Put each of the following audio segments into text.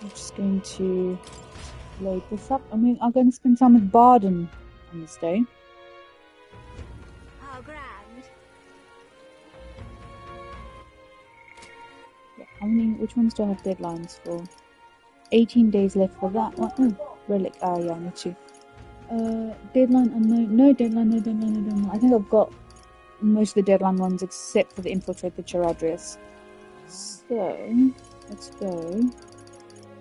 I'm just going to load this up. I mean, I'm going to spend time with Barden on this day. How grand. Yeah, how many? Which ones do I have deadlines for? 18 days left for that one. Oh, relic. Ah, yeah, me too. Deadline unknown. No deadline, no deadline, no deadline. I think I've got most of the deadline ones except for the infiltrate the Charadrius. So, let's go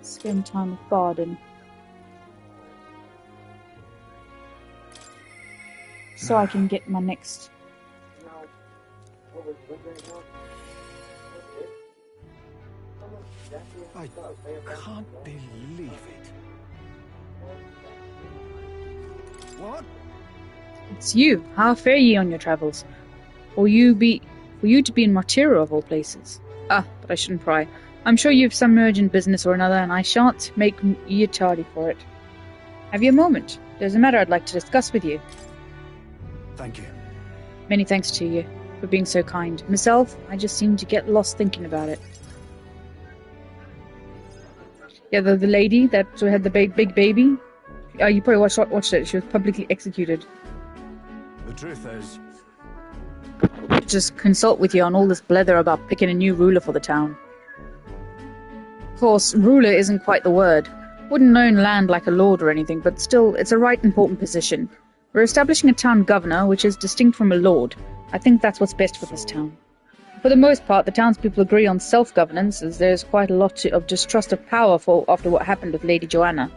spend time with Barden. So I can get my next... I can't believe it. What? It's you. How fare ye on your travels? For you to be in Martira of all places. Ah, but I shouldn't pry. I'm sure you've some urgent business or another, and I shan't make ye tardy for it. Have you a moment? There's a matter I'd like to discuss with you. Thank you. Many thanks to you for being so kind. Myself, I just seem to get lost thinking about it. Yeah, the lady that had the big baby. You probably watched it. She was publicly executed. The truth is... Just consult with you on all this blether about picking a new ruler for the town. Of course, ruler isn't quite the word. Wouldn't own land like a lord or anything, but still, it's a right important position. We're establishing a town governor, which is distinct from a lord. I think that's what's best for this town. For the most part, the townspeople agree on self-governance, as there's quite a lot of distrust of power after what happened with Lady Joanna.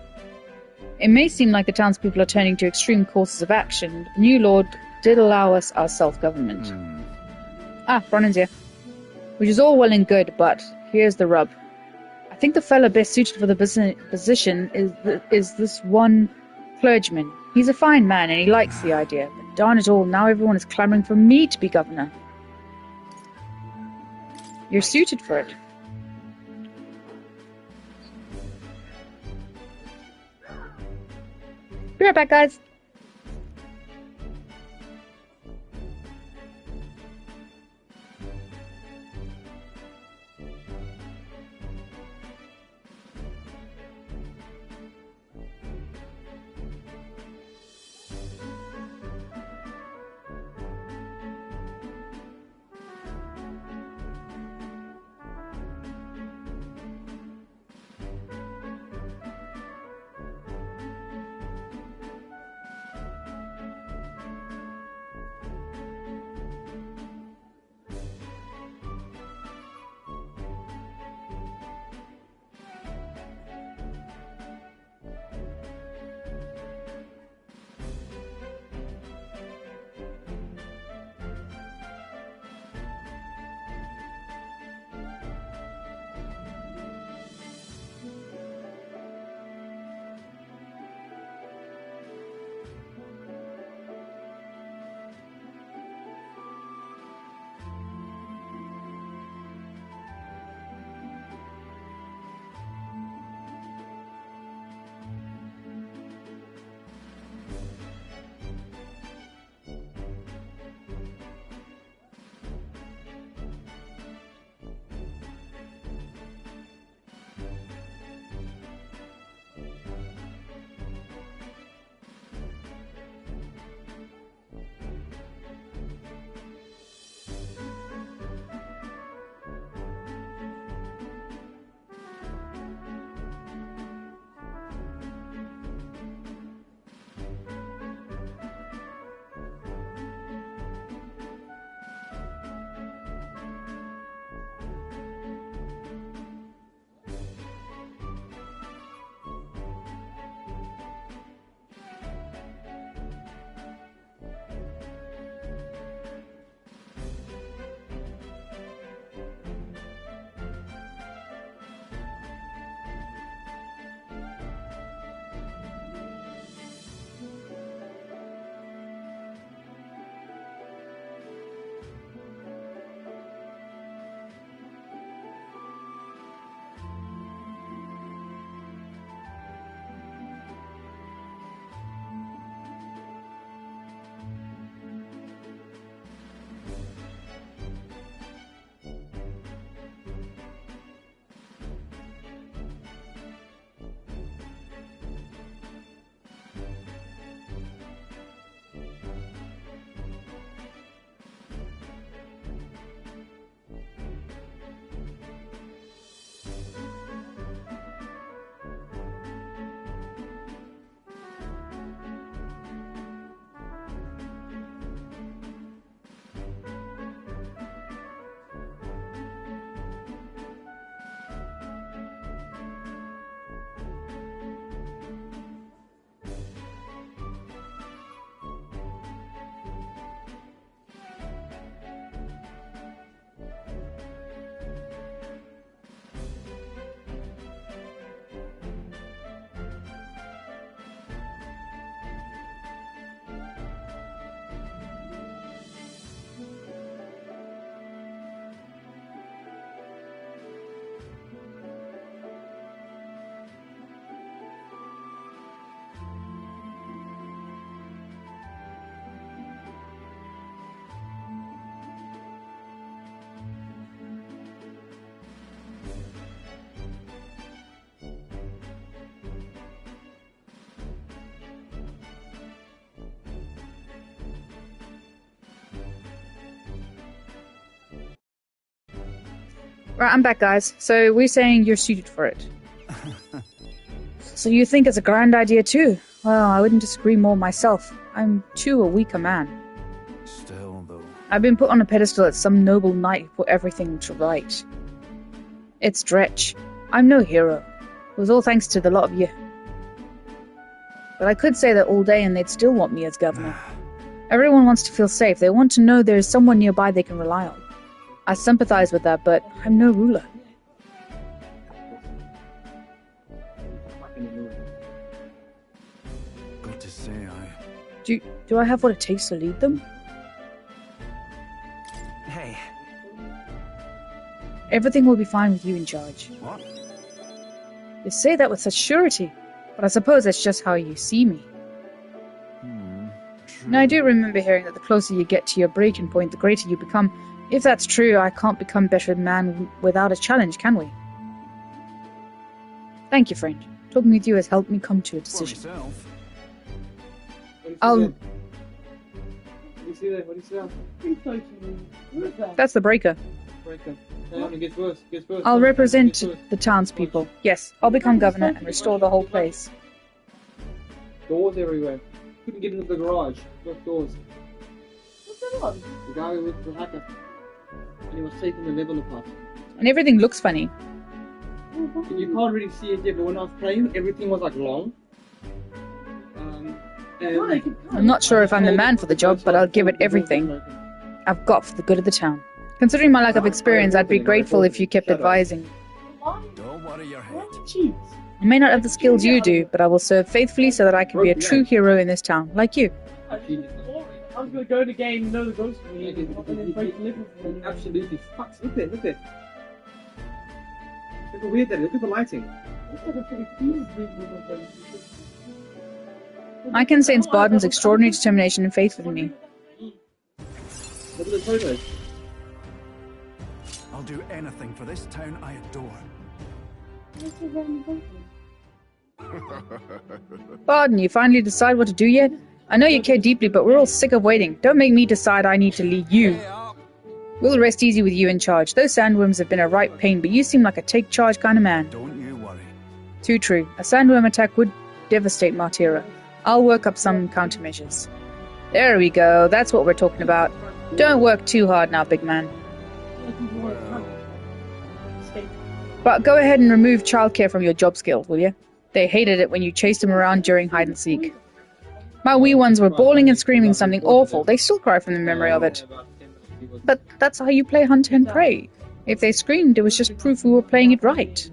It may seem like the townspeople are turning to extreme courses of action, but the new lord did allow us our self-government. Ah, Bronnan's here. Which is all well and good, but here's the rub. I think the fellow best suited for the position is this one clergyman. He's a fine man, and he likes the idea, but darn it all, now everyone is clamouring for me to be governor. You're suited for it. Be right back, guys. Right, I'm back, guys. So we're saying you're suited for it. So you think it's a grand idea too? Well, I wouldn't disagree more myself. I'm too a weaker man. Still, though. I've been put on a pedestal as some noble knight who put everything to right. It's Dretch. I'm no hero. It was all thanks to the lot of you. But I could say that all day and they'd still want me as governor. Everyone wants to feel safe. They want to know there's someone nearby they can rely on. I sympathize with that, but I'm no ruler. Got to say, Do I have what it takes to lead them? Hey. Everything will be fine with you in charge. What? You say that with such surety, but I suppose that's just how you see me. True. Now, I do remember hearing that the closer you get to your breaking point, the greater you become. If that's true, I can't become better man without a challenge, can we? Thank you, friend. Talking with you has helped me come to a For decision. myself. I'll... What do you see there? What do you see there? That's the breaker. Breaker. It gets worse. Gets worse. I'll It represent gets worse. the townspeople. Yes, I'll become governor and restore the whole place. Doors everywhere. Couldn't get into the garage. Locked doors. What's that on? The guy with the hacker. And he was taking the level apart. And everything looks funny. You can't really see it yet, but when I was playing, everything was like long. And I'm not sure if I'm the man for the job, but I'll give it everything I've got for the good of the town. Considering my lack of experience, I'd be grateful if you kept advising. Don't worry your head. I may not have the skills you do, but I will serve faithfully so that I can be a true hero in this town, like you. I'm gonna go to the game and know the ghost of me and then break the living. Absolutely. Fuck, look there, look there. Look how weird that is. Look at the lighting. I can sense Barden's extraordinary determination and faith within me. Look at the photos. I'll do anything for this town I adore. Barden, you finally decide what to do yet? I know you care deeply, but we're all sick of waiting. Don't make me decide I need to lead you. Hey up. We'll rest easy with you in charge. Those sandworms have been a right pain, but you seem like a take charge kind of man. Don't you worry. Too true. A sandworm attack would devastate Martira. I'll work up some countermeasures. There we go. That's what we're talking about. Don't work too hard now, big man. But go ahead and remove childcare from your job skill, will you? They hated it when you chased them around during hide and seek. My wee ones were bawling and screaming something awful. They still cry from the memory of it. But that's how you play hunt and prey. If they screamed, it was just proof we were playing it right.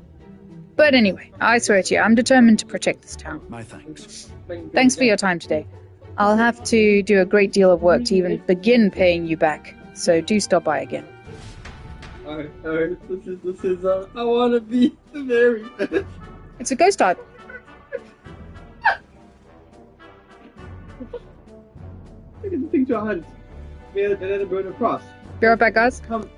But anyway, I swear to you, I'm determined to protect this town. My thanks. Thanks for your time today. I'll have to do a great deal of work to even begin paying you back, so do stop by again. This is, I wanna be the very best. It's a ghost type. Look at the thing to hunt. We had to burn across. Be right back, guys. Come.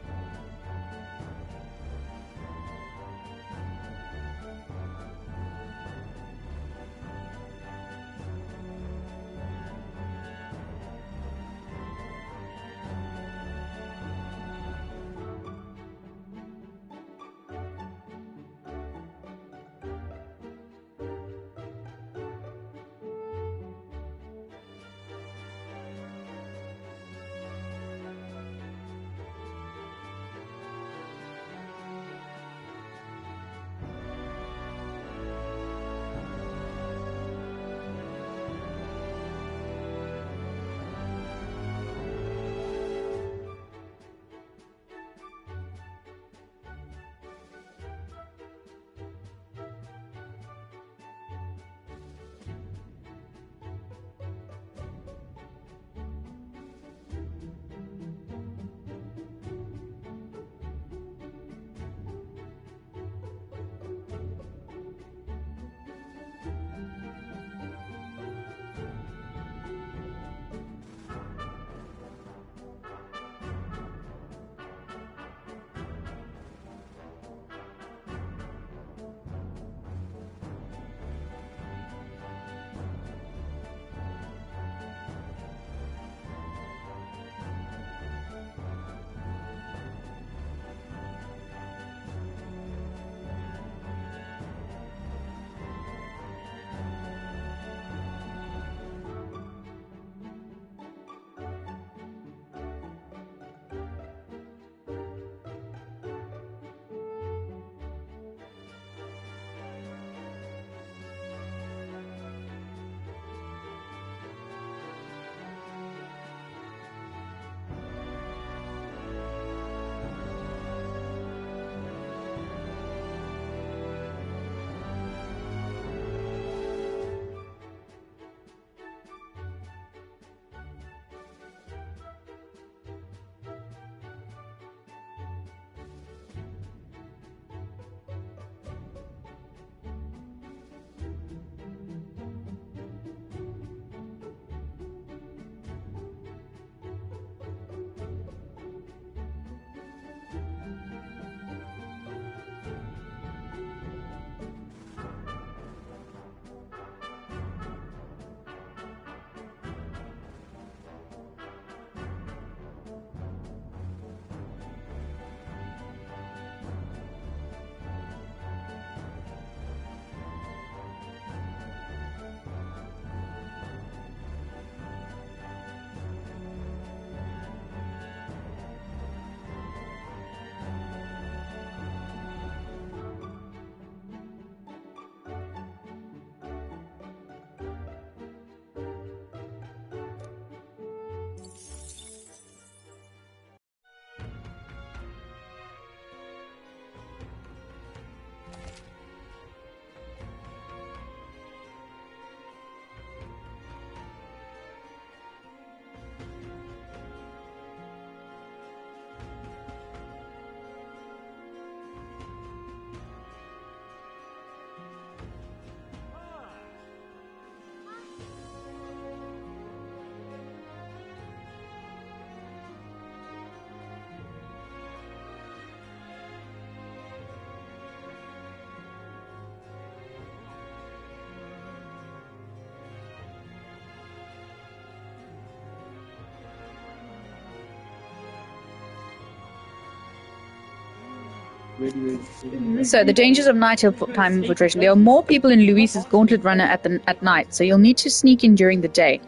Ready. So, the dangers of nighttime infiltration. There are more people in Luis's gauntlet runner at night, so you'll need to sneak in during the day.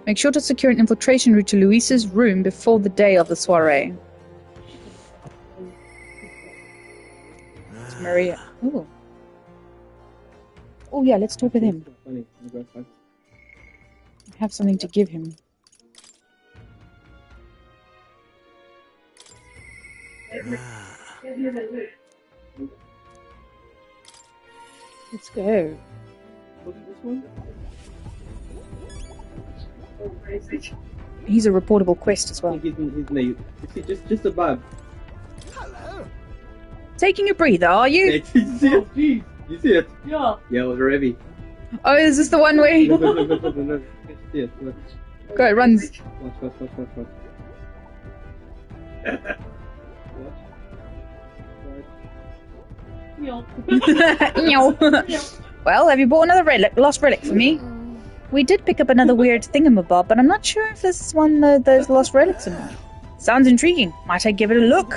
Make sure to secure an infiltration route to Luis's room before the day of the soiree. It's Maria. Ooh. Oh yeah, let's talk with him. Funny. You go first. I have something to give him. Let's go. Look at this one. He's a reportable quest as He well. gives me his knee. You see, just above. Hello. Taking a breather, are you? You see Oh, it? jeez. You see it? Yeah. Yeah, it was Revy. Oh, is this the one where he... Look. You see it? Look. Go, it runs. Watch. Yeah. Meow. Well, have you bought another lost relic for me? We did pick up another weird thingamabob, but I'm not sure if this is one of those lost relics or not. Sounds intriguing. Might I give it a look?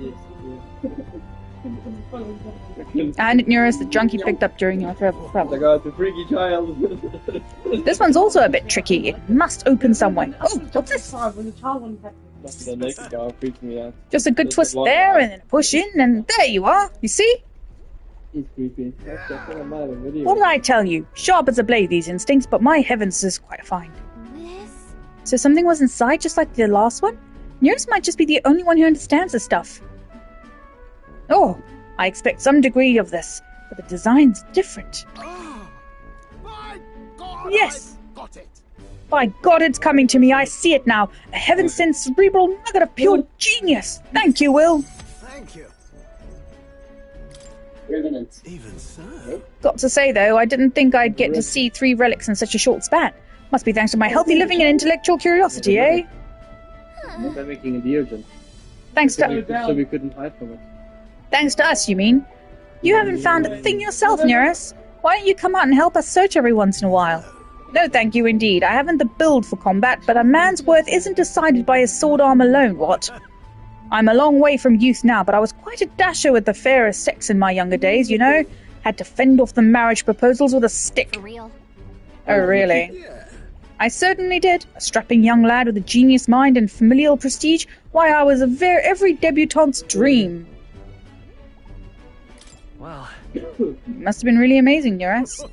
Yes. And it near us the junk you picked up during your I travel. got the freaky child. This one's also a bit tricky. It must open some way. Oh, what's this? The next guy freaks me out. Just a good twist there, and then a push in, and there you are. You see? He's creepy. That's what I'm at in video. What did I tell you? Sharp as a blade, these instincts, but my heavens, this is quite fine. So something was inside, just like the last one? Yours might just be the only one who understands this stuff. Oh, I expect some degree of this, but the design's different. Oh, my God! Yes. I got it. By God, it's coming to me. I see it now. A heaven-sent cerebral nugget of pure genius. Thank you, Will. Thank you. Revenant. Even so. Got to say, though, I didn't think I'd get to see 3 relics in such a short span. Must be thanks to my healthy living and intellectual curiosity, eh? They're making a deodorant. Thanks So to we couldn't hide from it. us, you mean? You haven't found a thing yourself, Nereus. Why don't you come out and help us search every once in a while? No, thank you indeed. I haven't the build for combat, but a man's worth isn't decided by his sword arm alone, what? I'm a long way from youth now, but I was quite a dasher with the fairer sex in my younger days, you know? Had to fend off the marriage proposals with a stick. For real? Oh, really? Yeah. I certainly did. A strapping young lad with a genius mind and familial prestige. Why, I was every debutante's dream. Well, You must have been really amazing, Nereus.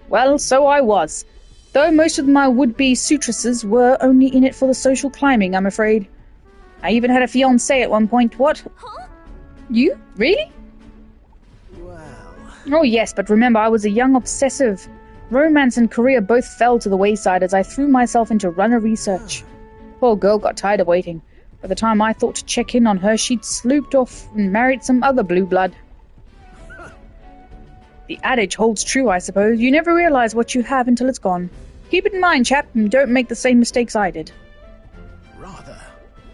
Well, so I was. Though most of my would-be suitresses were only in it for the social climbing, I'm afraid. I even had a fiancé at one point. What? Huh? You? Really? well. Oh, yes, but remember, I was a young obsessive. Romance and career both fell to the wayside as I threw myself into runner research. Poor girl got tired of waiting. By the time I thought to check in on her, she'd slooped off and married some other blue blood. The adage holds true, I suppose. You never realize what you have until it's gone. Keep it in mind, chap, and don't make the same mistakes I did. Rather.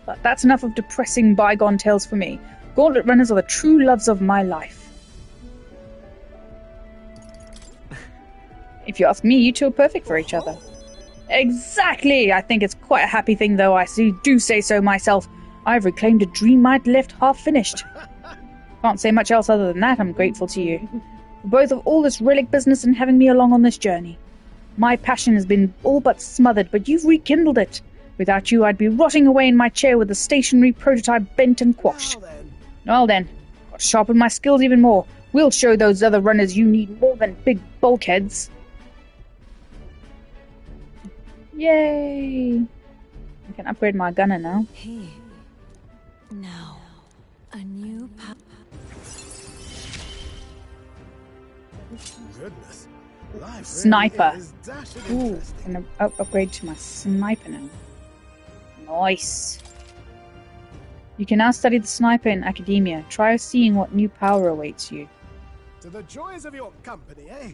But that's enough of depressing bygone tales for me. Gauntlet runners are the true loves of my life. If you ask me, you two are perfect for each other. Exactly! I think it's quite a happy thing, though I do say so myself. I've reclaimed a dream I'd left half finished. Can't say much else other than that. I'm grateful to you. For both of all this relic business and having me along on this journey. My passion has been all but smothered, but you've rekindled it. Without you, I'd be rotting away in my chair with the stationary prototype bent and quashed. Well then. Well then, got to sharpen my skills even more. We'll show those other runners you need more than big bulkheads. Yay! I can upgrade my gunner now. Here. Now. A new Goodness. Life really Sniper. is dashing Ooh, interesting. can I upgrade to my sniper now. Nice. You can now study the sniper in academia. Try seeing what new power awaits you. To the joys of your company, eh?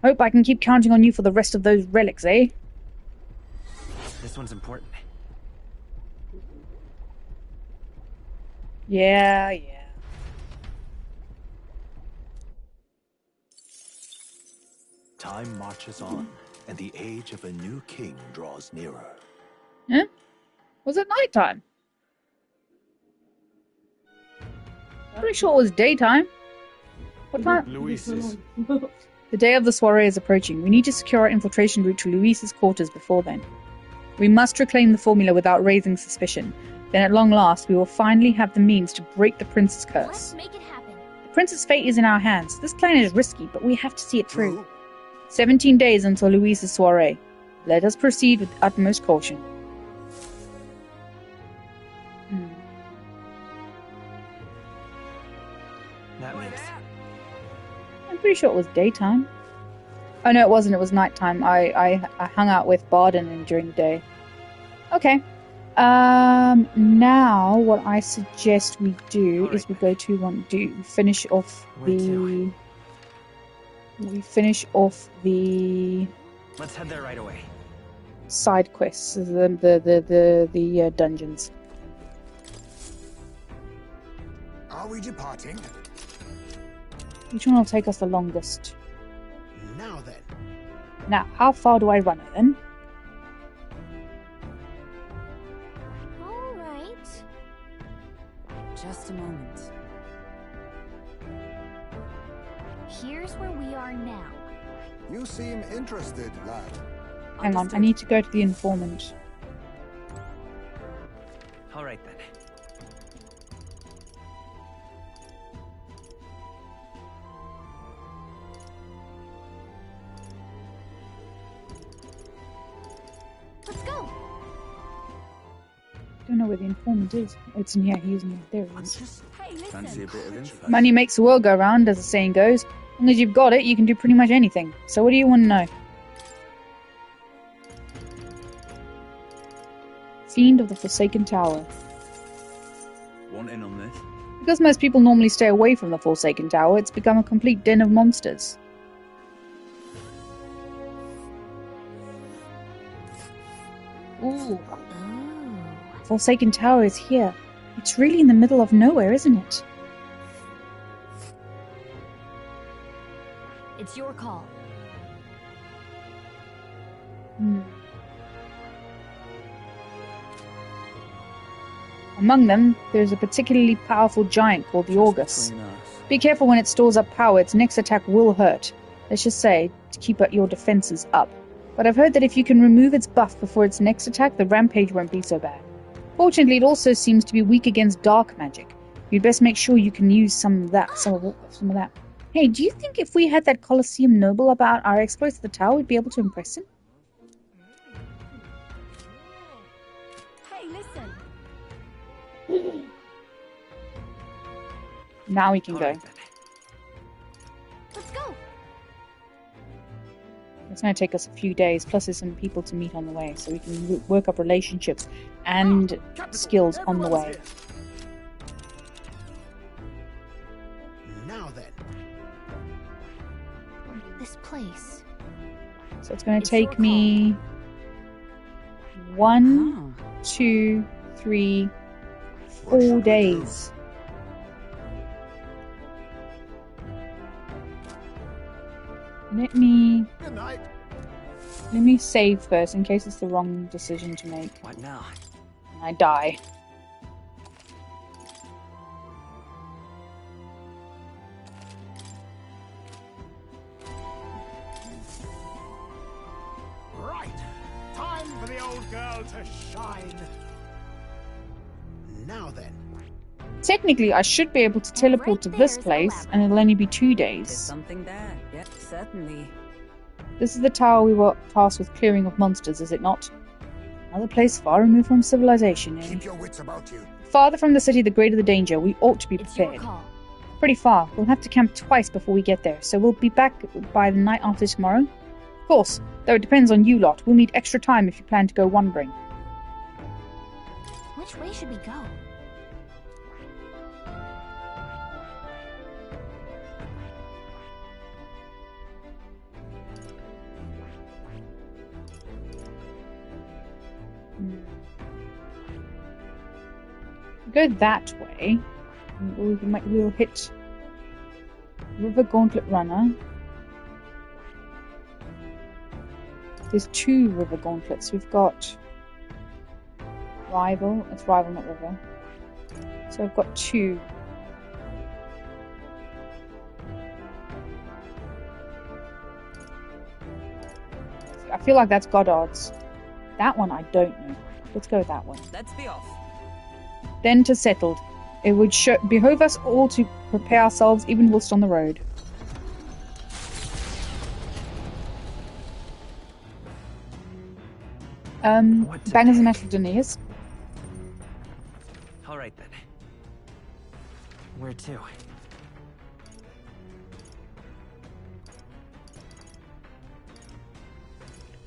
Hope I can keep counting on you for the rest of those relics, eh? This one's important. Yeah. Time marches on, and the age of a new king draws nearer. Huh? Was it nighttime? Pretty sure it was daytime. What time? Luis's. The day of the soiree is approaching. We need to secure our infiltration route to Luis's quarters before then. We must reclaim the formula without raising suspicion. Then at long last, we will finally have the means to break the prince's curse. Let's make it happen. The prince's fate is in our hands. This plan is risky, but we have to see it through. 17 days until Luis's soiree. Let us proceed with utmost caution. That means I'm pretty sure it was daytime. Oh no, it wasn't. It was nighttime. I hung out with Barden during the day. Okay. Now what I suggest we do is we go to finish off the. We finish off the let's head there right away. side quests, the dungeons. Are we departing? Which one will take us the longest? Now then. Now, how far do I run it then? All right. Just a moment. Here's where we are now. You seem interested, lad. Hang on, I need to go to the informant. All right then. Let's go. Don't know where the informant is. It's in here. He's in here. There he is. Hey, Fancy a listen. bit of info? Money makes the world go round, as the saying goes. As long as you've got it, you can do pretty much anything. So what do you want to know? Fiend of the Forsaken Tower. Want in on this? Because most people normally stay away from the Forsaken Tower, it's become a complete den of monsters. Ooh. Oh. Forsaken Tower is here. It's really in the middle of nowhere, isn't it? It's your call. Among them, there's a particularly powerful giant called the August. Between us. Be careful when it stores up power, its next attack will hurt. Let's just say, to keep your defenses up. But I've heard that if you can remove its buff before its next attack, the rampage won't be so bad. Fortunately, it also seems to be weak against dark magic. You'd best make sure you can use some of that. Hey, do you think if we had that Colosseum noble about our exploits at the tower, we'd be able to impress him? Hey, listen. Now we can All go. right then. Let's go. It's going to take us a few days, plus there's some people to meet on the way, so we can work up relationships and skills on the way. Now then. This place. So it's going to It's take your me 1, Oh. 2, 3, 4 days. Let me Good night. save first in case it's the wrong decision to make What now? and I die. Right. Time for the old girl to shine. Now then. Technically, I should be able to teleport to this there's the place, labyrinth. and it'll only be 2 There's days. something there. Yep, certainly. This is the tower we were tasked with clearing of monsters, is it not? Another place far removed from civilization, eh? Keep your wits about you. Farther from the city, the greater the danger. We ought to be It's your prepared. call. Pretty far. We'll have to camp twice before we get there, so we'll be back by the night after tomorrow. Of course, though it depends on you lot. We'll need extra time if you plan to go wandering. Which way should we go? Go that way. We'll hit River Gauntlet Runner. There's 2 River Gauntlets. We've got Rival. It's Rival, not River. So I've got 2. I feel like that's Goddard's. That one I don't know. Let's go with that one. Let's be off. Then to settled. It would behove us all to prepare ourselves even whilst on the road. Bangers and mashed potatoes. All right then. Where to?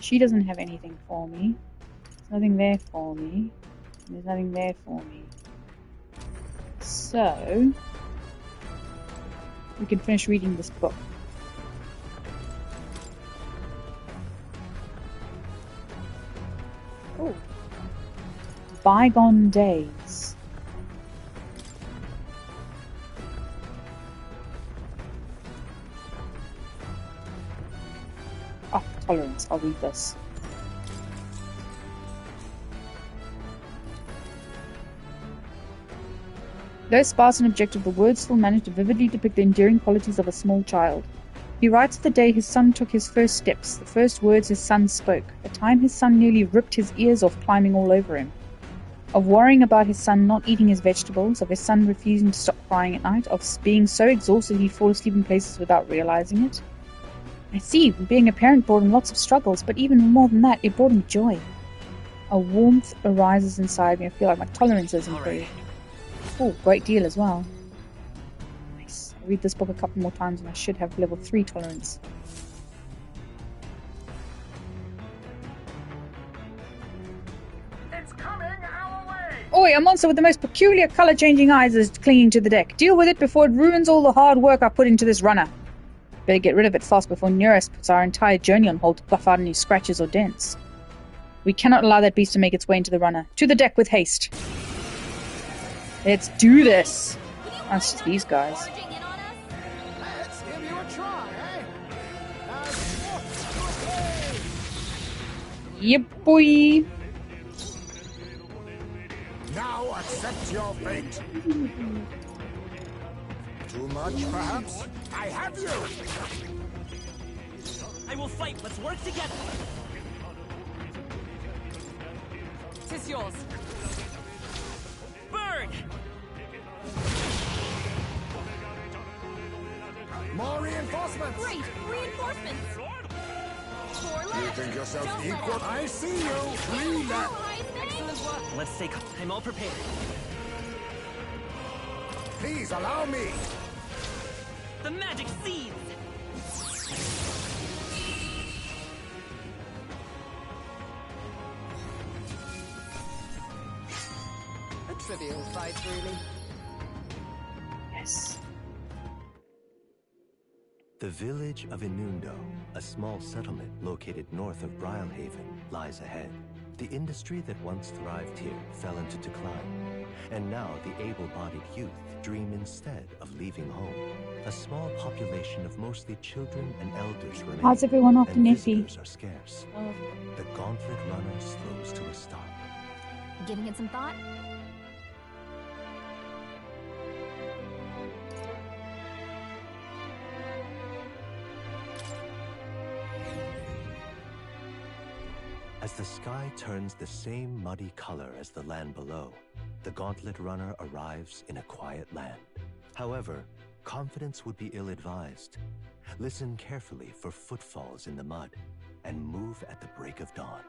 She doesn't have anything for me. There's nothing there for me. There's nothing there for me. So we can finish reading this book. Oh. Bygone days. Oh, tolerance. I'll read this. Though sparse and objective, the words still manage to vividly depict the endearing qualities of a small child. He writes of the day his son took his first steps, the first words his son spoke, a time his son nearly ripped his ears off climbing all over him. Of worrying about his son not eating his vegetables, of his son refusing to stop crying at night, of being so exhausted he'd fall asleep in places without realizing it. I see, being a parent brought him lots of struggles, but even more than that, it brought him joy. A warmth arises inside me. I feel like my tolerance has improved. Oh, great deal as well. Nice. I'll read this book a couple more times and I should have level 3 tolerance. It's coming our way! Oi, a monster with the most peculiar color-changing eyes is clinging to the deck. Deal with it before it ruins all the hard work I put into this runner. Better get rid of it fast before Nearest puts our entire journey on hold to buff out any scratches or dents. We cannot allow that beast to make its way into the runner. To the deck with haste. Let's do this. That's just these guys. Let's give you a try, eh? Yep, boy. Now accept your fate. Too much, perhaps? I have you! I will fight. Let's work together. Tis yours. Burn! More reinforcements! Great! Reinforcements! Four You left! think yourself Don't equal? let up. I see you! 3 left! Excellent work. Let's stay calm. I'm all prepared. Please allow me! The magic seeds! A trivial fight, really. Yes. The village of Inundo, a small settlement located north of Brylehaven, lies ahead. The industry that once thrived here fell into decline, and now the able-bodied youth dream instead of leaving home. A small population of mostly children and elders remain, How's everyone after and Neffy? visitors are scarce. The gauntlet runner slows to a stop. Giving it some thought? As the sky turns the same muddy color as the land below, the gauntlet runner arrives in a quiet land. However, confidence would be ill-advised. Listen carefully for footfalls in the mud, and move at the break of dawn.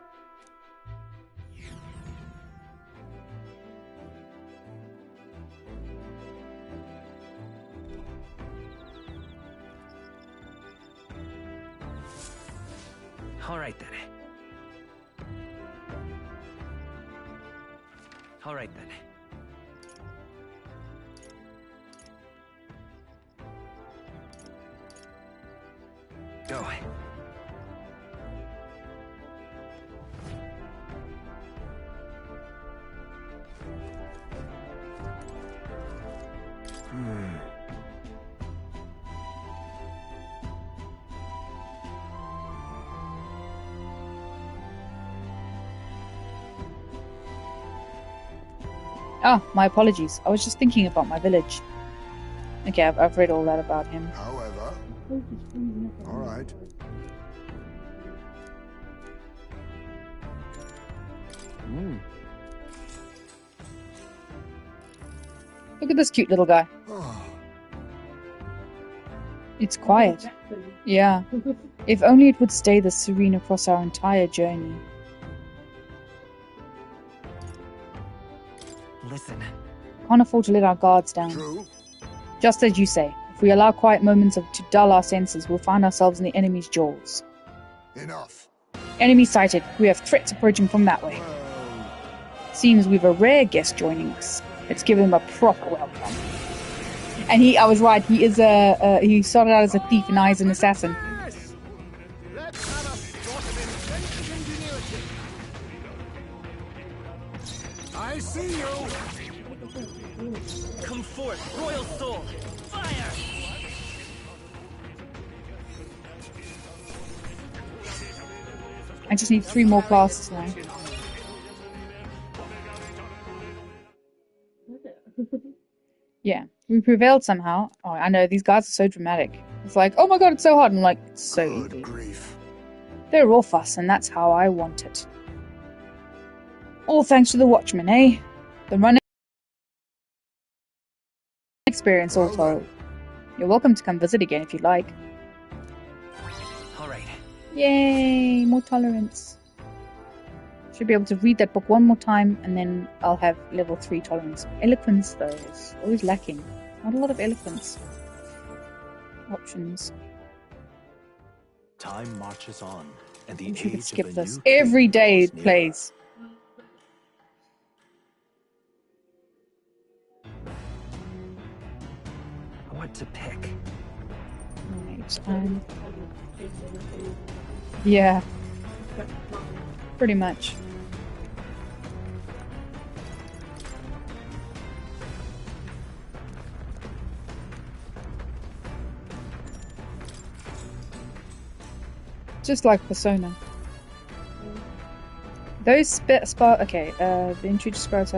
All right then. All right then. Go. Oh, my apologies. I was just thinking about my village. Okay, I've read all that about him. However, all right. Look at this cute little guy. It's quiet. Yeah. If only it would stay this serene across our entire journey. Listen. Can't afford to let our guards down. True. Just as you say, if we allow quiet moments to dull our senses, we'll find ourselves in the enemy's jaws. Enough. Enemy sighted. We have threats approaching from that way. Seems we've a rare guest joining us. Let's give him a proper welcome. And I was right. He is he started out as a thief and now he's an assassin. Yes. Let's have a sort of inventive ingenuity. I see you. Come forth, royal soul. Fire! I just need 3 more classes now. Yeah, we prevailed somehow. Oh, I know, these guys are so dramatic. It's like, oh my god, it's so hard. I'm like, it's so Good easy. grief. They're off us, and that's how I want it. All thanks to the Watchmen, eh? The running experience all told. You're welcome to come visit again if you'd like. All right. Yay, more tolerance. Should be able to read that book one more time, and then I'll have level 3 tolerance. Eloquence, though, is always lacking. Not a lot of eloquence. Options. Time marches on, and the I wish we could age skip of a this. new king Every day draws it near. plays. What to pick? Right, yeah. Pretty much. Just like Persona. Those okay, the entry describes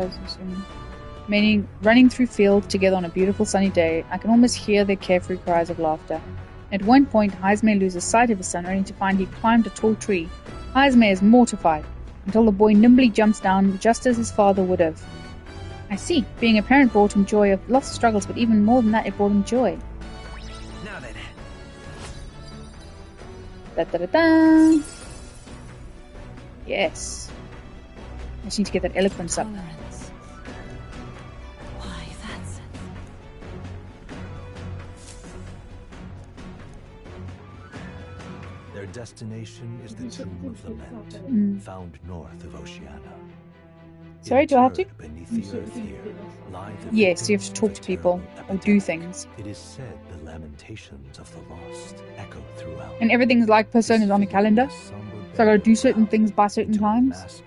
meaning running through fields together on a beautiful sunny day. I can almost hear their carefree cries of laughter. At one point, Heisme loses sight of his son, only to find he climbed a tall tree. Heisme is mortified, until the boy nimbly jumps down, just as his father would have. I see. Being a parent brought him joy of lots of struggles, but even more than that, it brought him joy. Now then. Da-da-da-da! Yes. I just need to get that eloquence up. Tolerance. Why, that's it. Their destination is the Tomb of Lament, found north of Oceania. Sorry, do I have to? Interred beneath the earth here lie the Yes, you have to victims talk of to a people terrible or do epidemic. things. It is said the lamentations of the lost echo throughout. And everything's like Personas on a calendar. So I gotta do certain things by certain times.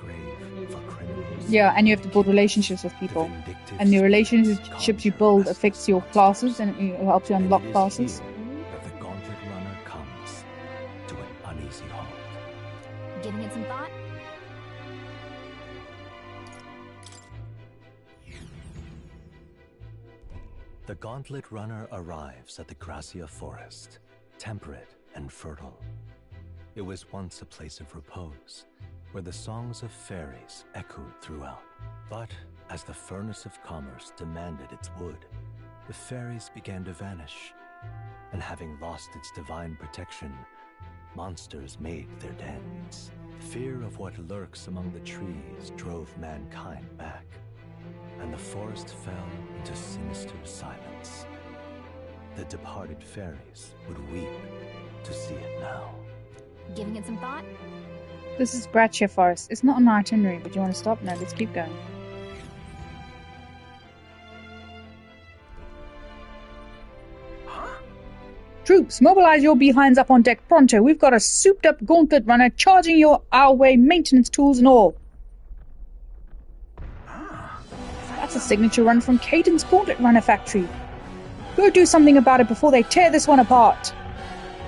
Yeah, and you have to build relationships with people. And the relationships you build affects your classes and it helps you unlock classes. That the gauntlet runner comes to an uneasy halt. Giving it some thought? The gauntlet runner arrives at the Gracia Forest, temperate and fertile. It was once a place of repose, where the songs of fairies echoed throughout. But as the furnace of commerce demanded its wood, the fairies began to vanish, and having lost its divine protection, monsters made their dens. Fear of what lurks among the trees drove mankind back, and the forest fell into sinister silence. The departed fairies would weep to see it now. Giving it some thought? This is Gracia Forest. It's not on our itinerary, but you want to stop? No, let's keep going. Troops, mobilize your behinds up on deck pronto. We've got a souped-up gauntlet runner charging our way, maintenance tools and all. That's a signature run from Caden's Gauntlet Runner factory. Go do something about it before they tear this one apart.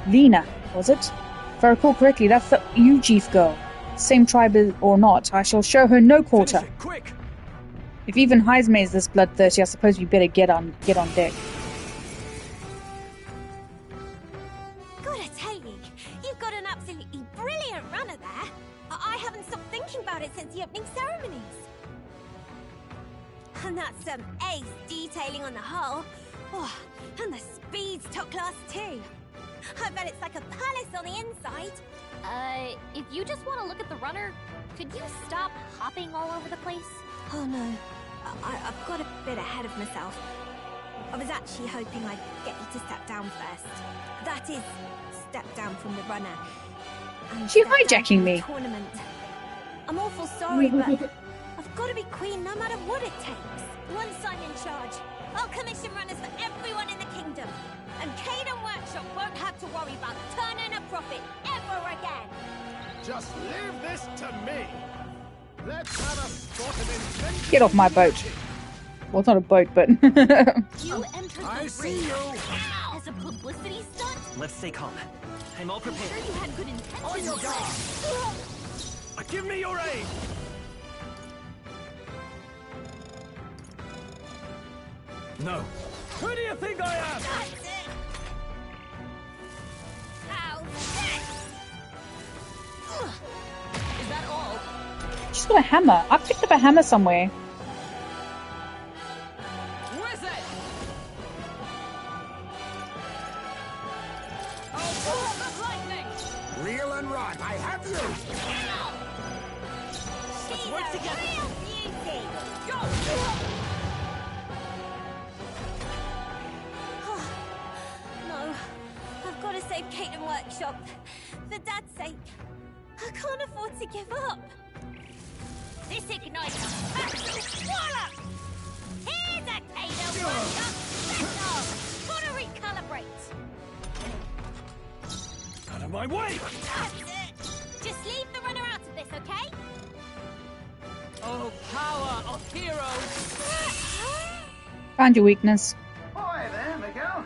Lena, was it? If I recall correctly, that's the Ujief girl. Same tribe or not, I shall show her no quarter. Finish it, quick! If even Heisme is this bloodthirsty, I suppose we better get on deck. Gotta tell you, you've got an absolutely brilliant runner there. I haven't stopped thinking about it since the opening ceremonies. And that's some ace detailing on the hull. Oh, and the speed's top class too. I bet it's like a palace on the inside. If you just want to look at the runner, could you stop hopping all over the place? Oh no, I've got a bit ahead of myself. I was actually hoping I'd get you to step down first. That is, step down from the runner. And She step down hijacking from the me. tournament. I'm awful sorry, but I've got to be queen no matter what it takes. Once I'm in charge, I'll commission runners for everyone in the kingdom. And Caden Workshop won't have to worry about turning a profit ever again. Just leave this to me. Let's have a sort of intense Get off my boat. ingenuity. Well, it's not a boat, but You entered I the see ring you. as a publicity stunt? Let's stay calm. I'm all I'm sure prepared. you had good intentions. On your guard. Give me your aid! No. Who do you think I am? That's it. Ow. Is that all? she's got a hammer. I picked up a hammer somewhere. Where's it? Oh, lightning! Reel and run. I have you. She's work a together. real beauty. Go! No, I've got to save Caden Workshop. For Dad's sake. I can't afford to give up. This igniter has to swallow! Here's a Caden Workshop special! Gotta recalibrate! Out of my way! That's it! Just leave the runner out of this, okay? Oh, power of heroes! Find your weakness. Hi there, Miguel.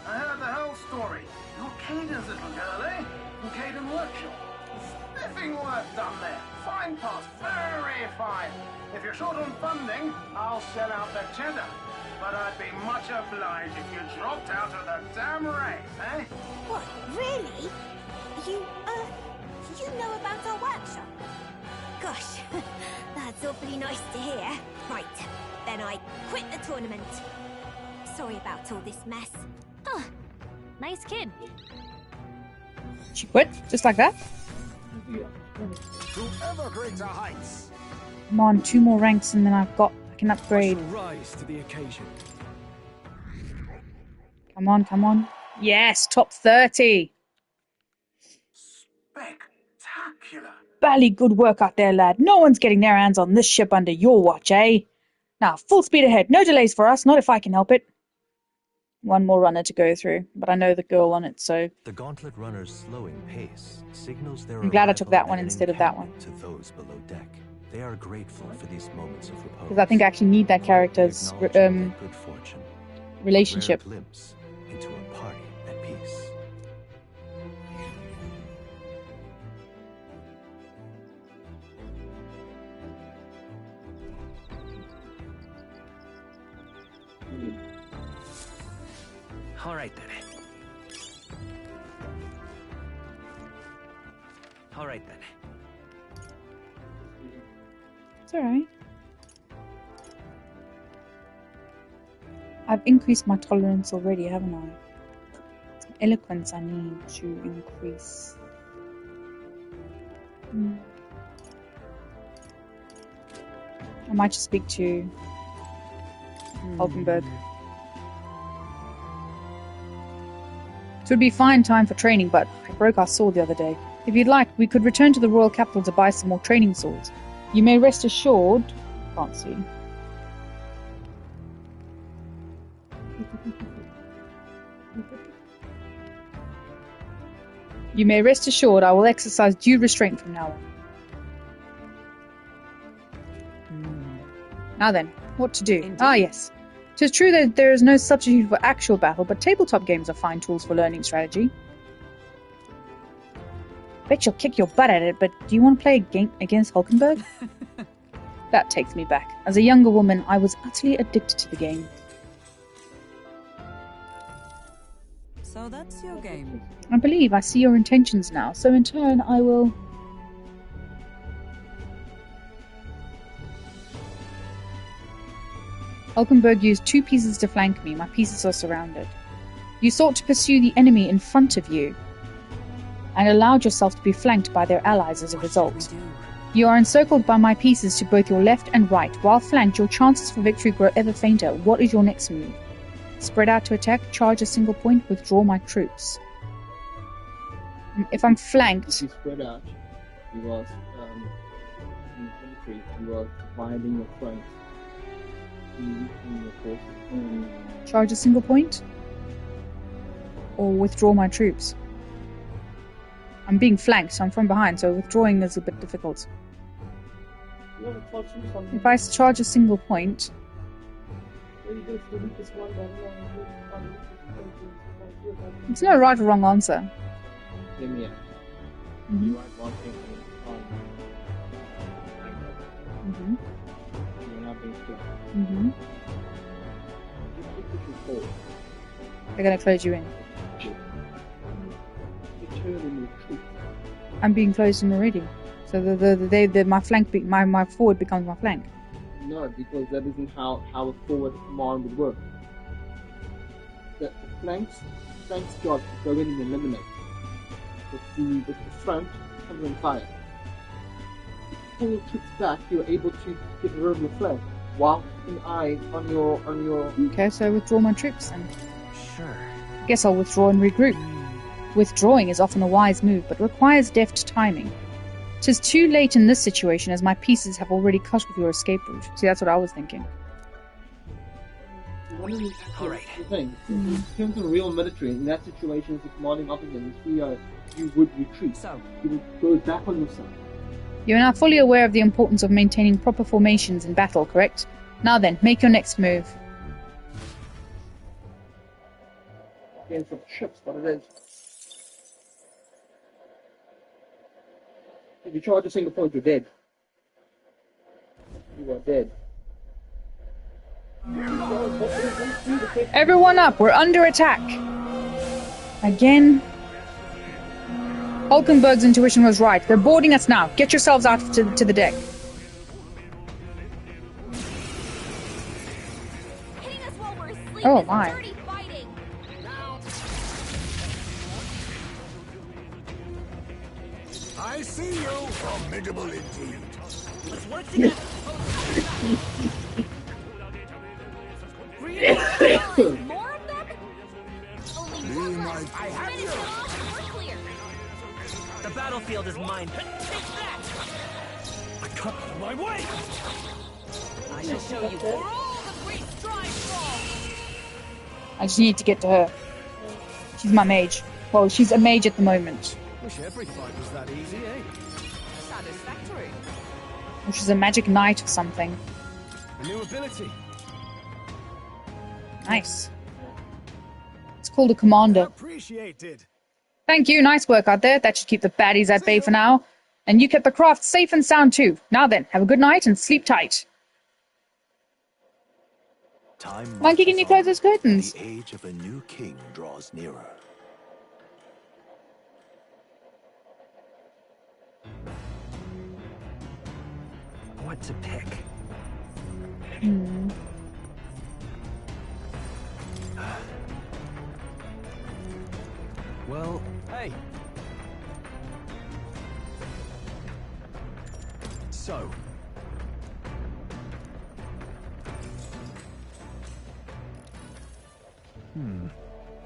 I heard the whole story. You're Caden's little girl, eh? From Caden Workshop. Spiffing work done there. Fine pass, very fine. If you're short on funding, I'll sell out the cheddar. But I'd be much obliged if you dropped out of the damn race, eh? What, really? You know about our workshop? Gosh, that's awfully nice to hear. Right, then I quit the tournament. Sorry about all this mess. Huh. Nice kid. She quit, just like that. To ever greater heights. Come on, 2 more ranks and then I can upgrade. Rise to the occasion. Come on, come on. Yes, top 30. Spectacular. Bally good work out there, lad. No one's getting their hands on this ship under your watch, eh? Now, full speed ahead. No delays for us, not if I can help it. 1 more runner to go through, but I know the girl on it, so The gauntlet runner's slowing pace signals their I'm glad I took that arrival one at an instead of that one. encampment to those below deck. They are grateful for these moments of repose. because I think I actually need that character's Acknowledging their good fortune. relationship. Rare glimpse into a party at peace. All right then. All right then. It's alright. I've increased my tolerance already, haven't I? It's eloquence I need to increase. I might just speak to Hulkenberg. It would be fine time for training, but I broke our sword the other day. If you'd like, we could return to the royal capital to buy some more training swords. You may rest assured... Can't see. You may rest assured I will exercise due restraint from now on. Now then, what to do? Indeed. Ah, yes. 'Tis true that there is no substitute for actual battle, but tabletop games are fine tools for learning strategy. Bet you'll kick your butt at it, but do you want to play a game against Hulkenberg? That takes me back. As a younger woman, I was utterly addicted to the game. So that's your game. I believe I see your intentions now, so in turn I will... Hulkenberg used 2 pieces to flank me. My pieces are surrounded. You sought to pursue the enemy in front of you, and allowed yourself to be flanked by their allies as a result. You are encircled by my pieces to both your left and right. While flanked, your chances for victory grow ever fainter. What is your next move? Spread out to attack, charge a single point, withdraw my troops. If I'm flanked... If you spread out, you are in infantry, you are dividing your flanks. In your forces. Charge a single point? Or withdraw my troops? I'm being flanked, so I'm from behind, so withdrawing is a bit difficult. If I charge a single point... It's no right or wrong answer. Hear me out. Mm-hmm. You are advancing on you're not being flanked. Just push you forward. They're gonna close you in. You turn in your troops. I'm being closed in already. So my flank, my forward becomes my flank. No, because that isn't how a forward command would work. The flank's job is to go in and eliminate. With the front covering fire. If you pull your troops back, you're able to get rid of your flank while keeping an eye on your. Okay, so withdraw my troops then. Sure. Guess I'll withdraw and regroup. Withdrawing is often a wise move, but requires deft timing. 'Tis too late in this situation, as my pieces have already cut off your escape route. See, that's what I was thinking. Alright. The thing, in terms of real military, in that situation, as the commanding officer, you would retreat. So, you would go back on yourself. You are now fully aware of the importance of maintaining proper formations in battle, correct? Now then, make your next move. Against some ships, what it is. If you charge a single point, you're dead. You are dead. Everyone up, we're under attack. Again. Hulkenberg's intuition was right. They're boarding us now. Get yourselves out to the deck. Hitting us while we're asleep Oh is my. dirty fighting. I see you. Formidable indeed. let's work together. More of them? Only Me, one my- left. I have Finish you. it off, we're clear. The battlefield is mine. Take that! I cut out of my way! I shall show you For all the great strides fall. I just need to get to her. She's my mage. Well, she's a mage at the moment. Wish every fight was that easy, eh? Satisfactory. Or she's a magic knight or something. A new ability. Nice. It's called a commander. Appreciated. Thank you, nice work out there. That should keep the baddies at bay for now. And you kept the craft safe and sound too. Now then, have a good night and sleep tight. Time Monkey, can you close those curtains? The age of a new king draws nearer. What to pick? Well, hey. So,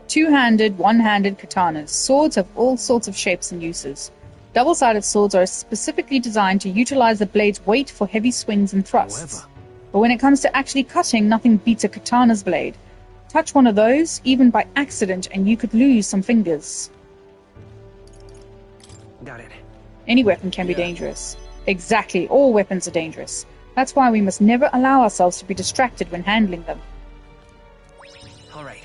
Two-handed, one-handed katanas. Swords have all sorts of shapes and uses. Double-sided swords are specifically designed to utilize the blade's weight for heavy swings and thrusts. However, But when it comes to actually cutting, nothing beats a katana's blade. Touch one of those, even by accident, and you could lose some fingers. Got it. Any weapon can be dangerous. Exactly, all weapons are dangerous. That's why we must never allow ourselves to be distracted when handling them. All right.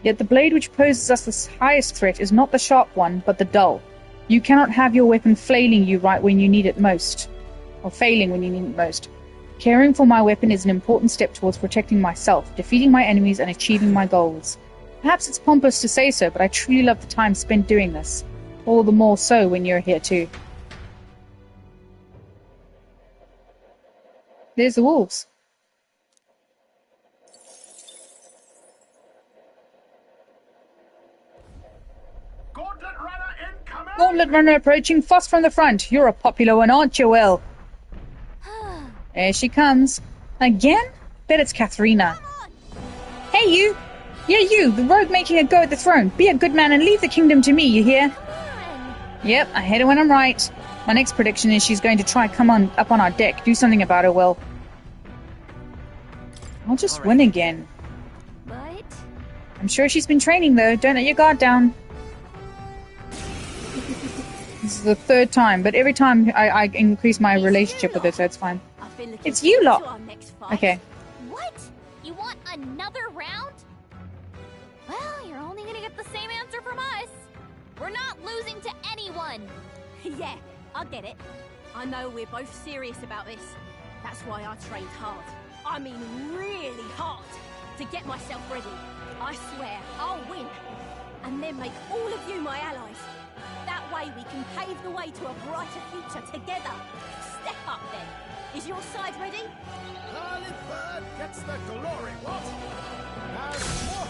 Yet the blade which poses us the highest threat is not the sharp one, but the dull. You cannot have your weapon flailing you right when you need it most. Or failing when you need it most. Caring for my weapon is an important step towards protecting myself, defeating my enemies, and achieving my goals. Perhaps it's pompous to say so, but I truly love the time spent doing this. All the more so when you're here too. There's the wolves. Gauntlet runner incoming! Gauntlet runner approaching, fast from the front. You're a popular one, aren't you, Will? There she comes. Again? Bet it's Katharina. Hey, you! Yeah, you, the rogue making a go at the throne. Be a good man and leave the kingdom to me, you hear? Yep, I hate it when I'm right. My next prediction is she's going to try come on up on our deck. Do something about it, Will. I'll just win again. What? I'm sure she's been training, though. Don't let your guard down. This is the third time, but every time I increase my relationship with her, so it's fine. It's you lot! Okay. What? You want another round? Well, you're only gonna get the same answer from us. We're not losing to anyone. Yeah, I get it. I know we're both serious about this. That's why I trained hard. I mean really hard to get myself ready. I swear I'll win. And then make all of you my allies. That way we can pave the way to a brighter future together. Step up then. Is your side ready? Early bird gets the glory, what? As what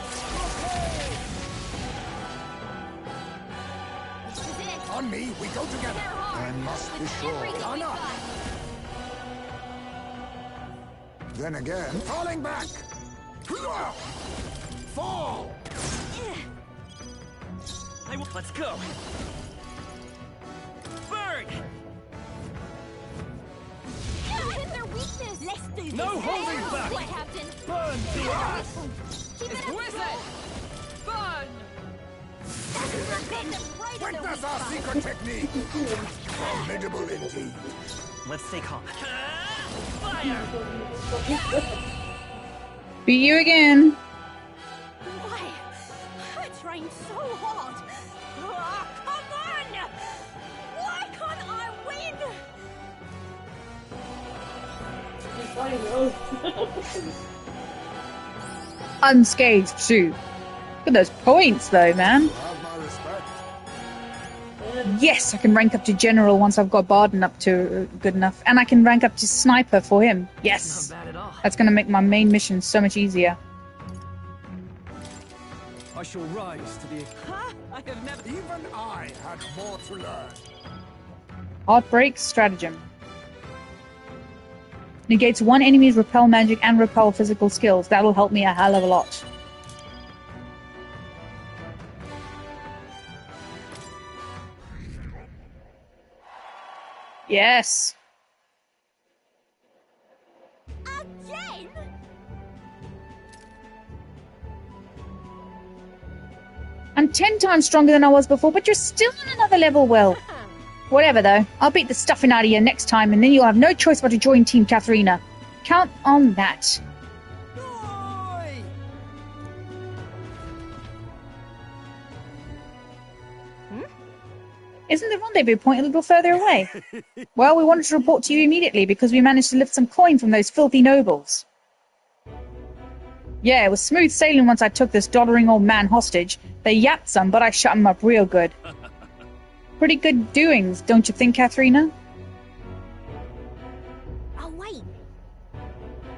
This is it. on me, we go together. They're hard. I must be With sure. everything Gun we've up. got. Then again, falling back. Fall. Let's go. Burn! Hit their weakness. Let's do this. No holding back. What, Captain? Burn the ass. Keep it up. Fun! Witness our secret technique. Formidable indeed. Let's stay calm. Fire! Beat you again. Why? I trained so hard. Oh, come on! Why can't I win? Unscathed, too. Look at those points, though, man. Have my respect. Yes, I can rank up to general once I've got Barden up to good enough. And I can rank up to sniper for him. Yes. Not bad at all. That's going to make my main mission so much easier. I shall rise to the... Huh? I have never... Even I had more to learn. Heartbreak stratagem. Negates one enemy's repel magic and repel physical skills. That'll help me a hell of a lot. Yes. Again? I'm 10 times stronger than I was before, but you're still on another level, Will. Whatever, though. I'll beat the stuffing out of you next time, and then you'll have no choice but to join Team Katharina. Count on that. Oi! Isn't the rendezvous point a little further away? Well, we wanted to report to you immediately because we managed to lift some coin from those filthy nobles. Yeah, it was smooth sailing once I took this doddering old man hostage. They yapped some, but I shut him up real good. Pretty good doings, don't you think, Katharina? Oh, wait.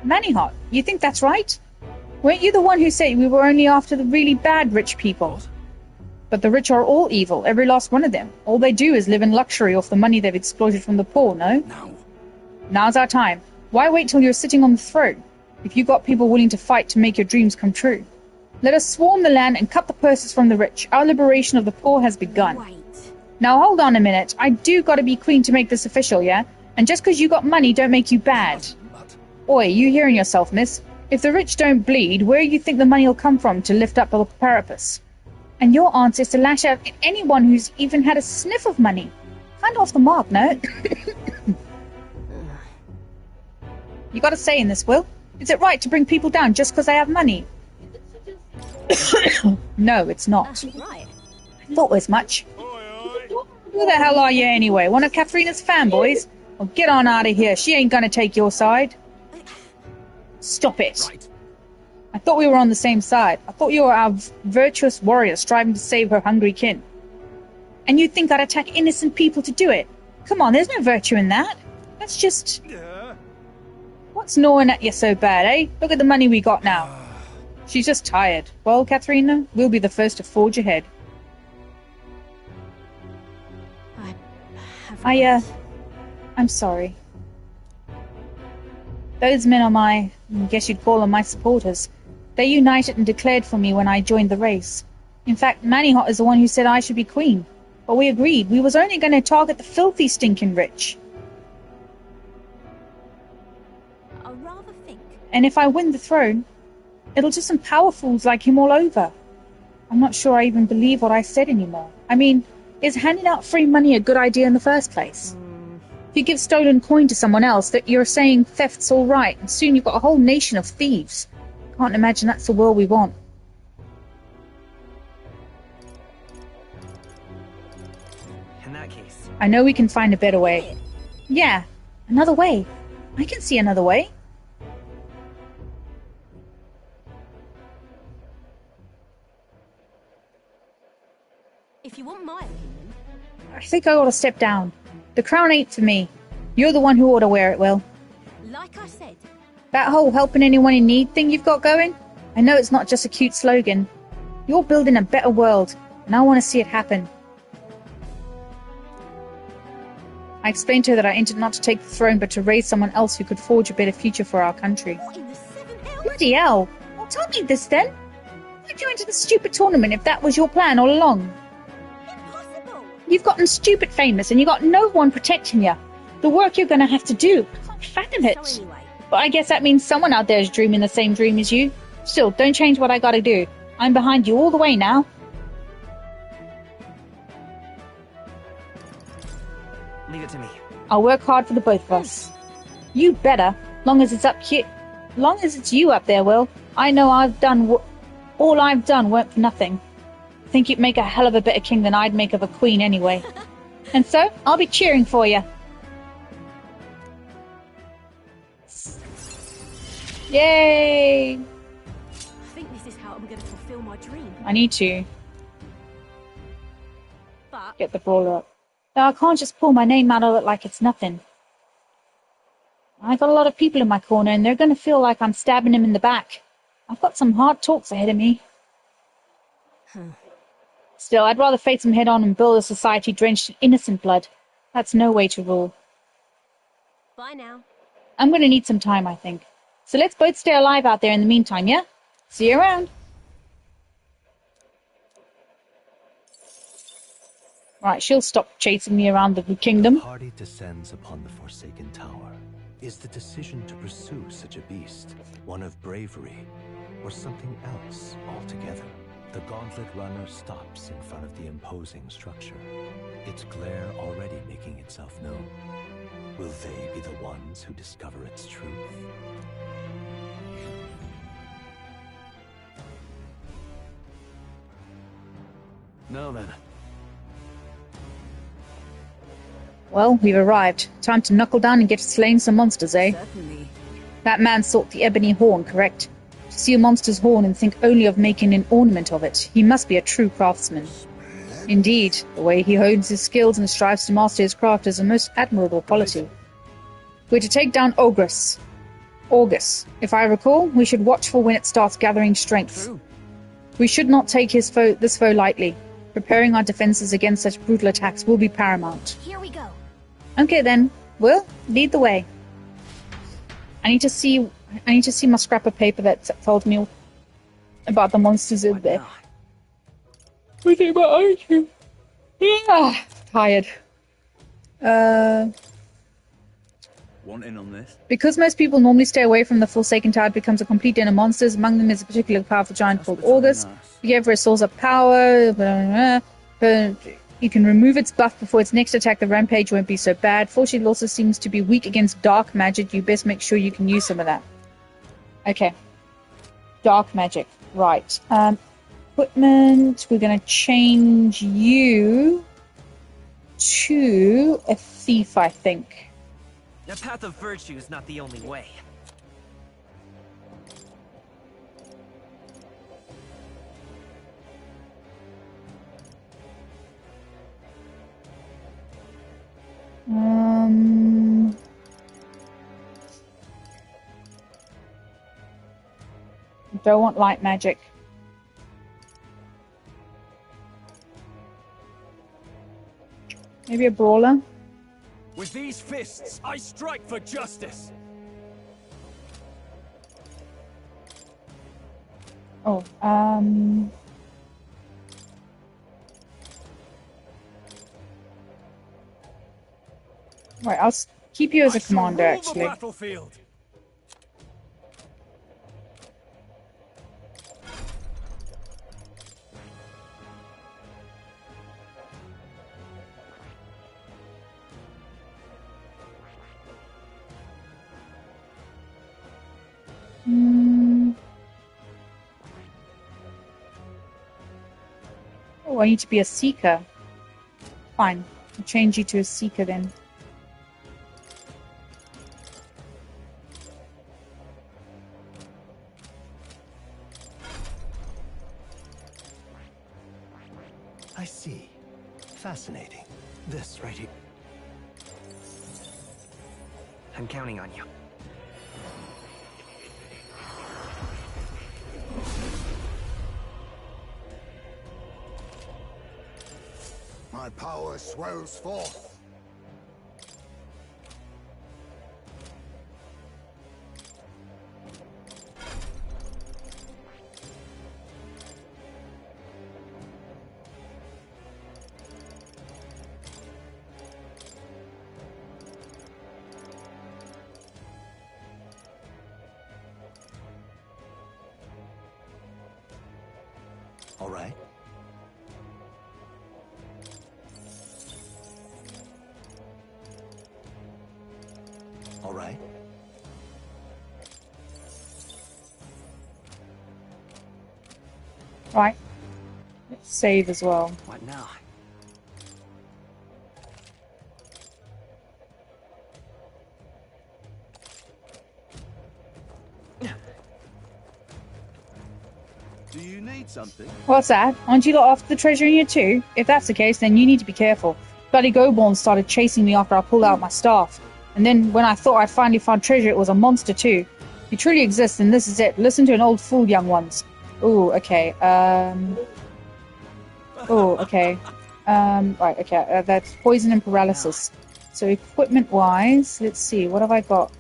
Manihot, you think that's right? Weren't you the one who said we were only after the really bad rich people? But the rich are all evil, every last one of them. All they do is live in luxury off the money they've exploited from the poor, no? Now, Now's our time. Why wait till you're sitting on the throne? If you got people willing to fight to make your dreams come true. Let us swarm the land and cut the purses from the rich. Our liberation of the poor has begun. Wait. Now hold on a minute. I do gotta be queen to make this official, yeah? And just 'cause you got money don't make you bad. Oi, you hearing yourself, miss? If the rich don't bleed, where you think the money'll come from to lift up the parapets? And your answer is to lash out at anyone who's even had a sniff of money. Kind of off the mark, no? You got a say in this, Will? Is it right to bring people down just 'cause they have money? No, it's not. Right. I thought as much. Who the hell are you anyway? One of Katharina's fanboys? Well, get on out of here. She ain't gonna take your side. Stop it. right. I thought we were on the same side. I thought you were our virtuous warrior striving to save her hungry kin. And you think I'd attack innocent people to do it? Come on, there's no virtue in that. That's just... What's gnawing at you so bad, eh? Look at the money we got now. She's just tired. Well, Katharina, we'll be the first to forge ahead. I'm sorry. Those men are I guess you'd call them my supporters. They united and declared for me when I joined the race. In fact, Manihot is the one who said I should be queen. But we agreed we was only going to target the filthy stinking rich. I rather think. And if I win the throne, it'll just empower fools like him all over. I'm not sure I even believe what I said anymore. I mean, is handing out free money a good idea in the first place? If you give stolen coin to someone else, that you're saying theft's all right, and soon you've got a whole nation of thieves. Can't imagine that's the world we want. In that case, I know we can find a better way. Yeah, another way. I can see another way. If you want my opinion. I think I ought to step down. The crown ain't for me. You're the one who ought to wear it, Will. Like I said. That whole helping anyone in need thing you've got going? I know it's not just a cute slogan. You're building a better world, and I want to see it happen. I explained to her that I intended not to take the throne, but to raise someone else who could forge a better future for our country. What in the seventh hell? Bloody hell! Well, tell me this then. Why'd you enter the stupid tournament if that was your plan all along? Impossible! You've gotten stupid famous and you got no one protecting you. The work you're going to have to do. I can't fathom it. So anyway. But I guess that means someone out there is dreaming the same dream as you. Still, don't change what I gotta do. I'm behind you all the way now. leave it to me. I'll work hard for the both of us. You better, long as it's up here. Long as it's you up there, Will. I know I've done all I've done weren't for nothing. I think you'd make a hell of a better king than I'd make of a queen anyway. And so, I'll be cheering for you. Yay! I think this is how I'm going to fulfill my dream. I need to But get the brawler up. No, I can't just pull my name out of it like it's nothing. I got a lot of people in my corner, and they're going to feel like I'm stabbing them in the back. I've got some hard talks ahead of me. Still, I'd rather face them head on and build a society drenched in innocent blood. That's no way to rule. bye now. I'm going to need some time, I think. So let's both stay alive out there in the meantime, yeah? See you around. Right, she'll stop chasing me around the kingdom. The party descends upon the Forsaken Tower. Is the decision to pursue such a beast one of bravery or something else altogether? The gauntlet runner stops in front of the imposing structure, its glare already making itself known. Will they be the ones who discover its truth? Now then. Well, we've arrived. Time to knuckle down and get slaying some monsters, eh? Certainly. That man sought the ebony horn, correct? To see a monster's horn and think only of making an ornament of it, he must be a true craftsman. Indeed, the way he hones his skills and strives to master his craft is a most admirable quality. We're to take down Augus. If I recall, we should watch for when it starts gathering strength. True. We should not take this foe lightly. Preparing our defenses against such brutal attacks will be paramount. Here we go. Okay then, Will, lead the way. I need to see my scrap of paper that told me about the monsters in there. Wait about you. Yeah, tired. Want in on this? Because most people normally stay away from the Forsaken Tower, it becomes a complete den of monsters. Among them is a particularly powerful giant called Augus. You give her a source of power. You can remove its buff before its next attack. The rampage won't be so bad. Fortunately, it also seems to be weak against dark magic. You best make sure you can use some of that. Okay. Dark magic. Right. Equipment. We're going to change you to a thief, I think. The path of virtue is not the only way. Don't want light magic. Maybe a brawler? With these fists, I strike for justice. Oh, right, I'll keep you as a commander, actually. Battlefield. Oh, I need to be a seeker. Fine, I'll change you to a seeker then. I see. Fascinating. This right here. I'm counting on you. My power swells forth. All right. All right. Right. Let's save as well. What now? Do you need something? What's that? Aren't you lot after the treasure in here too? If that's the case, then you need to be careful. Bloody Goborn started chasing me after I pulled out my staff. And then when I thought I'd finally found treasure, it was a monster too. If you truly exist, then this is it. Listen to an old fool, young ones. Ooh, okay. Oh, okay. Right, okay. That's poison and paralysis. So equipment-wise, let's see. What have I got?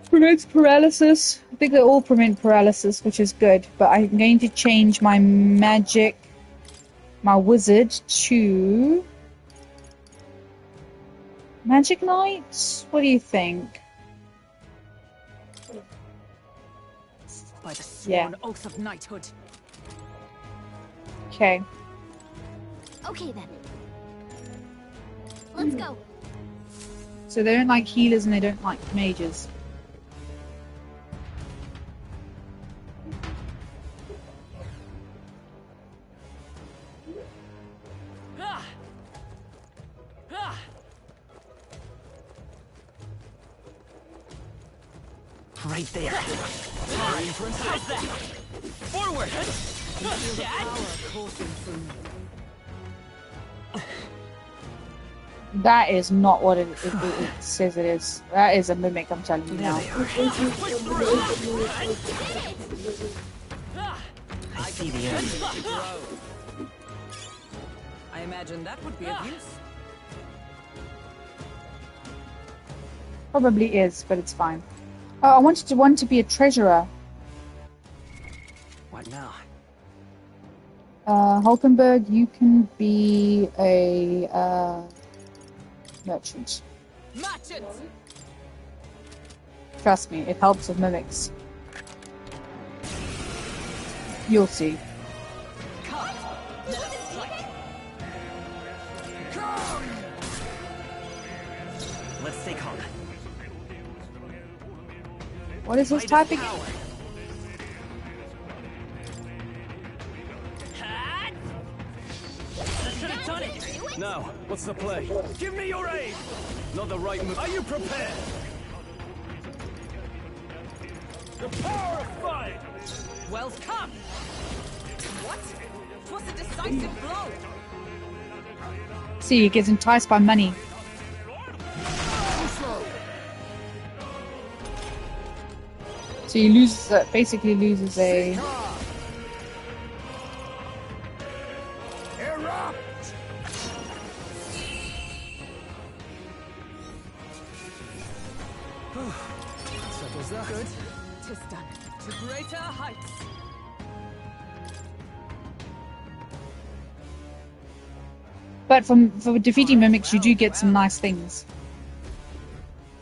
Prevents paralysis. I think they all prevent paralysis, which is good. But I'm going to change my magic, my wizard, to Magic Knight. What do you think? By the sworn oath of knighthood. Okay. Okay then. Let's go. So they don't like healers and they don't like mages. Right there. How's that? Forward! That is not what it says it is. That is a mimic, I'm telling you now. I see the end. I imagine that would be of use. Probably is, but it's fine. Oh, I wanted one to be a treasurer. What now? Hulkenberg, you can be a merchant. Merchant! Trust me, it helps with mimics. You'll see. Let's stay calm. What is this typing? Now, what's the play? Give me your aid! Not the right move. Are you prepared? The power of fight! Well, come! What? 'Twas a decisive blow! See, he gets enticed by money. So he loses, basically loses a... Erupt! Settles that. Good. 'Tis done. To greater heights. But for defeating mimics, you do get some nice things.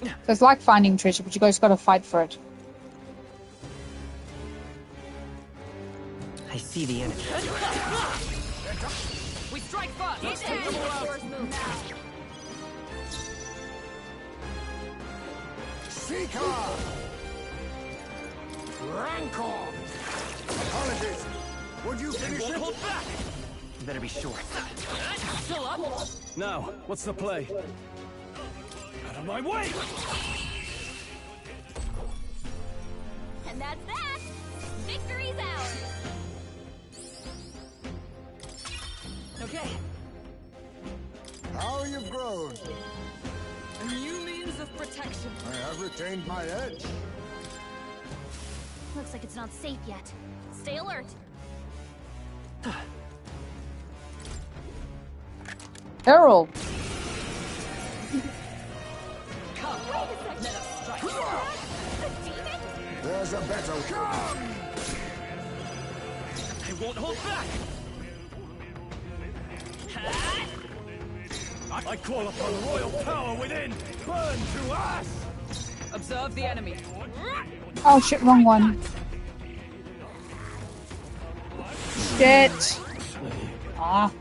So it's like finding treasure, but you guys got to fight for it. I see the enemy. We strike first. Let's take them all out. Seeker! Rancor! Apologies. Would you finish it? Hold back! You better be sure. Still up? Now, what's the play? Out of my way! And that's that! Victory's ours! Okay. How you've grown. A new means of protection. I have retained my edge. Looks like it's not safe yet. Stay alert. Errol! Come. Wait a second. Let us strike. A demon? There's a better come! I won't hold back! I call upon royal power within! Burn to ash! Observe the enemy. Oh shit, wrong one. Shit! Ah.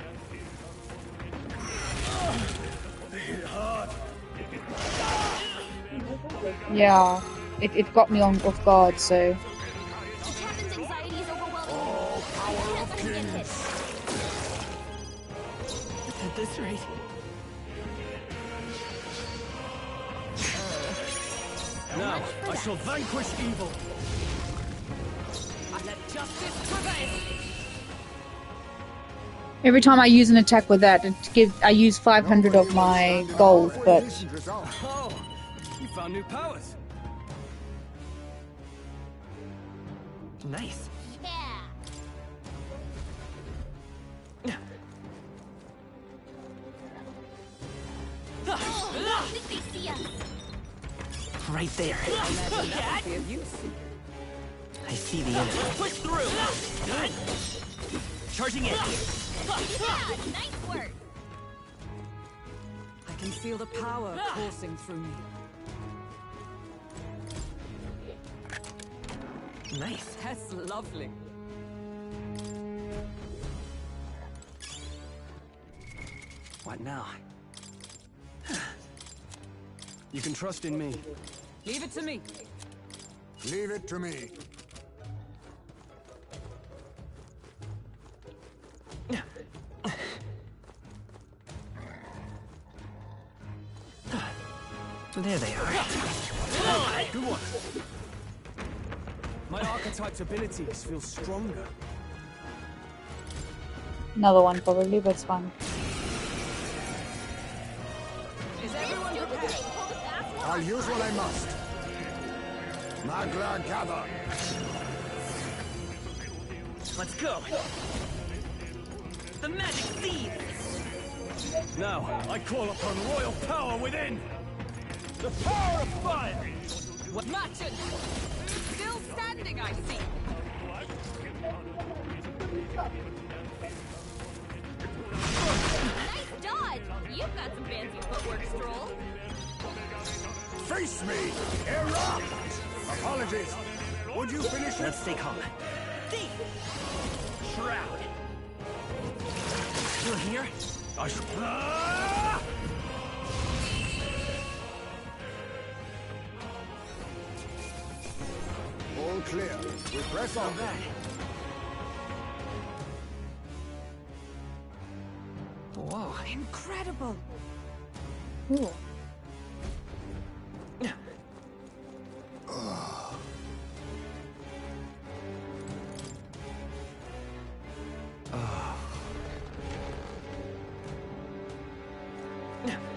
Yeah, it got me on off guard, so... The captain's anxiety is overwhelming. I can't let him get hit. At this rate... Now, I shall vanquish evil! I let justice prevail. Every time I use an attack with that, I use 500 of my gold, but... Oh, you found new powers. Nice. Yeah. Oh, I think they see us. Right there. Be of use. I see the enemy. Push through! Charging in! Yeah, nice work. I can feel the power coursing through me. Nice. That's lovely. What now? You can trust in me. Leave it to me. Leave it to me. There they are. Good one. My archetype's abilities feel stronger. Another one probably, but it's fine. Is everyone prepared? I'll use what I must. Magla gather. Let's go. The magic seed. Now, I call upon royal power within. The power of fire. What? Merchant! Still standing, I see. Nice dodge. You've got some fancy footwork, Stroll. Face me! Erupt! Apologies. Would you finish it? Let's stay calm. Thief! Shroud. You're here? I shall... All clear. We press on. Whoa. Incredible. Ooh.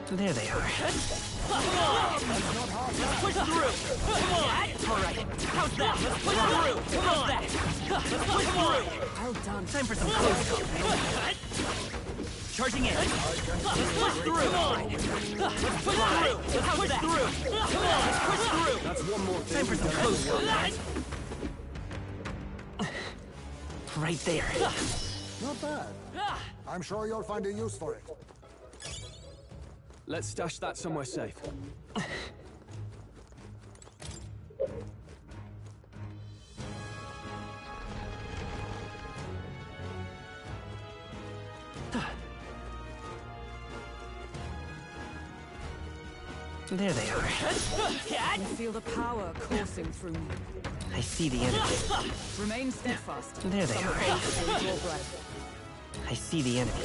There they are. push through! Come on! Alright, how's that? Let's push through! How's that? Let's push through! Well done. Time for some close combat. Charging in. Let's push through! Come on! Let's push through! Let's push through! Come on! Let's push through! That's one more thing. Time for some close combat. Right there. Not bad. I'm sure you'll find a use for it. Let's stash that somewhere safe. There they are. I feel the power coursing through me. I see the enemy. Remain steadfast. There they Some are. hold your breath. I see the enemy.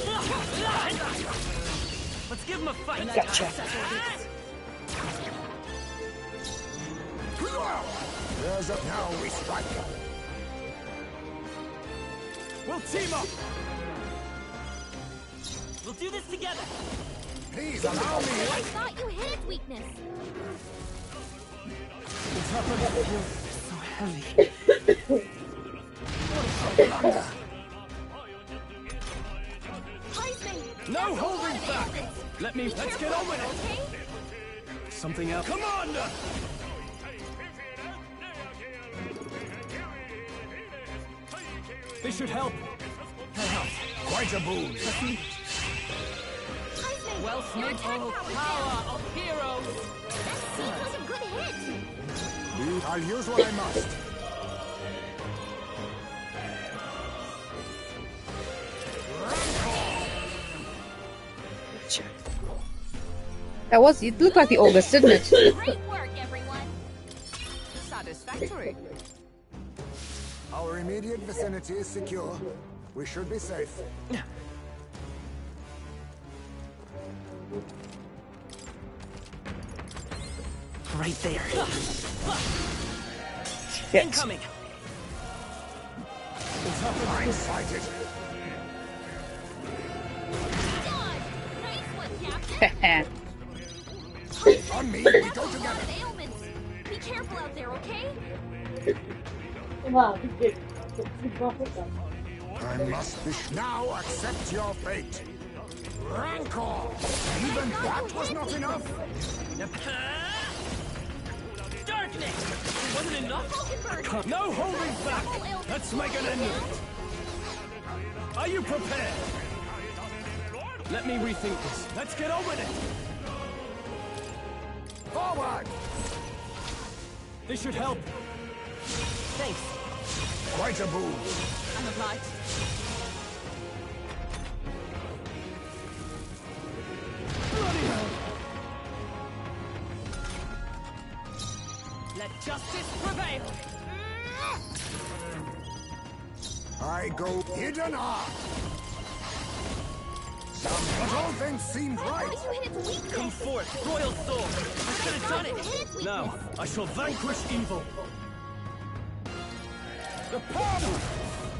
Let's give him a fight. Gotcha. There's a now we strike. We'll team up! We'll do this together. Please allow me. I thought you hit its weakness. So heavy. No holding back! Let's get on with it! Okay? Something else. Commander! This should help. Quite a boon. Well, Smith, power of heroes. That seems like a good hit. I'll use what I must. It looked like the August, didn't it? Great work, everyone. Satisfactory. Our immediate vicinity is secure. We should be safe. Right there. Shit. Incoming. I'm sighted. Done. Nice one, Captain. On me, we go That's a lot together. of ailments. Be careful out there, okay? Wow, I must be now accept your fate. Rancor! Even that was not enough? Darkness! Wasn't enough? No holding back! Let's make an end of it! Are you prepared? Let me rethink this. Let's get on with it! Forward! This should help. Thanks. Quite a boon. And of light. Bloody hell! Let justice prevail. I go hidden art. But all things seemed I right. thought you hit its weakness. Come forth, Royal Sword! I should have done You it! hit its weakness. Now, I shall vanquish evil. The power!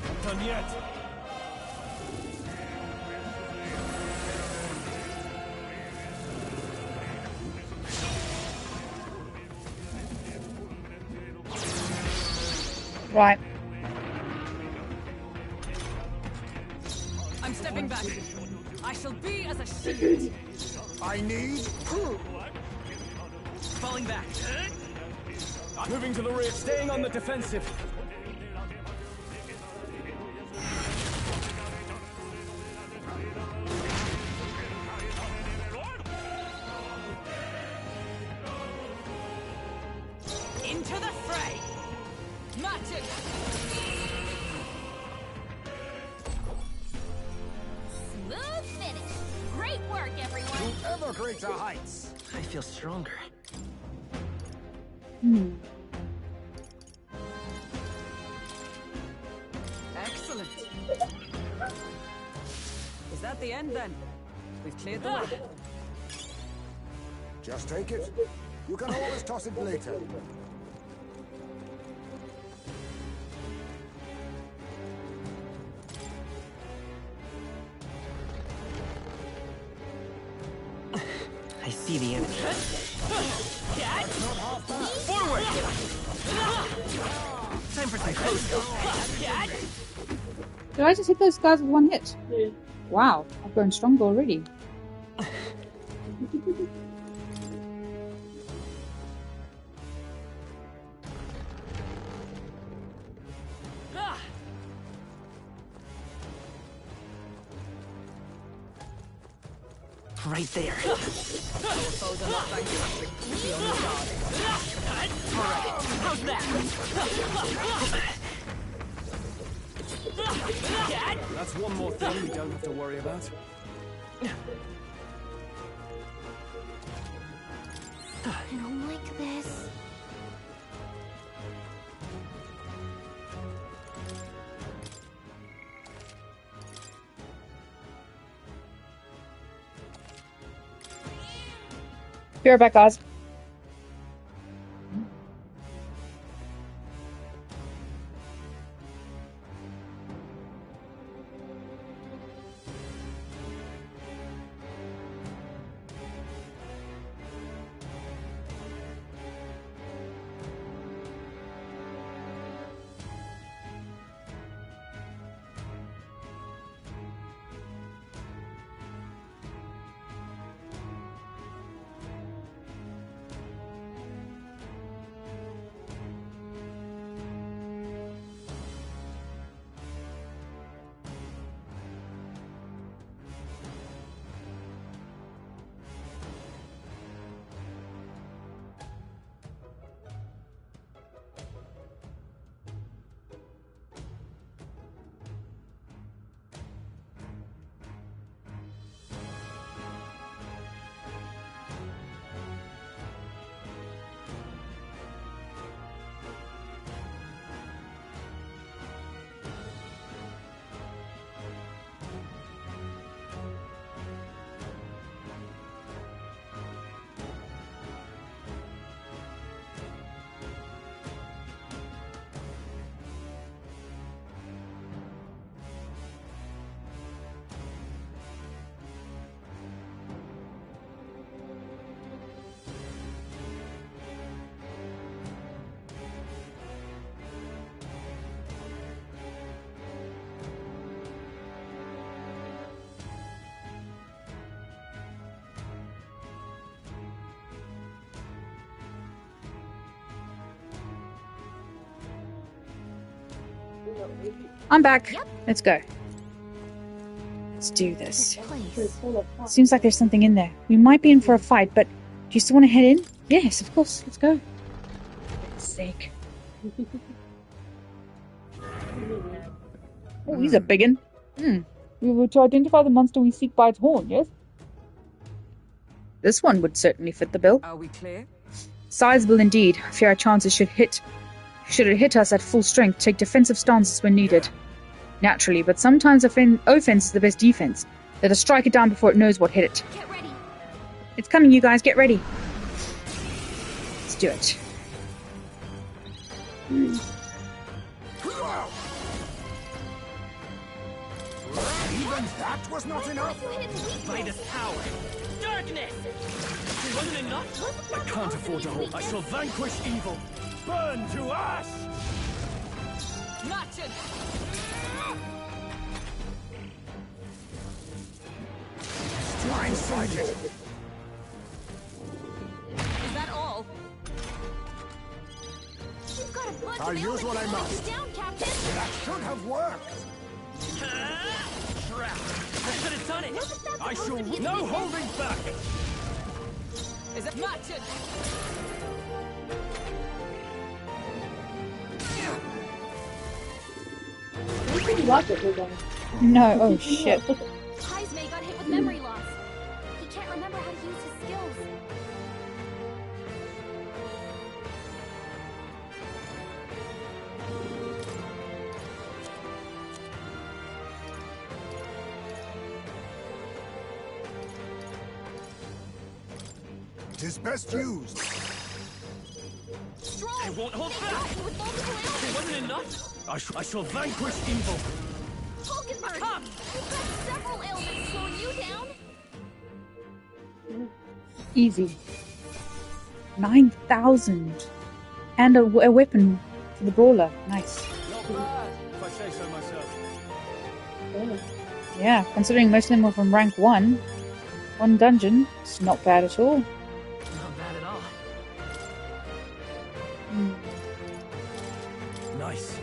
Not done yet. Right. I'm stepping back. I shall be as a shield. I need proof. Falling back. Moving to the rear, staying on the defensive. Into the fray. Magic. Smooth finish. Great work, everyone. Ever greater heights. I feel stronger. Excellent. Is that the end then? We've cleared the way. Just take it. You can always toss it later. I see see the enemy. Forward! Time for some close stuff. Did I just hit those guys with one hit? Yeah. Wow, I've grown stronger already. Right there. Alright, how's that? That's one more thing we don't have to worry about. I don't like this. Be right back, guys. I'm back. Yep. Let's go. Let's do this. Place. Seems like there's something in there. We might be in for a fight, but do you still want to head in? Yes, of course. Let's go. For goodness sake. Oh, he's a biggin. We were to identify the monster we seek by its horn, yes? This one would certainly fit the bill. Are we clear? Sizable indeed. I fear our chances should it hit us at full strength, take defensive stances when needed. Naturally, but sometimes offense is the best defense. Let us strike it down before it knows what hit it. Get ready. It's coming, you guys. Get ready. Let's do it. Even that was not enough? By this power. Darkness! It wasn't enough? I can't afford to hold. I shall vanquish evil. Burn to ash! Not it! Blindsided. Is that all? You've got a bunch I'll of use elements what I to hold must. you down, Captain. That should have worked. Trap! I could have done it! Wasn't that I supposed shall... to be a No defense? holding back! Is it not it? No, oh shit. Heismay got hit with memory loss. He can't remember how to use his skills. Tis best used. Strong! I won't hold They back. got you with multiple It ailments. wasn't enough? I shall vanquish evil. Hulkenberg! Come. You've got several ailments slowing you down. Easy. 9,000. And a weapon for the brawler. Nice. Not bad, if I say so myself. Yeah, considering most of them were from rank 1. One dungeon. It's not bad at all. Not bad at all. Nice.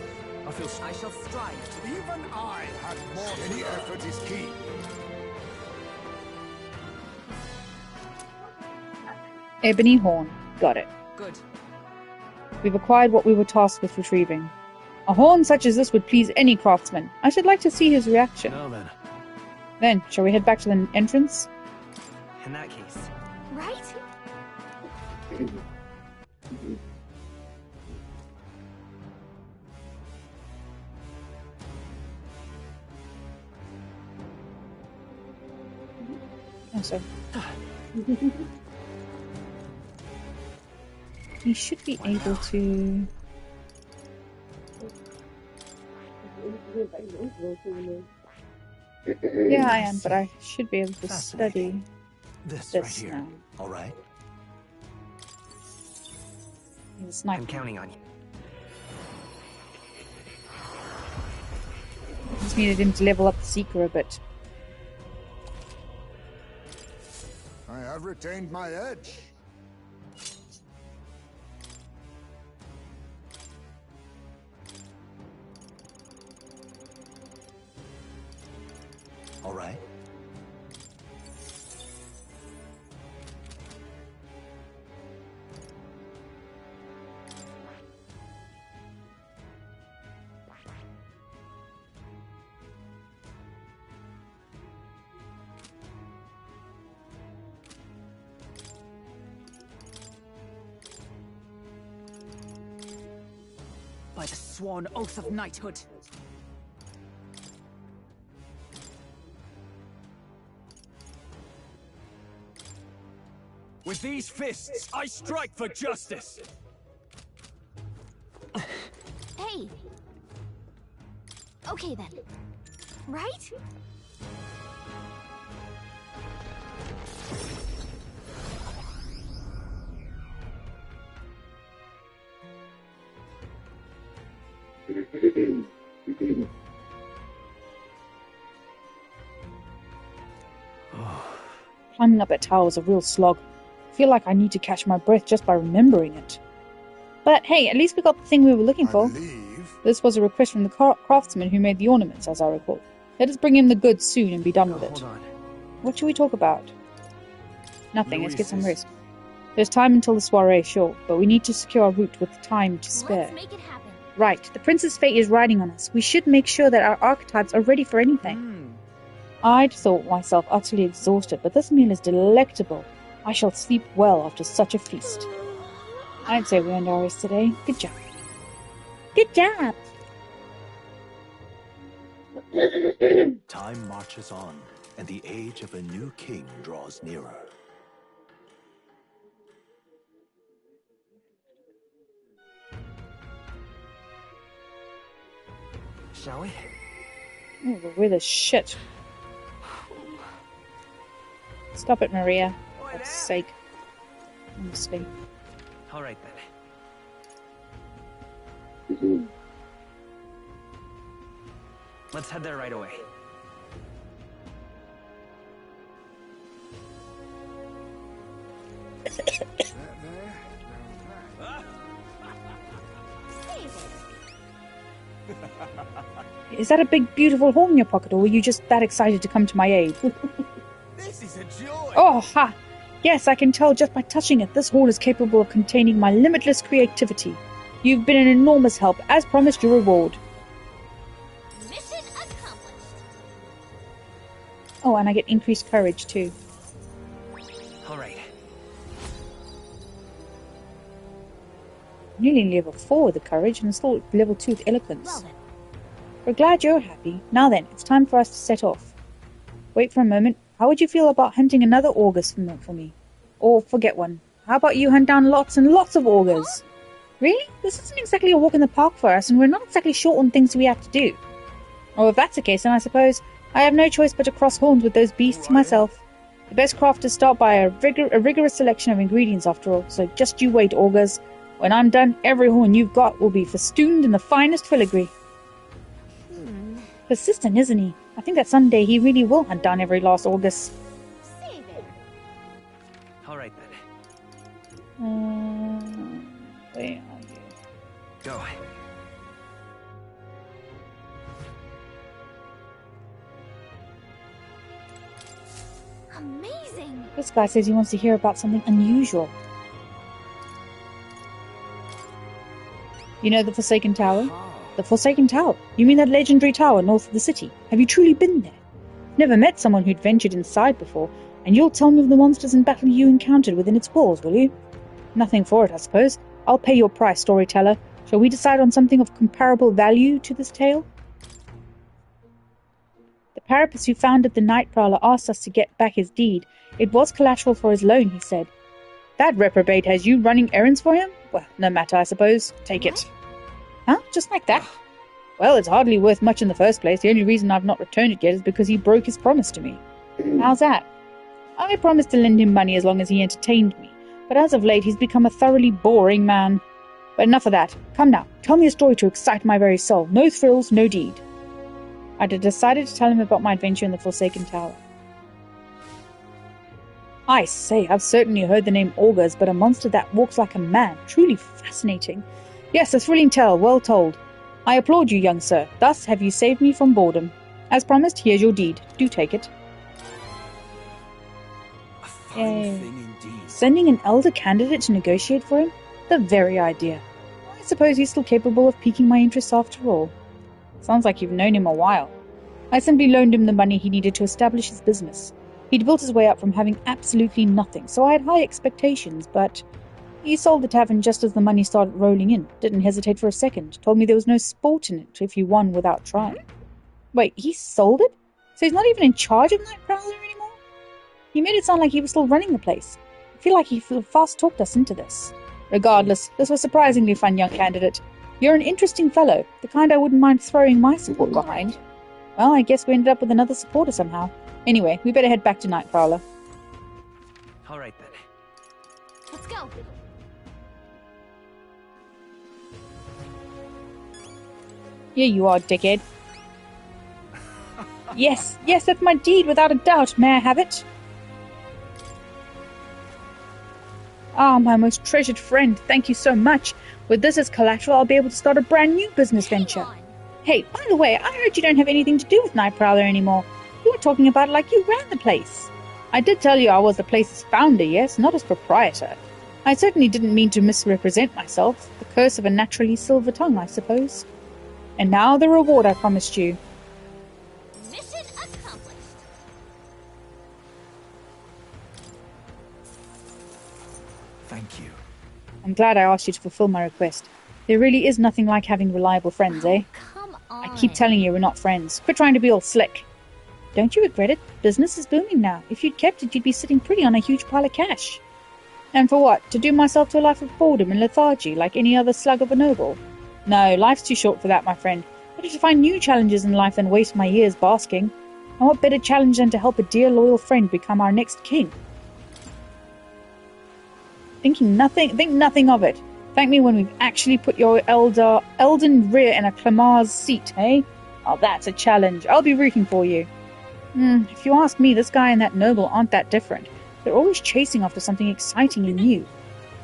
I shall strive. Even I had more. Any effort is key. Ebony horn. Got it. Good. We've acquired what we were tasked with retrieving. A horn such as this would please any craftsman. I should like to see his reaction. Now then. Then, shall we head back to the entrance? In that case. Right? Oh, sorry. He should be able to... Yeah, I am, but I should be able to study This this right here. now. All right. He's a sniper. I'm counting on you. Just needed him to level up the Seeker a bit. I have retained my edge. All right. By the sworn oath of knighthood. With these fists, I strike for justice. Hey. Okay then. Right? Climbing up that tower is a real slog. I feel like I need to catch my breath just by remembering it. But hey, at least we got the thing we were looking for. This was a request from the craftsman who made the ornaments, as I recall. Let us bring him the goods soon and be done with it. Hold on. What should we talk about? Nothing, let's get some rest. There's time until the soiree, sure, but we need to secure our route with time to spare. Let's make it happen. Right, the prince's fate is riding on us. We should make sure that our archetypes are ready for anything. I'd thought myself utterly exhausted, but this meal is delectable. I shall sleep well after such a feast. I'd say we earned our rest today. Good job. Good job! Time marches on, and the age of a new king draws nearer. Shall we? Oh, the weather's shit. Stop it, Maria. For God's sake. Honestly. All right then. Let's head there right away. Is that a big, beautiful horn in your pocket, or were you just that excited to come to my aid? This is a joy. Oh, ha! Yes, I can tell just by touching it. This horn is capable of containing my limitless creativity. You've been an enormous help. As promised, your reward. Mission accomplished. Oh, and I get increased courage, too. All right. Nearly level 4 with the courage, and still level 2 with eloquence. Well then. We're glad you're happy. Now then, it's time for us to set off. Wait for a moment. How would you feel about hunting another August for me? Or forget one. How about you hunt down lots and lots of augurs? Huh? Really? This isn't exactly a walk in the park for us, and we're not exactly short on things we have to do. Oh, if that's the case, then I suppose I have no choice but to cross horns with those beasts myself. The best crafters start by a rigorous selection of ingredients, after all, so just you wait, augurs. When I'm done, every horn you've got will be festooned in the finest filigree. Persistent, isn't he? I think that someday he really will hunt down every last August. All right then. Where are you? Go. Amazing! This guy says he wants to hear about something unusual. You know the Forsaken Tower? The Forsaken Tower? You mean that legendary tower north of the city? Have you truly been there? Never met someone who'd ventured inside before, and you'll tell me of the monsters and battle you encountered within its walls, will you? Nothing for it, I suppose. I'll pay your price, storyteller. Shall we decide on something of comparable value to this tale? The parapet who founded the Night Prowler asked us to get back his deed. It was collateral for his loan, he said. That reprobate has you running errands for him? Well, no matter, I suppose. Take it. Huh? Just like that? Well, it's hardly worth much in the first place. The only reason I've not returned it yet is because he broke his promise to me. How's that? I promised to lend him money as long as he entertained me, but as of late he's become a thoroughly boring man. But enough of that. Come now, tell me a story to excite my very soul. No thrills, no deed. I had decided to tell him about my adventure in the Forsaken Tower. I say, I've certainly heard the name Augurs, but a monster that walks like a man. Truly fascinating. Yes, a thrilling tale, well told. I applaud you, young sir. Thus have you saved me from boredom. As promised, here's your deed. Do take it. A fine thing indeed. Sending an elder candidate to negotiate for him? The very idea. I suppose he's still capable of piquing my interest after all. Sounds like you've known him a while. I simply loaned him the money he needed to establish his business. He'd built his way up from having absolutely nothing, so I had high expectations, but he sold the tavern just as the money started rolling in. Didn't hesitate for a second. Told me there was no sport in it if you won without trying. Wait, he sold it? So he's not even in charge of Night Prowler anymore? He made it sound like he was still running the place. I feel like he fast-talked us into this. Regardless, this was surprisingly fun, young candidate. You're an interesting fellow, the kind I wouldn't mind throwing my support behind. Well, I guess we ended up with another supporter somehow. Anyway, we better head back to Night Prowler. All right then. Let's go. Here you are, dickhead. Yes, that's my deed, without a doubt. May I have it? Ah, my most treasured friend, thank you so much. With this as collateral, I'll be able to start a brand new business venture. Hey, by the way, I heard you don't have anything to do with Night Prowler anymore. You were talking about it like you ran the place. I did tell you I was the place's founder, yes, not as proprietor. I certainly didn't mean to misrepresent myself. The curse of a naturally silver tongue, I suppose. And now the reward I promised you. Mission accomplished. Thank you. I'm glad I asked you to fulfill my request. There really is nothing like having reliable friends, eh? Come on. I keep telling you we're not friends. Quit trying to be all slick. Don't you regret it? Business is booming now. If you'd kept it, you'd be sitting pretty on a huge pile of cash. And for what? To doom myself to a life of boredom and lethargy like any other slug of a noble? No, life's too short for that, my friend. Better to find new challenges in life than waste my years basking. And what better challenge than to help a dear loyal friend become our next king? Think nothing of it. Thank me when we've actually put your Elden rear in a Clamar's seat, eh? Oh, that's a challenge. I'll be rooting for you. If you ask me, this guy and that noble aren't that different. They're always chasing after something exciting and new.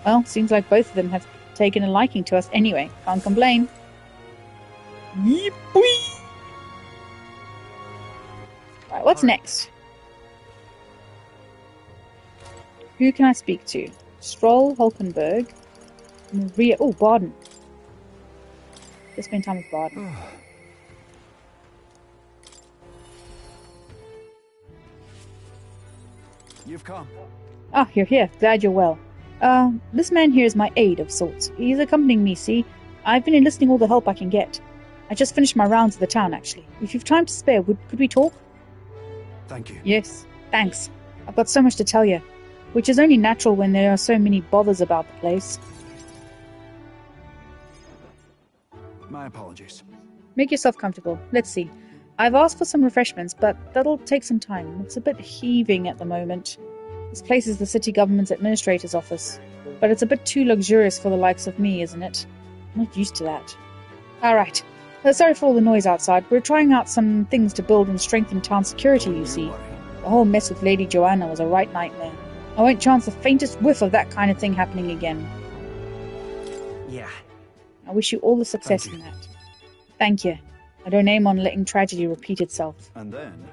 Well, seems like both of them have taken a liking to us anyway. Can't complain. Yee-boy! Right, what's next? Who can I speak to? Stroll, Hulkenberg, Maria... Oh, Barden. Let's spend time with Barden. You've come. Ah, you're here. Glad you're well. This man here is my aide of sorts. He's accompanying me, see? I've been enlisting all the help I can get. I just finished my rounds of the town, actually. If you've time to spare, could we talk? Thank you. Yes, thanks. I've got so much to tell you, which is only natural when there are so many bothers about the place. My apologies. Make yourself comfortable. Let's see. I've asked for some refreshments, but that'll take some time. It's a bit heaving at the moment. This place is the city government's administrator's office, but it's a bit too luxurious for the likes of me, isn't it? I'm not used to that. Alright. Sorry for all the noise outside. We're trying out some things to build and strengthen town security, you see. The whole mess with Lady Joanna was a right nightmare. I won't chance the faintest whiff of that kind of thing happening again. Yeah. I wish you all the success in that. Thank you. I don't aim on letting tragedy repeat itself. And then?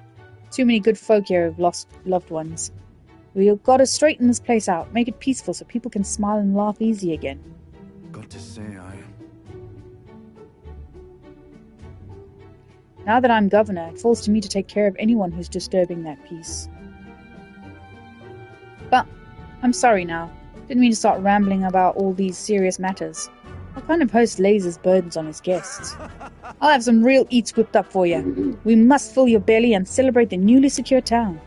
Too many good folk here have lost loved ones. We've got to straighten this place out, make it peaceful so people can smile and laugh easy again. Got to say, Now that I'm governor, it falls to me to take care of anyone who's disturbing that peace. But I'm sorry now. Didn't mean to start rambling about all these serious matters. What kind of host lays his burdens on his guests? I'll have some real eats whipped up for you. We must fill your belly and celebrate the newly secure town.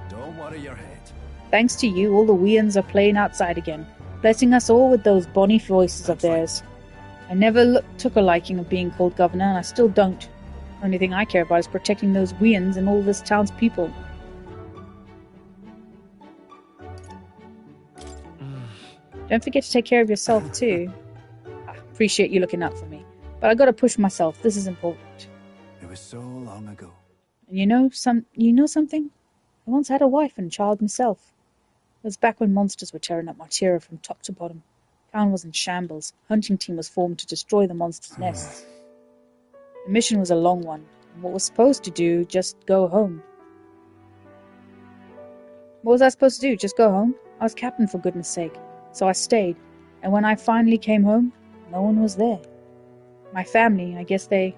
don't worry your head. Thanks to you, all the weans are playing outside again, blessing us all with those bonny voices of theirs. I never took a liking of being called governor, and I still don't. The only thing I care about is protecting those weans and all this town's people. Don't forget to take care of yourself, too. I appreciate you looking out for me, but I gotta push myself. This is important. It was so long ago. And you know something? I once had a wife and child myself. It was back when monsters were tearing up Martira from top to bottom. Town was in shambles. A hunting team was formed to destroy the monsters' nests. The mission was a long one, and what was supposed to do, just go home. What was I supposed to do, just go home? I was captain, for goodness sake. So I stayed, and when I finally came home, no one was there. My family, I guess they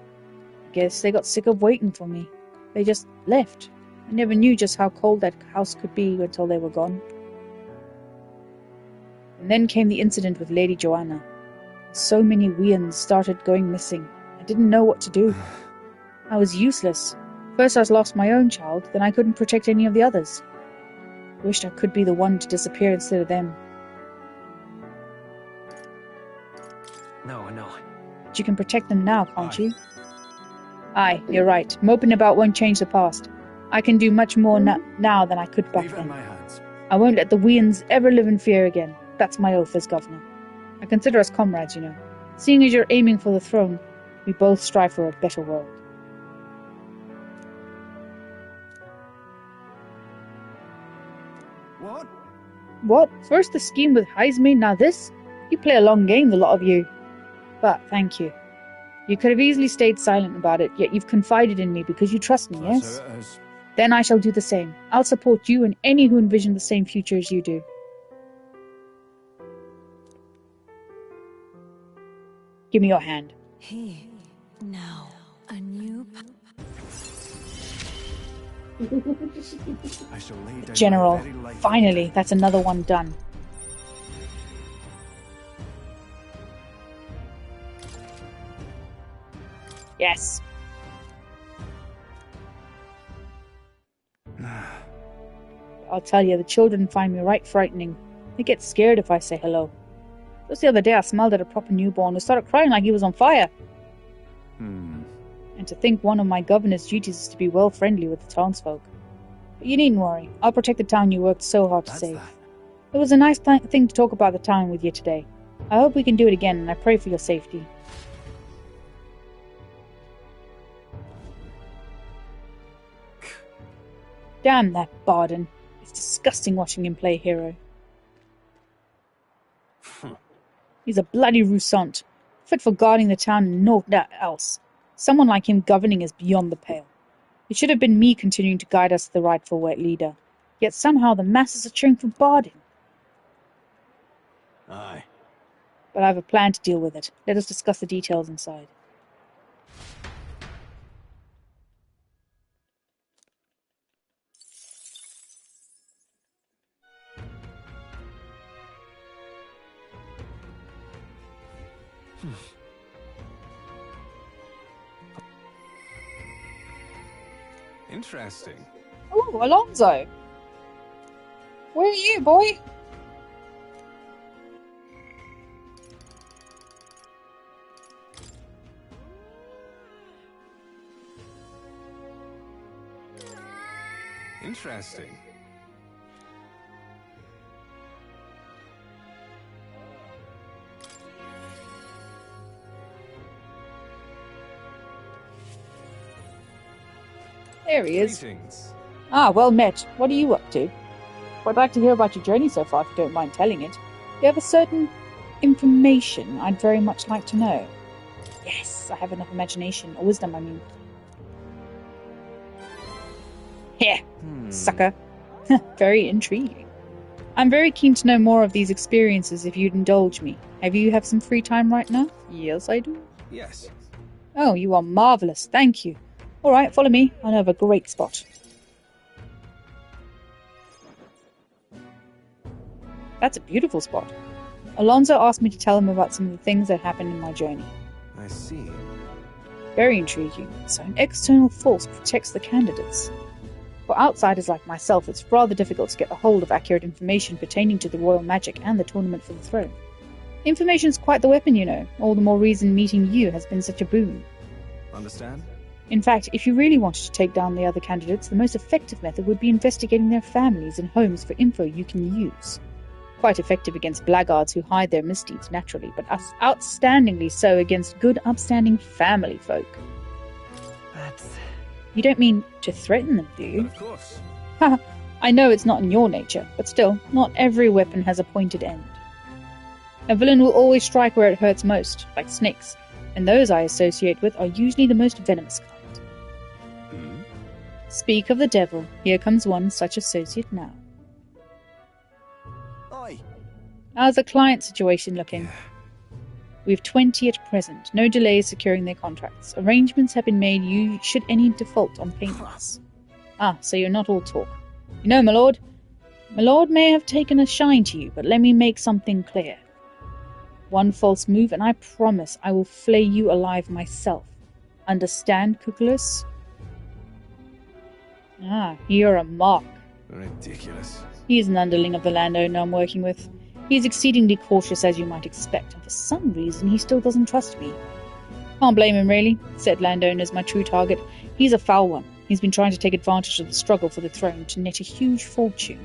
got sick of waiting for me. They just left. I never knew just how cold that house could be until they were gone. And then came the incident with Lady Joanna. So many weans started going missing. I didn't know what to do. I was useless. First I lost my own child, then I couldn't protect any of the others. Wished I could be the one to disappear instead of them. No. But you can protect them now, can't you? Aye, you're right. Moping about won't change the past. I can do much more now than I could back then. I won't let the weans ever live in fear again. That's my oath as governor. I consider us comrades, you know. Seeing as you're aiming for the throne, we both strive for a better world. What? What? First the scheme with Heisme, now this? You play a long game, the lot of you. But thank you. You could have easily stayed silent about it, yet you've confided in me because you trust me, yes? Then I shall do the same. I'll support you and any who envision the same future as you do. Give me your hand. Here, now, a new... I shall lay down General, my very life. finally, that's another one done. Yes. I'll tell you, the children find me right frightening. They get scared if I say hello. Just the other day I smiled at a proper newborn who started crying like he was on fire. And to think one of my governor's duties is to be well friendly with the townsfolk. But you needn't worry. I'll protect the town you worked so hard to save. It was a nice thing to talk about the town with you today. I hope we can do it again, and I pray for your safety. Damn that Barden. It's disgusting watching him play hero. He's a bloody roussant, fit for guarding the town and naught else. Someone like him governing is beyond the pale. It should have been me continuing to guide us to the rightful leader. Yet somehow the masses are cheering for Barden. Aye. But I have a plan to deal with it. Let us discuss the details inside. Interesting. Oh, Alonso! Where are you, boy? Interesting. There he is. Greetings. Ah, well met. What are you up to? I'd like to hear about your journey so far, if you don't mind telling it. You have a certain information I'd very much like to know. Yes, I have enough imagination, or wisdom, I mean. Here, sucker. Very intriguing. I'm very keen to know more of these experiences if you'd indulge me. You have some free time right now? Yes, I do. Yes. Oh, you are marvellous. Thank you. All right, follow me. I know of a great spot. That's a beautiful spot. Alonso asked me to tell him about some of the things that happened in my journey. I see. Very intriguing. So an external force protects the candidates. For outsiders like myself, it's rather difficult to get a hold of accurate information pertaining to the royal magic and the tournament for the throne. Information's quite the weapon, you know. All the more reason meeting you has been such a boon. Understand? In fact, if you really wanted to take down the other candidates, the most effective method would be investigating their families and homes for info you can use. Quite effective against blackguards who hide their misdeeds naturally, but outstandingly so against good, upstanding family folk. That's... You don't mean to threaten them, do you? Of course. Haha, I know it's not in your nature, but still, not every weapon has a pointed end. A villain will always strike where it hurts most, like snakes, and those I associate with are usually the most venomous kind. Speak of the devil, here comes one such associate now. Oi. How's the client situation looking? We have 20 at present. No delays securing their contracts. Arrangements have been made should any default on payments. Ah, so you're not all talk. You know, my lord may have taken a shine to you, but let me make something clear. One false move, and I promise I will flay you alive myself. Understand, Cuculus? Ah, you're a mark. Ridiculous. He's an underling of the landowner I'm working with. He's exceedingly cautious, as you might expect, and for some reason he still doesn't trust me. Can't blame him, really. Said landowner's my true target. He's a foul one. He's been trying to take advantage of the struggle for the throne to net a huge fortune.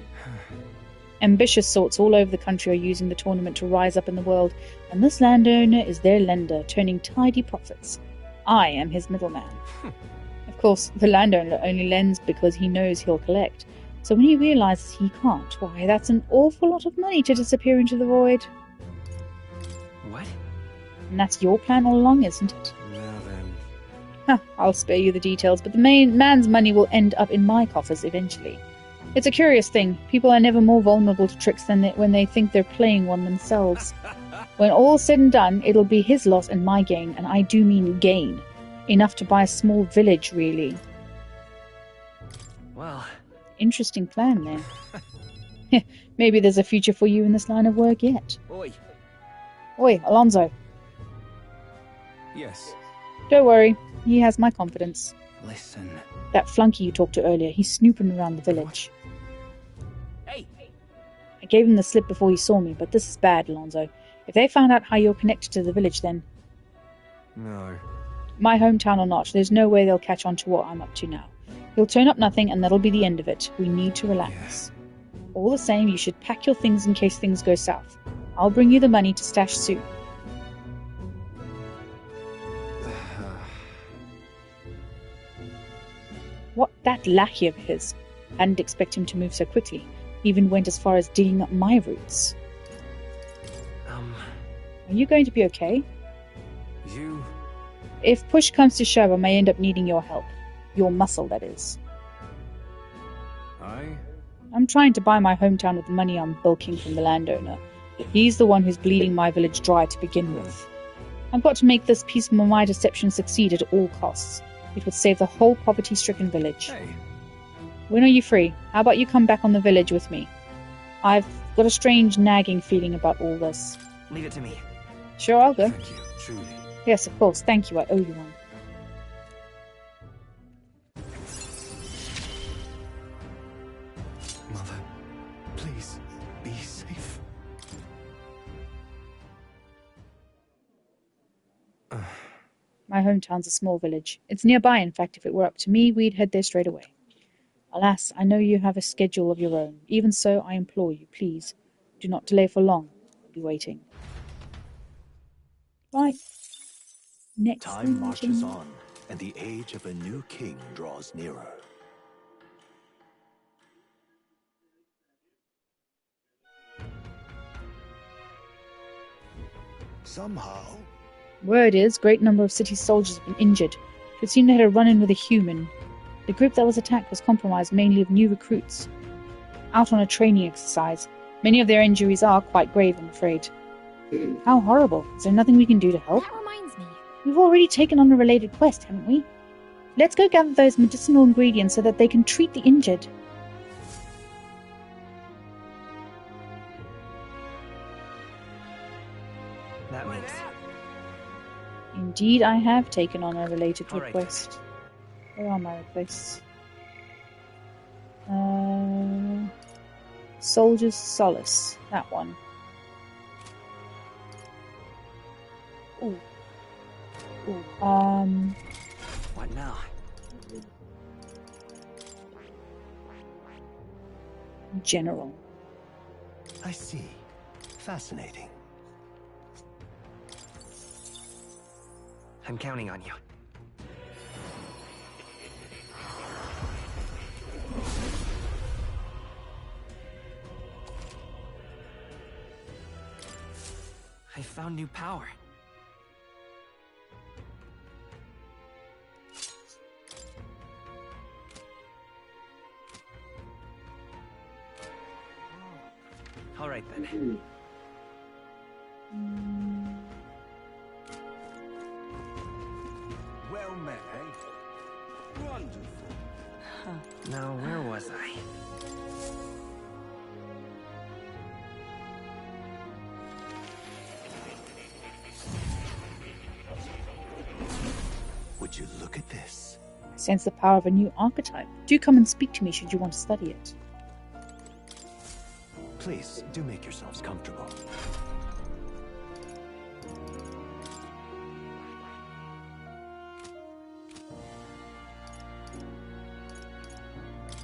Ambitious sorts all over the country are using the tournament to rise up in the world, and this landowner is their lender, turning tidy profits. I am his middleman. Of course, the landowner only lends because he knows he'll collect. So when he realizes he can't, why, that's an awful lot of money to disappear into the void. What? And that's your plan all along, isn't it? Now then. I'll spare you the details, but the man's money will end up in my coffers eventually. It's a curious thing. People are never more vulnerable to tricks than when they think they're playing one themselves. When all's said and done, it'll be his loss and my gain, and I do mean gain. Enough to buy a small village, really. Well... Interesting plan there. Maybe there's a future for you in this line of work yet. Oi. Oi, Alonso. Yes. Don't worry, he has my confidence. Listen. That flunky you talked to earlier, he's snooping around the village. Hey! I gave him the slip before he saw me, but this is bad, Alonso. If they found out how you're connected to the village, then... No. My hometown or not, there's no way they'll catch on to what I'm up to now. He'll turn up nothing, and that'll be the end of it. We need to relax. Yeah. All the same, you should pack your things in case things go south. I'll bring you the money to stash soon. What, that lackey of his? I didn't expect him to move so quickly. Even went as far as digging up my roots. Are you going to be okay? You... If push comes to shove, I may end up needing your help. Your muscle, that is. I'm trying to buy my hometown with the money I'm bilking from the landowner. He's the one who's bleeding my village dry to begin with. I've got to make this piece of my deception succeed at all costs. It would save the whole poverty-stricken village. Hey. When are you free? How about you come back on the village with me? I've got a strange nagging feeling about all this. Leave it to me. Sure, I'll go. Thank you, truly. Yes, of course. Thank you. I owe you one. Mother, please, be safe. My hometown's a small village. It's nearby, in fact. If it were up to me, we'd head there straight away. Alas, I know you have a schedule of your own. Even so, I implore you, please, do not delay for long. I'll be waiting. Right. Next Time marches on, and the age of a new king draws nearer. Somehow. Word is, great number of city soldiers have been injured. It would seem they had a run-in with a human. The group that was attacked was compromised mainly of new recruits, out on a training exercise. Many of their injuries are quite grave, I'm afraid. How horrible. Is there nothing we can do to help? That reminds me. We've already taken on a related quest, haven't we? Let's go gather those medicinal ingredients so that they can treat the injured. That means... Indeed, I have taken on a related All right. request. Where are my requests? Soldier's Solace. That one. Ooh. Ooh. What now? General. I see. Fascinating. I'm counting on you. I found new power. All right then. Well met, eh? Wonderful. Now, where was I? Would you look at this? I sense the power of a new archetype. Do come and speak to me should you want to study it. Please, do make yourselves comfortable.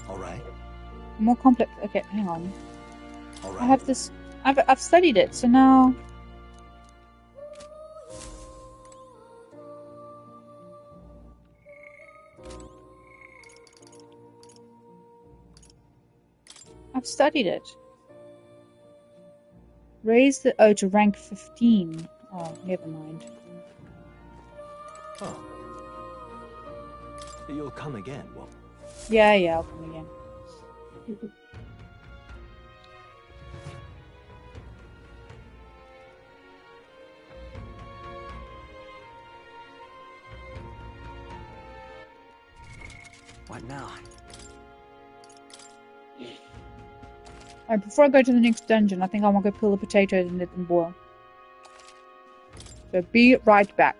All right. More complex. Okay, hang on. All right. I have this. I've studied it, so now. I've studied it. Raise the to rank 15. Oh, never mind. Oh. You'll come again, won't you? Yeah, I'll come again. What now? Alright, before I go to the next dungeon, I think I want to go peel the potatoes and let them boil. So be right back.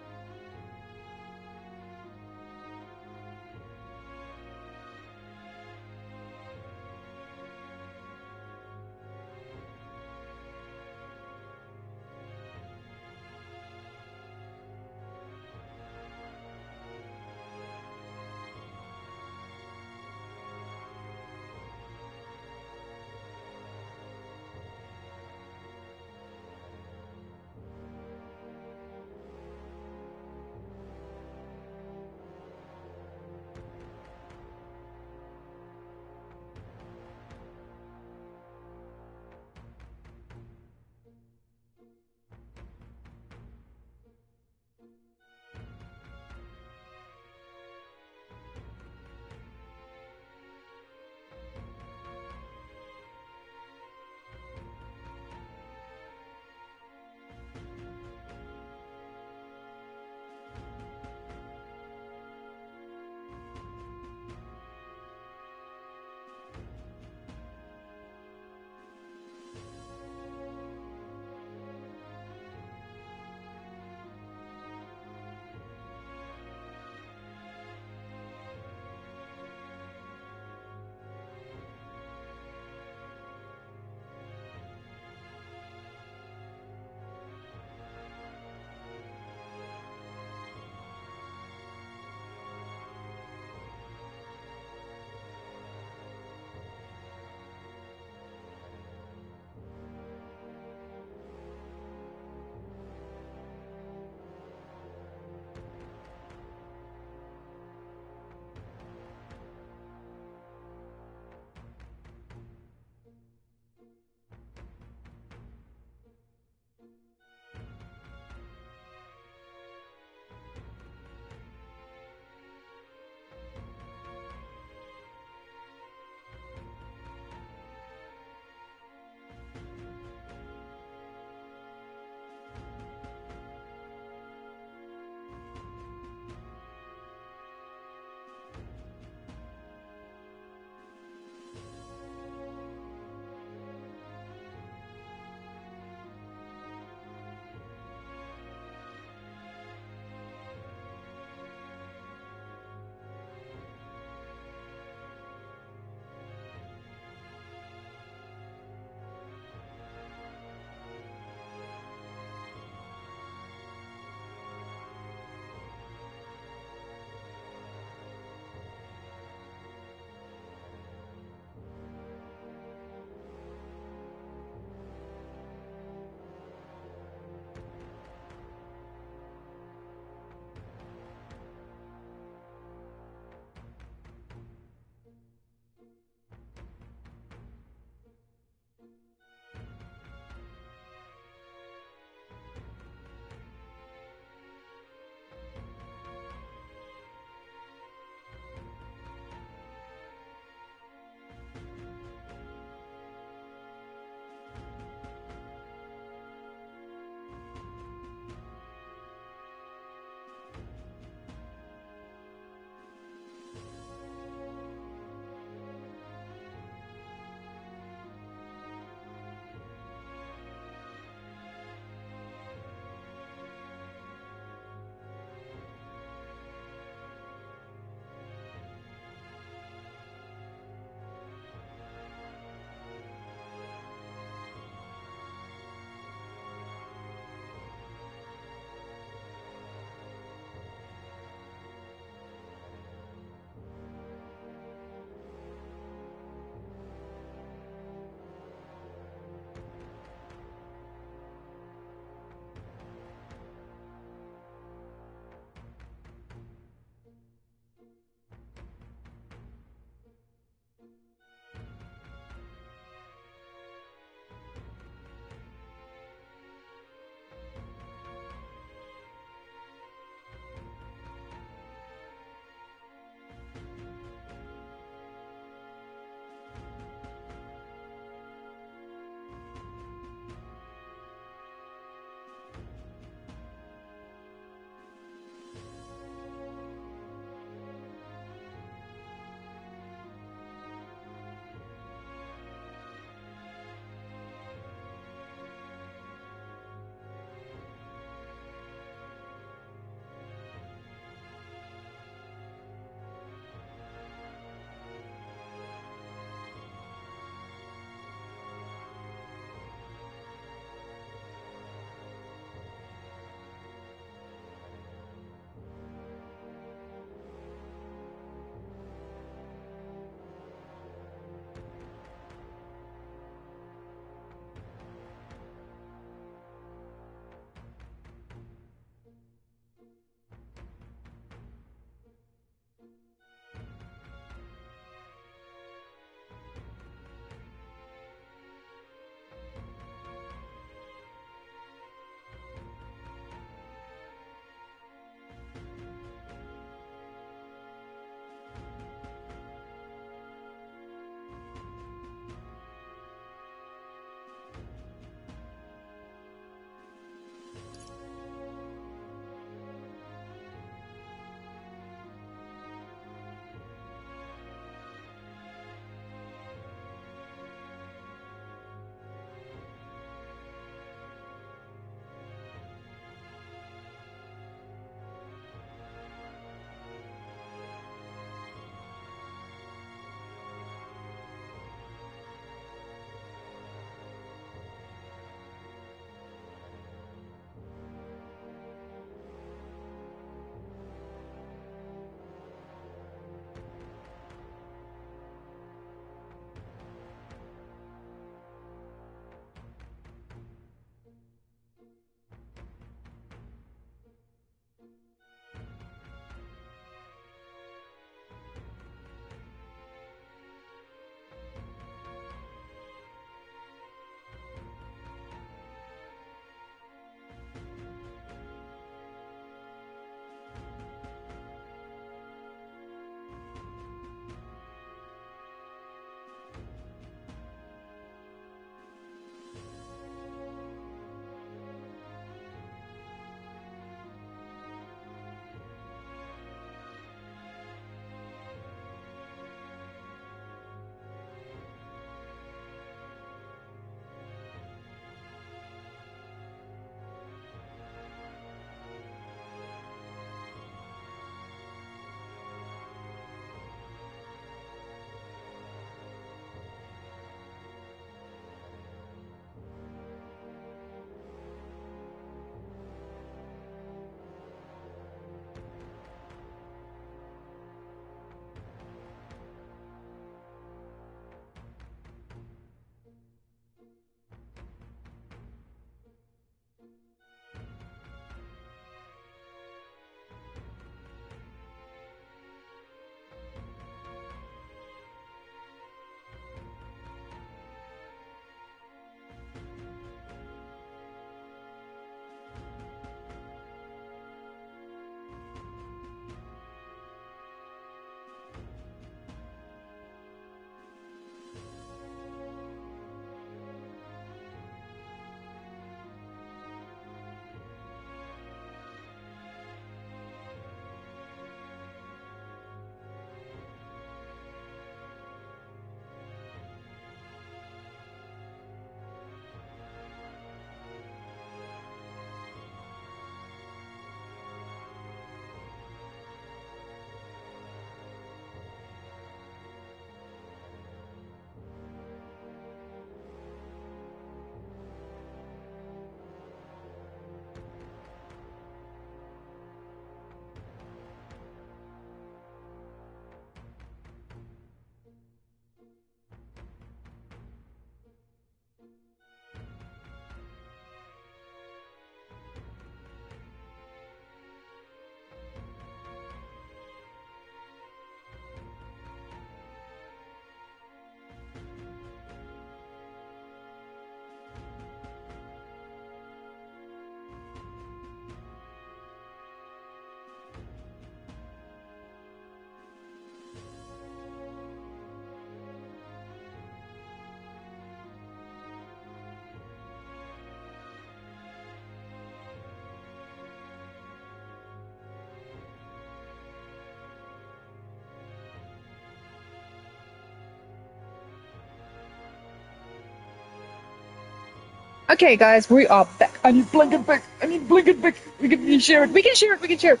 Okay, guys, we are back. I need blanket back. I need blanket back. We can share it. We can share it. We can share it.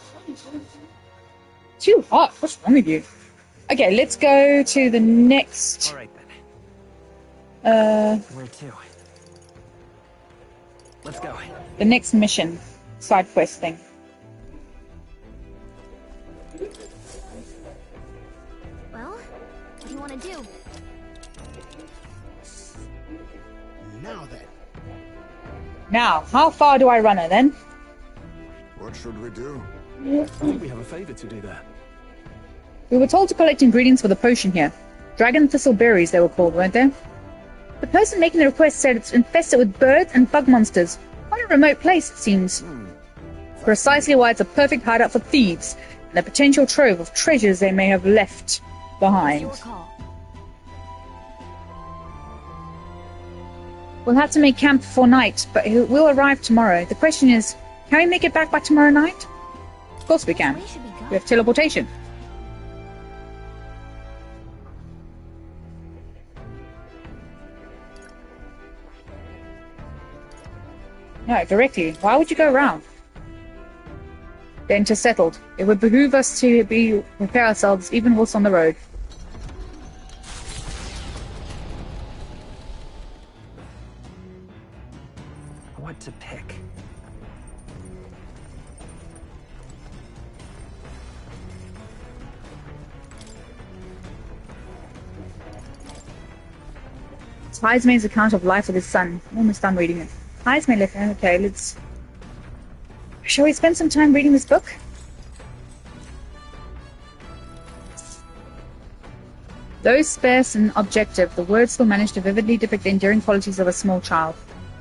Too hot. What's wrong with you? Okay, let's go to the next. All right then. Where to? Let's go. The next mission, side quest thing. Well, what do you want to do? Now then. Now, how far do I run her then? What should we do? I think we have a favor to do there. We were told to collect ingredients for the potion here. Dragon thistle berries, they were called, weren't they? The person making the request said it's infested with birds and bug monsters. Quite a remote place, it seems. Precisely why it's a perfect hideout for thieves and a potential trove of treasures they may have left behind. It's your call. We'll have to make camp before night, but we'll arrive tomorrow. The question is, can we make it back by tomorrow night? Of course we can. We have teleportation. No, directly. Why would you go around? Then to settled. It would behoove us to prepare ourselves even whilst on the road. What to pick? Heismay's account of life with his son. I'm almost done reading it. Heismay left. Okay, let's. Shall we spend some time reading this book? Though sparse and objective, the words still manage to vividly depict the endearing qualities of a small child.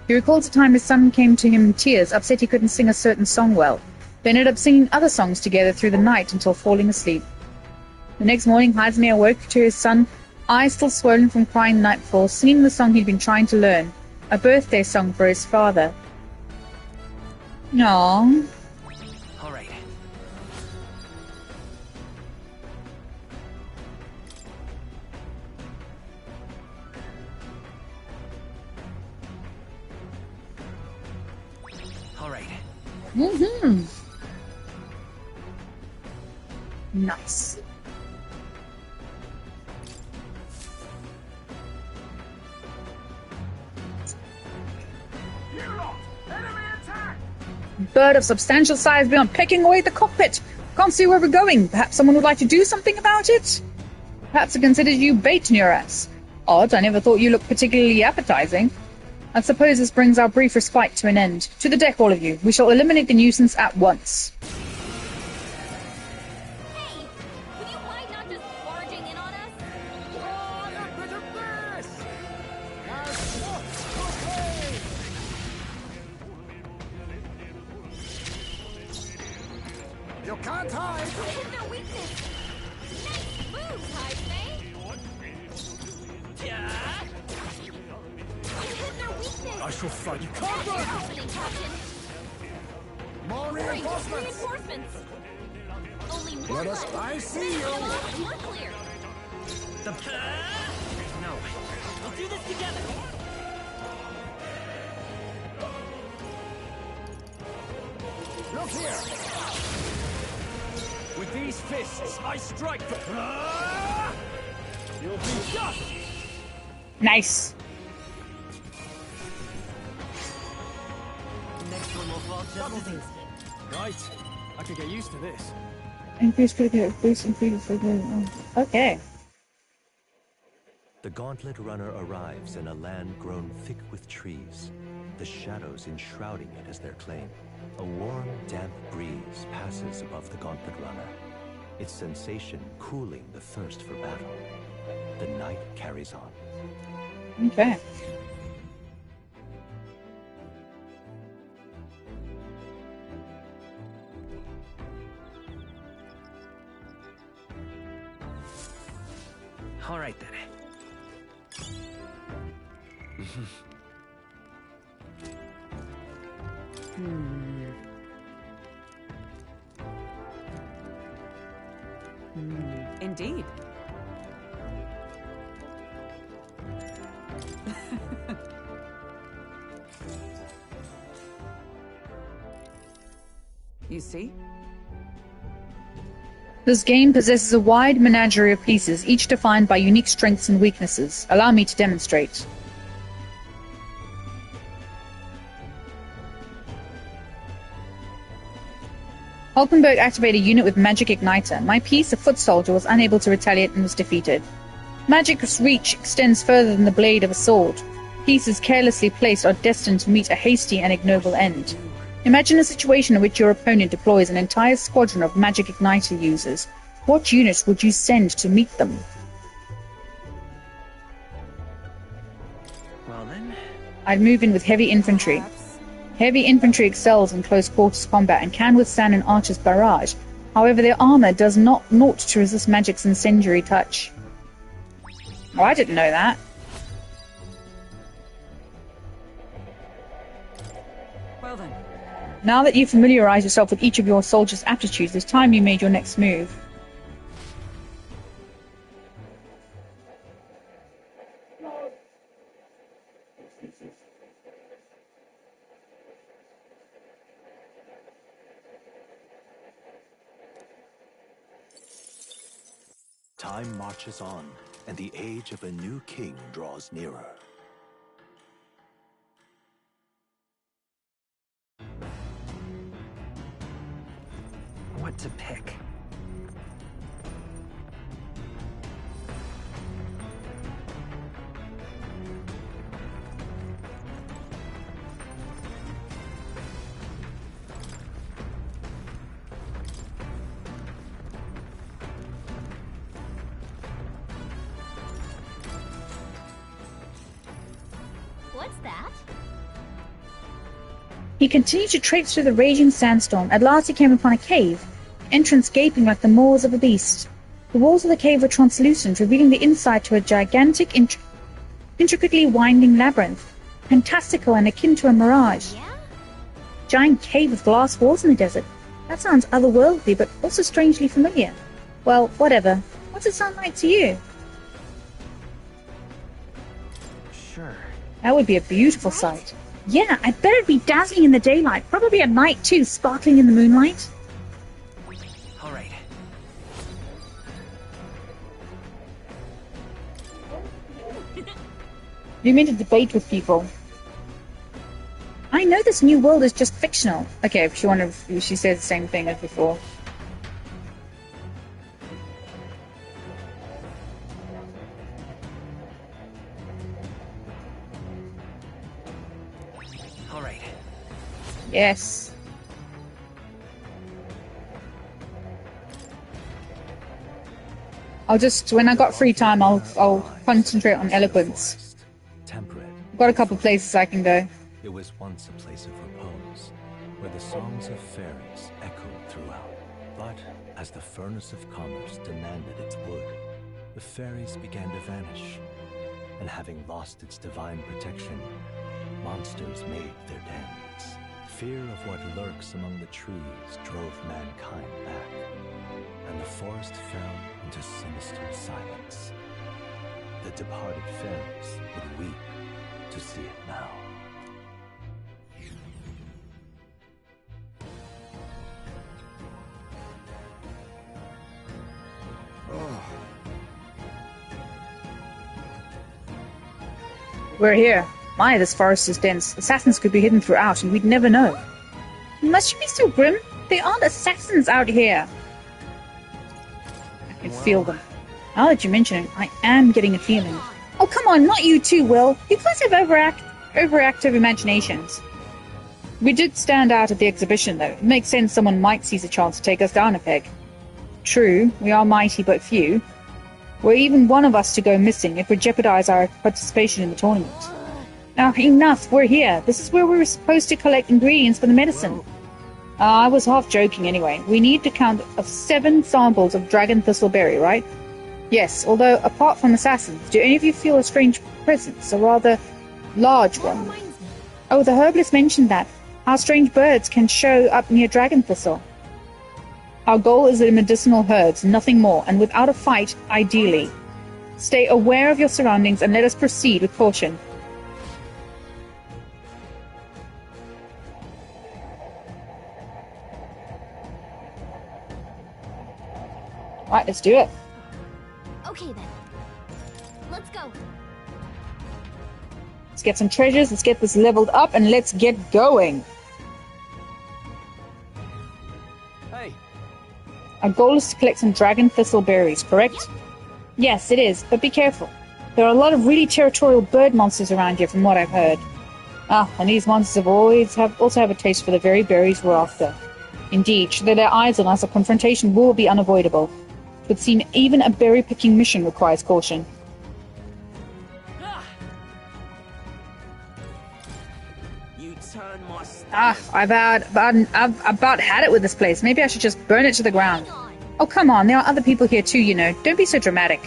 He recalls a time his son came to him in tears, upset he couldn't sing a certain song well. They ended up singing other songs together through the night until falling asleep. The next morning, Heismay awoke to his son, eyes still swollen from crying the night before, singing the song he'd been trying to learn, a birthday song for his father. Aww. All right. All right. Mm-hmm. Nice. Bird of substantial size beyond pecking away at the cockpit. Can't see where we're going. Perhaps someone would like to do something about it? Perhaps it considers you bait in your ass. Odd, I never thought you looked particularly appetizing. I suppose this brings our brief respite to an end. To the deck, all of you. We shall eliminate the nuisance at once. Hey, would you mind not just barging in on us? Oh, a bit of this! You can't hide! Hit their weakness. Nice moves, Heismay. You hit their weakness. I shall fight you. That's your opening, Captain. More Hurry, reinforcements! reinforcements. Only one Let us. left. I see you! We're clear. No. We'll do this together. Look here! With these fists, I strike for... You'll be dust! Nice. Next one will fall just as easy. Right. I could get used to this. Increase critical boost, increase. Okay. The Gauntlet Runner arrives in a land grown thick with trees, the shadows enshrouding it as their claim. A warm, damp breeze passes above the Gauntlet Runner, its sensation cooling the thirst for battle. The night carries on. Okay. All right then. Indeed. You see? This game possesses a wide menagerie of pieces, each defined by unique strengths and weaknesses. Allow me to demonstrate. Hulkenberg activated a unit with Magic Igniter. My piece, a foot soldier, was unable to retaliate and was defeated. Magic's reach extends further than the blade of a sword. Pieces carelessly placed are destined to meet a hasty and ignoble end. Imagine a situation in which your opponent deploys an entire squadron of Magic Igniter users. What units would you send to meet them? Well then. I'd move in with heavy infantry. Heavy infantry excels in close quarters combat and can withstand an archer's barrage. However, their armor does not naught to resist magic's incendiary touch. Oh, I didn't know that. Well then. Now that you've familiarized yourself with each of your soldiers' aptitudes, it's time you made your next move. Time marches on, and the age of a new king draws nearer. What to pick? What's that? He continued to traipse through the raging sandstorm. At last he came upon a cave, entrance gaping like the maws of a beast. The walls of the cave were translucent, revealing the inside to a gigantic, intricately winding labyrinth, fantastical and akin to a mirage. Yeah? Giant cave with glass walls in the desert. That sounds otherworldly, but also strangely familiar. Well, whatever. What's it sound like to you? Sure. That would be a beautiful sight. Yeah, I bet it'd be dazzling in the daylight. Probably at night, too, sparkling in the moonlight. All right. You mean to debate with people? I know this new world is just fictional. Okay, if she says the same thing as before. All right. Yes. When I got free time, I'll concentrate on eloquence. Temperate. I've got a couple places I can go. It was once a place of repose, where the songs of fairies echoed throughout. But as the furnace of commerce demanded its wood, the fairies began to vanish, and having lost its divine protection, monsters made their dens. Fear of what lurks among the trees drove mankind back, and the forest fell into sinister silence. The departed fairies would weep to see it now. We're here. My, this forest is dense. Assassins could be hidden throughout, and we'd never know. Must you be so grim? They aren't assassins out here. I can feel them. Now that you mention it, I am getting a feeling. Oh, come on, not you too, Will. You guys have overactive imaginations. We did stand out at the exhibition, though. It makes sense someone might seize a chance to take us down a peg. True, we are mighty but few. Were even one of us to go missing, it would jeopardize our participation in the tournament. Now, enough, we're here. This is where we were supposed to collect ingredients for the medicine. I was half joking anyway. We need a count of 7 samples of dragon thistleberry, right? Yes, although apart from assassins, do any of you feel a strange presence, a rather large one? Oh, the herbalist mentioned that. How strange birds can show up near dragon thistle. Our goal is the medicinal herbs, nothing more, and without a fight, ideally. Stay aware of your surroundings and let us proceed with caution. Right, let's do it. Okay then. Let's go. Let's get some treasures, let's get this leveled up, and let's get going. Hey. Our goal is to collect some dragon thistle berries, correct? Yep. Yes, it is, but be careful. There are a lot of really territorial bird monsters around here, from what I've heard. Ah, and these monsters also have a taste for the very berries we're after. Indeed, should they lay eyes on us, a confrontation will be unavoidable. It would seem even a berry-picking mission requires caution. You turn my I've about had it with this place. Maybe I should just burn it to the ground. Oh, come on, there are other people here too, you know. Don't be so dramatic.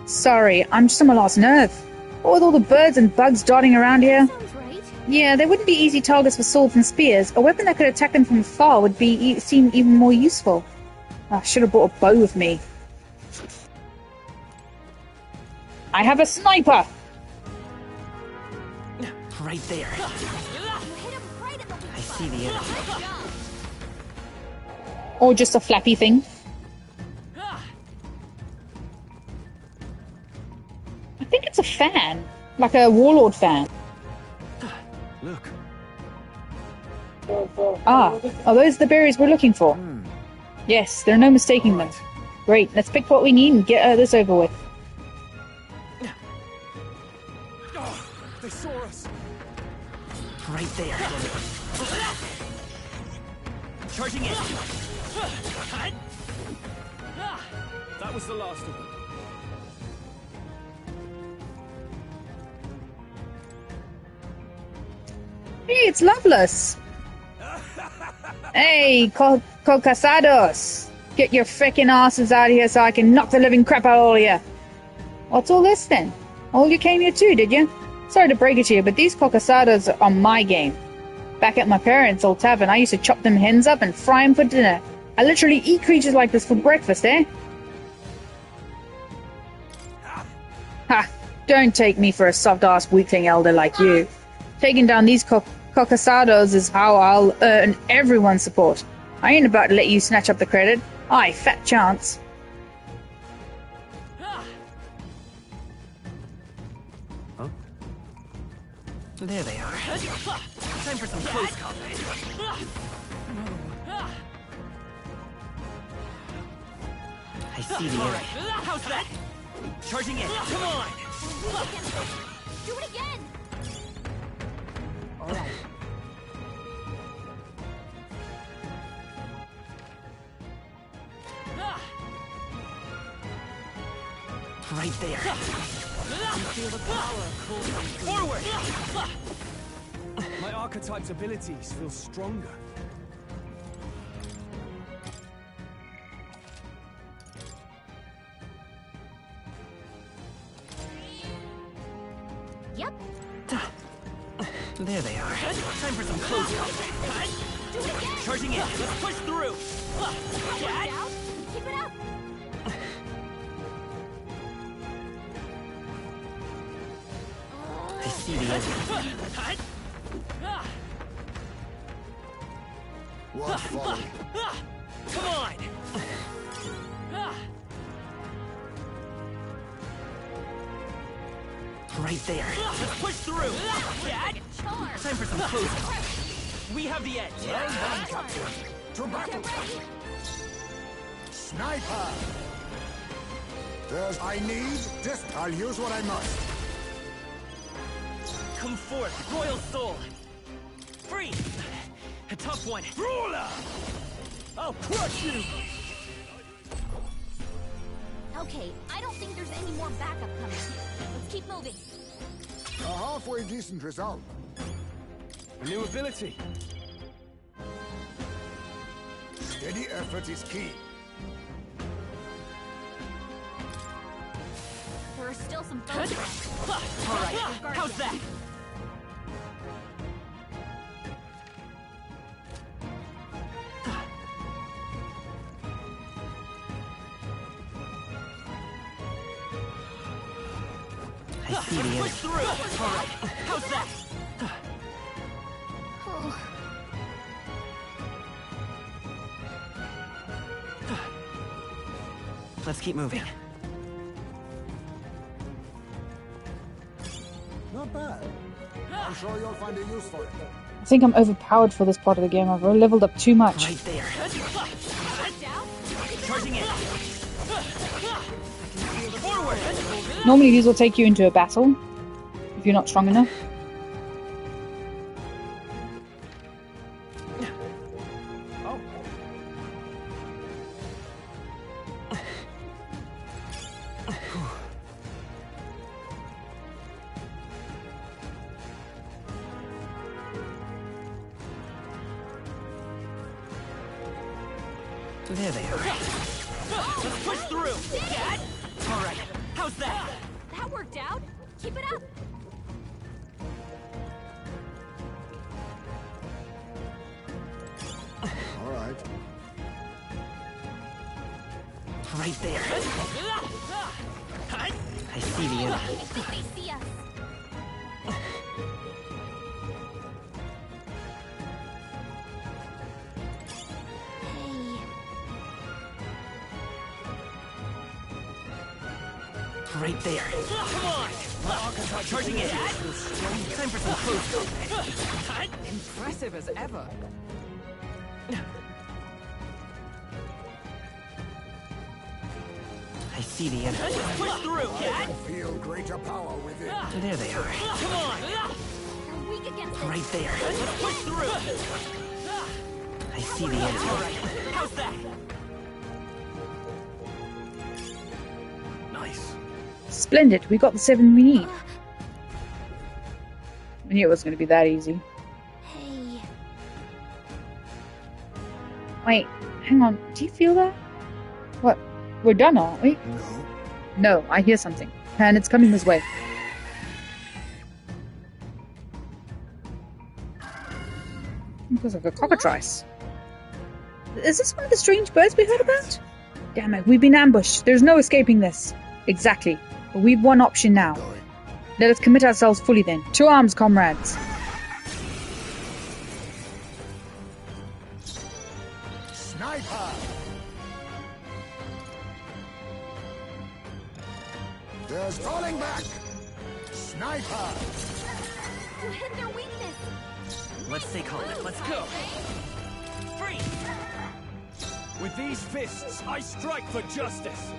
Sorry, I'm just on my last nerve. What with all the birds and bugs darting around here? Sounds right. Yeah, they wouldn't be easy targets for swords and spears. A weapon that could attack them from afar would seem even more useful. I should have brought a bow with me. I have a sniper! right there. You hit him right in the weak I see the enemy. Good job. Or just a flappy thing. I think it's a fan. Like a warlord fan. Look. Ah, are those the berries we're looking for? Yes, there are no mistaking them. Great, let's pick what we need and get this over with. Oh, they saw us. Right there. Charging in. That was the last of them. Hey, it's Loveless! Hey, Cocasados! Get your frickin' asses out of here so I can knock the living crap out of all of you! What's all this then? Oh, you came here too, did you? Sorry to break it to you, but these Cocasados are my game. Back at my parents' old tavern, I used to chop them hens up and fry them for dinner. I literally eat creatures like this for breakfast, eh? Ha! Don't take me for a soft-ass weakling elder like you. Taking down these Cocasados is how I'll earn everyone's support. I ain't about to let you snatch up the credit. Aye, fat chance. Huh? There they are. Time for some close combat. I see the enemy. How's that? Charging in. Come on! Do it again. All right. Right there. Feel the power Forward! My archetype's abilities feel stronger. Yep. There they are. Time for some close combat. Do it again. Charging in. Let's push through. Down. Keep it up. I see the enemy. What folly? Come on! Right there. Let's push through! Dad! Time for some close combat. We have the edge! Well done, Captain. To battle. Sniper! There's I need this. I'll use what I must. Come forth, Royal Soul! Free! A tough one! Brawler! I'll crush you! Okay, I don't think there's any more backup coming. Let's keep moving. A halfway decent result. A new ability. Steady effort is key. There are still some foes around. All right, how's that? I see the enemy. Push through! All right, how's that? Let's keep moving. Not bad. I'm sure you'll find a use for it. I think I'm overpowered for this part of the game. I've leveled up too much. Right there. Charging in. Forward. Normally these will take you into a battle if you're not strong enough. There they are. Let's push through. Dad. All right. How's that? That worked out. Keep it up. All right. Right there. I see the enemy. I think they see us. Right there. Come on! Charging in. Time for some close combat. Impressive as ever. I see the enemy. Push through, Dad! Feel greater power within. There they are. Come on. You're weak against this. Right there. Let's push through. I see the enemy. All right. How's that? Nice. Splendid. We got the 7 we need. I knew it wasn't going to be that easy. Hey. Wait, hang on. Do you feel that? What? We're done, aren't we? No. No, I hear something. And it's coming this way. It looks like a cockatrice. Is this one of the strange birds we heard about? Damn it, we've been ambushed. There's no escaping this. Exactly. But we've one option now. Let us commit ourselves fully then. To arms, comrades. Sniper! There's falling back! Sniper! You hit their weakness. Let's stay calm. Let's go. Free! With these fists, I strike for justice.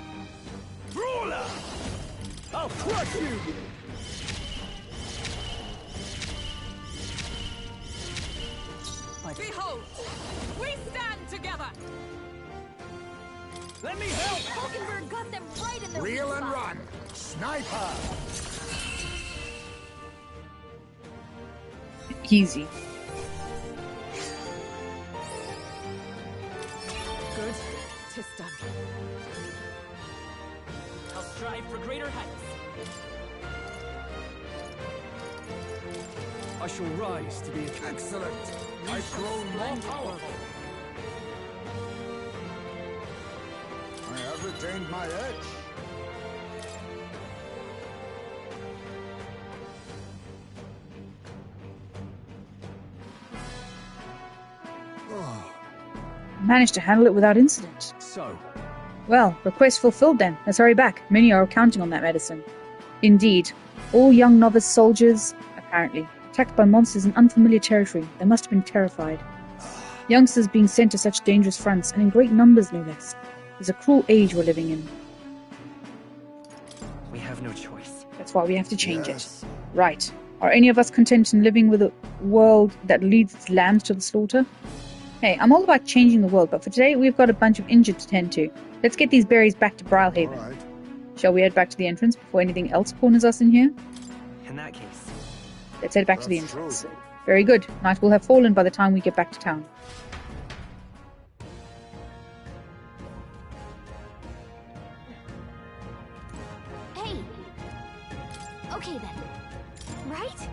Brawler! I'll crush you! Behold, we stand together. Let me help! Hulkenberg got them right in their Reel weak and spot. run! Sniper! Easy. Good. 'Tis done. I'll strive for greater heights. I shall rise to be Excellent! I've grown more powerful! I have retained my edge. Managed to handle it without incident. so. Well, request fulfilled then. Let's hurry back. Many are counting on that medicine. Indeed. All young novice soldiers, apparently, attacked by monsters in unfamiliar territory. They must have been terrified. Youngsters being sent to such dangerous fronts, and in great numbers no less. It's a cruel age we're living in. We have no choice. That's why we have to change Yes. it. Right. Are any of us content in living with a world that leads its lambs to the slaughter? Hey, I'm all about changing the world, but for today we've got a bunch of injured to tend to. Let's get these berries back to Brilhaven. All right. Shall we head back to the entrance before anything else corners us in here? In that case, Let's head back to the That's entrance. true. Very good. Night will have fallen by the time we get back to town. Hey. Okay then. Right?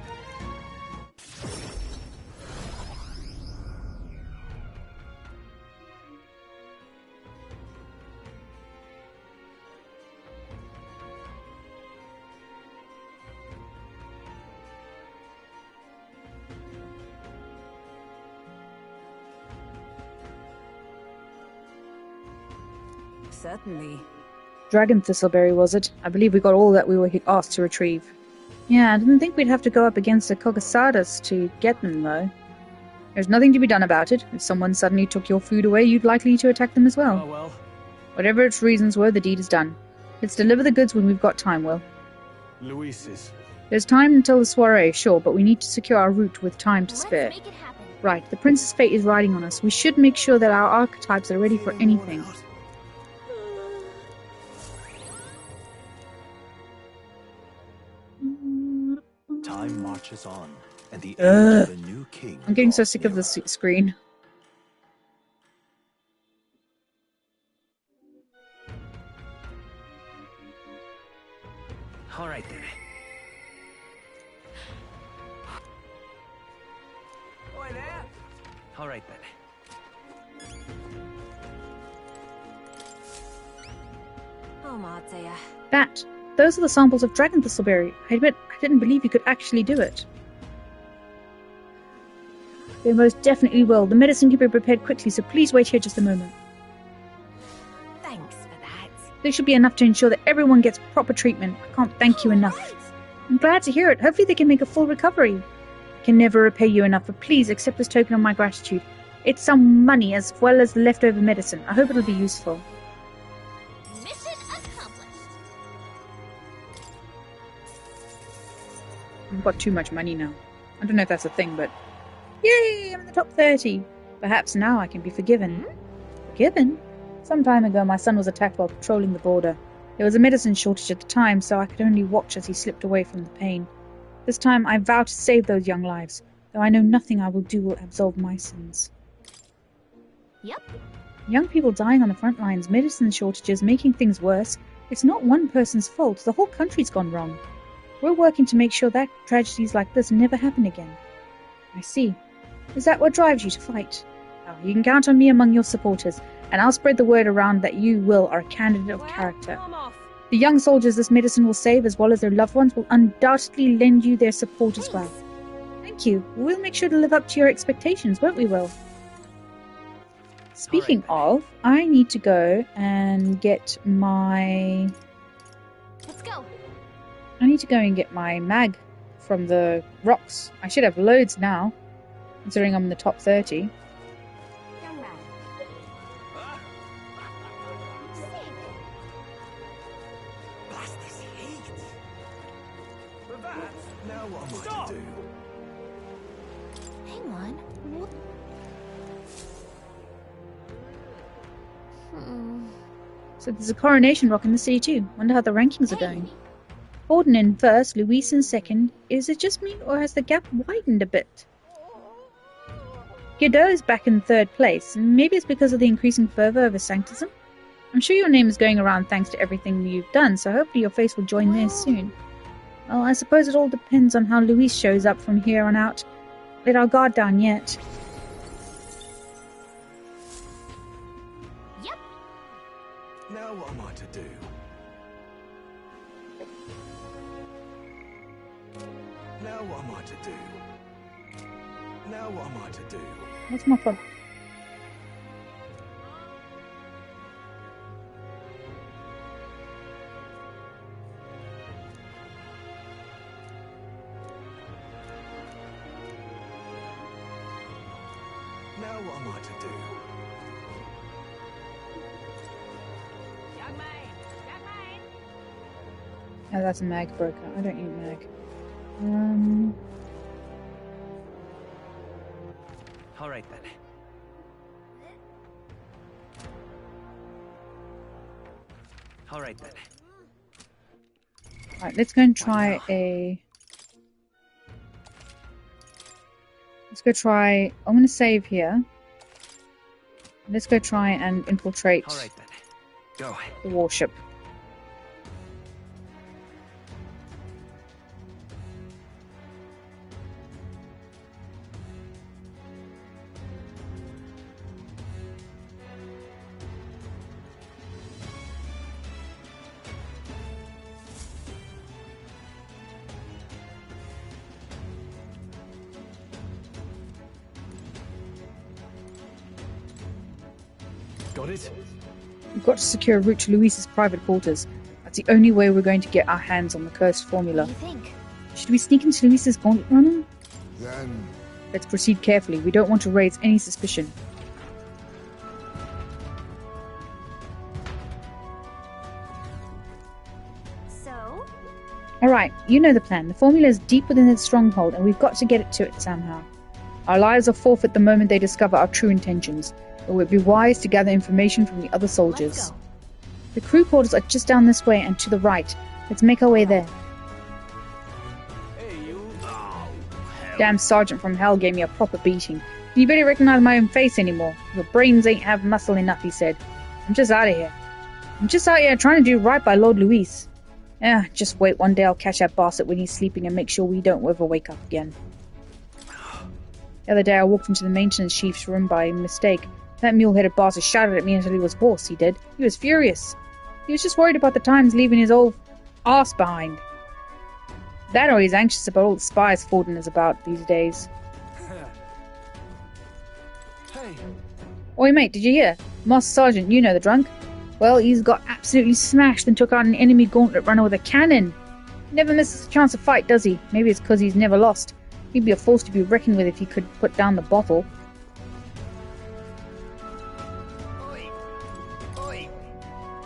Certainly. Dragon Thistleberry, was it? I believe we got all that we were asked to retrieve. Yeah, I didn't think we'd have to go up against the Kogasadas to get them, though. There's nothing to be done about it. If someone suddenly took your food away, you'd likely to attack them as well. Oh well. Whatever its reasons were, the deed is done. Let's deliver the goods when we've got time, Will. Luis's. There's time until the soiree, sure, but we need to secure our route with time to spare. Let's make it happen. Right, the prince's fate is riding on us. We should make sure that our archetypes are ready for anything. Time marches on, and the age of a new king. I'm getting so draws sick of nearer. the screen. All right then. All right then. Oh, my dear. That. Those are the samples of Dragon Thistleberry. I admit, I didn't believe you could actually do it. They most definitely will. The medicine can be prepared quickly, so please wait here just a moment. Thanks for that. This should be enough to ensure that everyone gets proper treatment. I can't thank you enough. I'm glad to hear it. Hopefully they can make a full recovery. I can never repay you enough, but please accept this token of my gratitude. It's some money as well as leftover medicine. I hope it'll be useful. Mission accomplished. I've got too much money now. I don't know if that's a thing, but... Yay! I'm in the top 30! Perhaps now I can be forgiven. Forgiven? Some time ago, my son was attacked while patrolling the border. There was a medicine shortage at the time, so I could only watch as he slipped away from the pain. This time, I vow to save those young lives. Though I know nothing I will do will absolve my sins. Yep. Young people dying on the front lines, medicine shortages, making things worse. It's not one person's fault. The whole country's gone wrong. We're working to make sure that tragedies like this never happen again. I see. Is that what drives you to fight? Well, you can count on me among your supporters, and I'll spread the word around that you, Will, are a candidate of character. I'm off. The young soldiers this medicine will save, as well as their loved ones, will undoubtedly lend you their support as well. Thank you. We'll make sure to live up to your expectations, won't we, Will? Speaking of, I need to go and get my... Let's go. I need to go and get my mag from the rocks. I should have loads now, considering I'm in the top 30. Young man. Blast this heat. But that's now what am I to do? Hang on. So there's a coronation rock in the city too. Wonder how the rankings are going. Gordon in first, Luis in second. Is it just me, or has the gap widened a bit? Godot's back in third place. Maybe it's because of the increasing fervour of his sanctism? I'm sure your name is going around thanks to everything you've done, so hopefully your face will join theirs soon. Well, I suppose it all depends on how Luis shows up from here on out. Let our guard down yet. Yep. Now what am I to do? Now what am I to do? Now what am I to do? What's my problem? Now what am I to do? Young man. Young man. Oh, that's a mag broker. I don't need mag. All right then. All right then. Right, let's go and try a... Let's go try... I'm going to save here. Let's go try and infiltrate All right then. Go. the warship. Got it? We've got to secure a route to Luis's private quarters. That's the only way we're going to get our hands on the cursed formula. What do you think? Should we sneak into Luis's gauntlet runner? Then Let's proceed carefully. We don't want to raise any suspicion. So? Alright, you know the plan. The formula is deep within its stronghold, and we've got to get it to it somehow. Our lives are forfeit the moment they discover our true intentions. It would be wise to gather information from the other soldiers. Let's go. The crew quarters are just down this way and to the right. Let's make our way there. Hey, you. Oh, hell. Damn sergeant from hell gave me a proper beating. You barely recognize my own face anymore. Your brains ain't have muscle enough, he said. I'm just out of here. I'm just out here trying to do right by Lord Luis. Just wait, one day I'll catch that bastard when he's sleeping and make sure we don't ever wake up again. The other day I walked into the maintenance chief's room by mistake. That mule-headed bastard shouted at me until he was hoarse, he did. He was furious. He was just worried about the Times leaving his old arse behind. That or he's anxious about all the spies Forden is about these days. Hey. Oi mate, did you hear? Master Sergeant, you know the drunk. Well, he's got absolutely smashed and took out an enemy gauntlet runner with a cannon. He never misses a chance to fight, does he? Maybe it's because he's never lost. He'd be a force to be reckoned with if he could put down the bottle.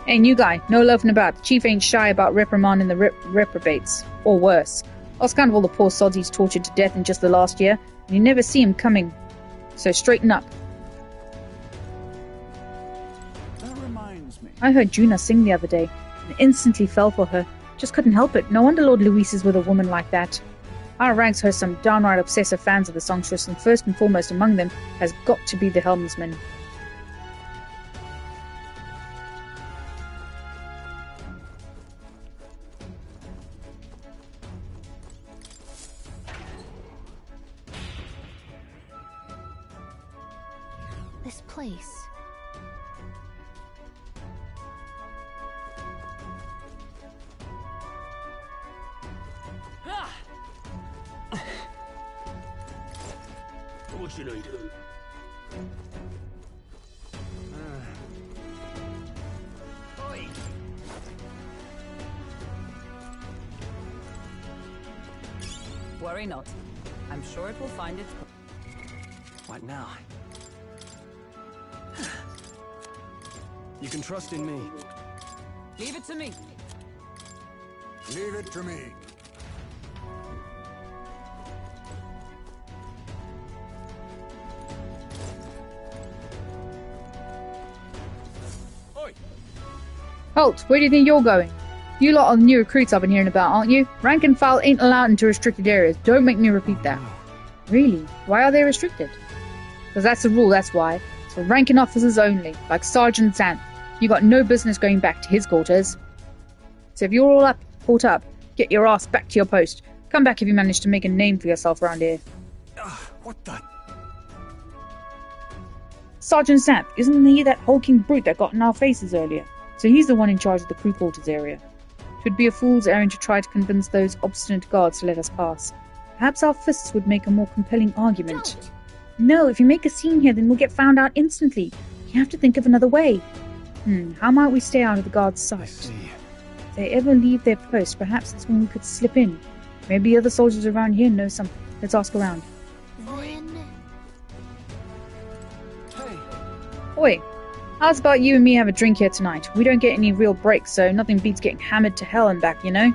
Hey, new guy, no loafing about. The chief ain't shy about reprimanding the reprobates. Or worse. That's kind of all the poor sods he's tortured to death in just the last year, and you never see him coming. So straighten up. That reminds me. I heard Juna sing the other day, and instantly fell for her. Just couldn't help it. No wonder Lord Luis is with a woman like that. Our ranks host some downright obsessive fans of the songstress, and first and foremost among them has got to be the helmsman. This place. What should I do? Worry not. I'm sure it will find its... What now? You can trust in me. Leave it to me. leave it to me. Halt! Where do you think you're going? You lot are the new recruits I've been hearing about, aren't you? Rank and file ain't allowed into restricted areas. Don't make me repeat that. Really? Why are they restricted? Because that's the rule, that's why. It's for ranking officers only, like Sergeant Zant. You got no business going back to his quarters. So if you're all caught up, get your ass back to your post. Come back if you manage to make a name for yourself around here. What the... Sergeant Zant, isn't he that hulking brute that got in our faces earlier? So he's the one in charge of the crew quarters area. Twould be a fool's errand to try to convince those obstinate guards to let us pass. Perhaps our fists would make a more compelling argument. Don't. No, if you make a scene here, then we'll get found out instantly. You have to think of another way. How might we stay out of the guards' sight? see. If they ever leave their post, perhaps that's when we could slip in. Maybe other soldiers around here know something. Let's ask around. Then... Hey. Oi, how's about you and me have a drink here tonight? We don't get any real breaks, so nothing beats getting hammered to hell and back, you know?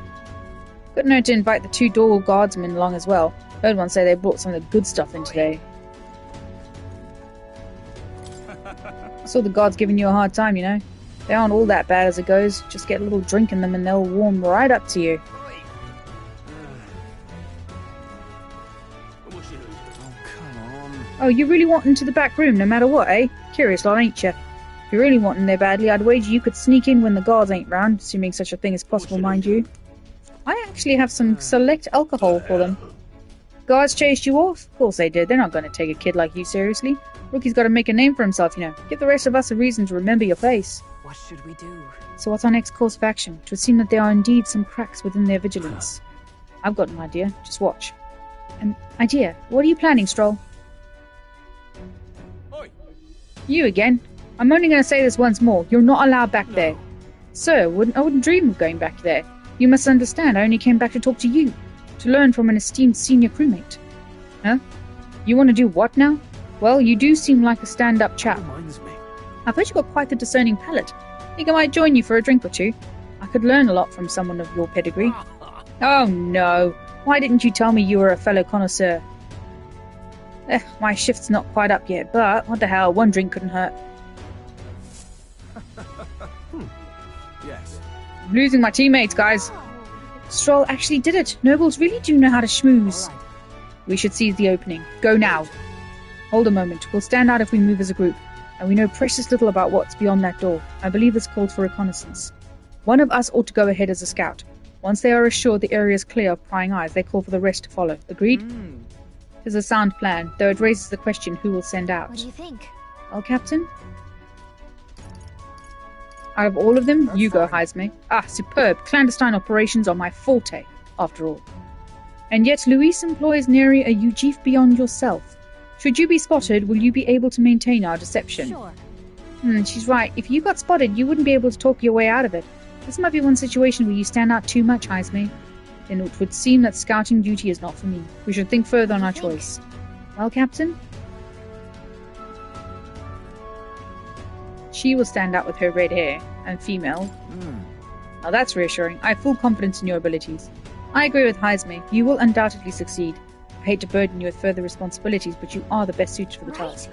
Good note to invite the 2 door guardsmen along as well. Heard one say they brought some of the good stuff in today. Saw the guards giving you a hard time, you know? They aren't all that bad as it goes. Just get a little drink in them and they'll warm right up to you. Oh, come on. Oh, you really want into the back room no matter what, eh? Curious lot, ain't you? If you really want in there badly, I'd wager you could sneak in when the guards ain't round, assuming such a thing is possible, mind you. I actually have some select alcohol for them. Guards chased you off? Of course they did. They're not going to take a kid like you seriously. Rookie's got to make a name for himself, you know. Give the rest of us a reason to remember your face. What should we do? So what's our next course of action? It would seem that there are indeed some cracks within their vigilance. I've got an idea. Just watch. An idea? What are you planning, Stroll? Oi. You again? I'm only going to say this once more. You're not allowed back there. Sir, I wouldn't dream of going back there. You must understand, I only came back to talk to you. To learn from an esteemed senior crewmate. Huh? You want to do what now? Well, you do seem like a stand-up chap. Reminds me. I've heard you've got quite the discerning palate. Think I might join you for a drink or two. I could learn a lot from someone of your pedigree. Oh no, why didn't you tell me you were a fellow connoisseur? My shift's not quite up yet, but what the hell, one drink couldn't hurt. Yes. I'm losing my teammates, guys. Stroll actually did it. Nobles really do know how to schmooze. All right. We should seize the opening. Go now. Hold a moment. We'll stand out if we move as a group, and we know precious little about what's beyond that door. I believe it's called for reconnaissance. One of us ought to go ahead as a scout. Once they are assured the area is clear of prying eyes, they call for the rest to follow. Agreed? It's a sound plan, though it raises the question who will send out. What do you think? Well, Captain? Out of all of them, you go, Heisme. Ah, superb. Clandestine operations are my forte, after all. And yet Luis employs nary a Ujif beyond yourself. Should you be spotted, will you be able to maintain our deception? Sure. She's right. If you got spotted, you wouldn't be able to talk your way out of it. This might be one situation where you stand out too much, Heisme. Then it would seem that scouting duty is not for me. We should think further on our choice. Well, Captain? She will stand out with her red hair, and female. Now that's reassuring. I have full confidence in your abilities. I agree with Heisme. You will undoubtedly succeed. I hate to burden you with further responsibilities, but you are the best suited for the task.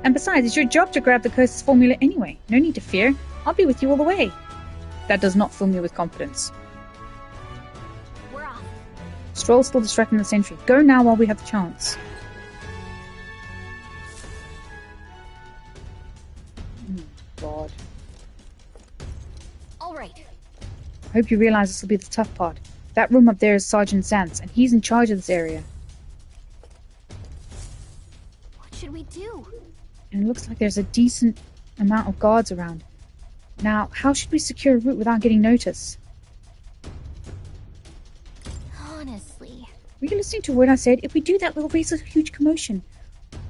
And besides, it's your job to grab the coast's formula anyway. No need to fear. I'll be with you all the way. That does not fill me with confidence. We're off. Stroll's still distracting the sentry. Go now while we have the chance. God. All right. I hope you realize this will be the tough part. That room up there is Sergeant Zantz, and he's in charge of this area. What should we do? And it looks like there's a decent amount of guards around. Now, how should we secure a route without getting notice? Honestly. Were you listening to what I said? If we do that, we'll raise a huge commotion.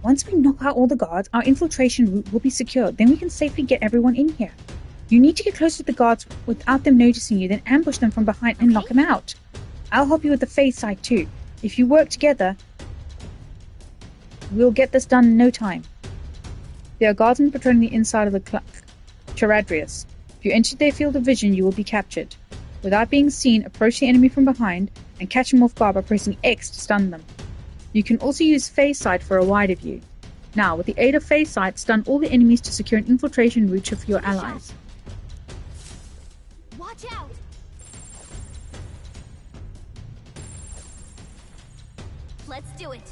Once we knock out all the guards, our infiltration route will be secured. Then we can safely get everyone in here. You need to get close to the guards without them noticing you, then ambush them from behind and knock them out. I'll help you with the phase side too. If you work together, we'll get this done in no time. There are guardsmen patrolling the inside of the Charadrius. If you enter their field of vision, you will be captured. Without being seen, approach the enemy from behind and catch them off guard by pressing X to stun them. You can also use phase sight for a wider view. Now, with the aid of phase sight, stun all the enemies to secure an infiltration route for your allies. Watch out! Let's do it.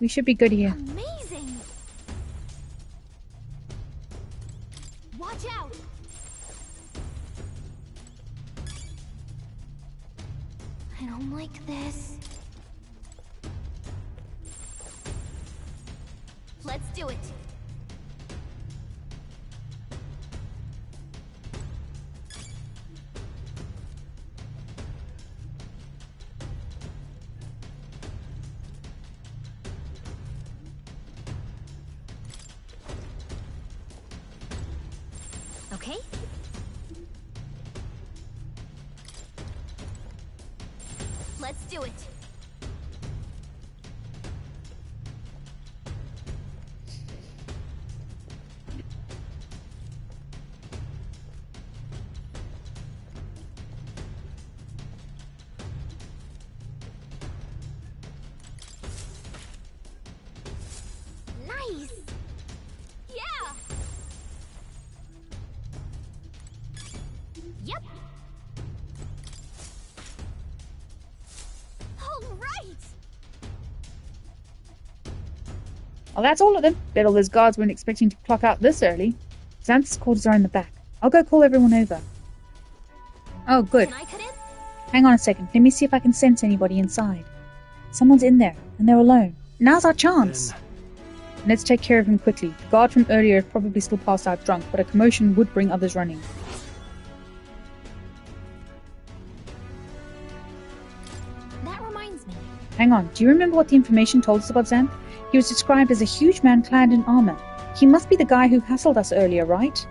We should be good here. Amazing! Watch out! I don't like this. Let's do it. Okay? Let's do it. Nice! Yeah! Yep. All right. Well, that's all of them. Bet all those guards weren't expecting to clock out this early. Xanth's quarters are in the back. I'll go call everyone over. Oh, good. Can I cut in? Hang on a second. Let me see if I can sense anybody inside. Someone's in there, and they're alone. Now's our chance. Let's take care of him quickly. The guard from earlier is probably still passed out drunk, but a commotion would bring others running. That reminds me. Hang on, do you remember what the information told us about Xanth? He was described as a huge man clad in armor. He must be the guy who hassled us earlier, right?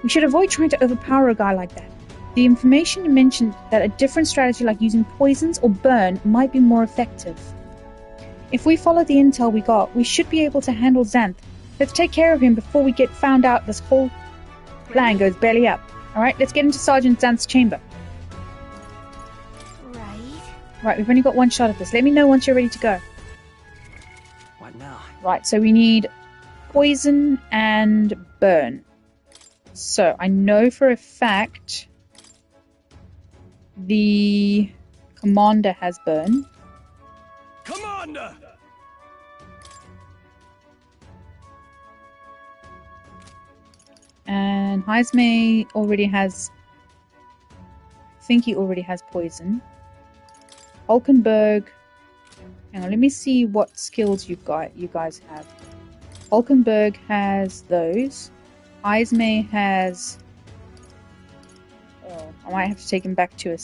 We should avoid trying to overpower a guy like that. The information mentioned that a different strategy like using poisons or burn might be more effective. If we follow the intel we got, we should be able to handle Xanth. Let's take care of him before we get found out this whole plan goes belly up. Alright, let's get into Sergeant Xanth's chamber. Right, we've only got one shot at this. Let me know once you're ready to go. What now? Right, so we need poison and burn. So, I know for a fact the commander has burn. Commander! And Heismay already has... I think he already has poison. Hulkenberg... Hang on, let me see what skills you guys have. Hulkenberg has those. Heismay has... Oh, I might have to take him back to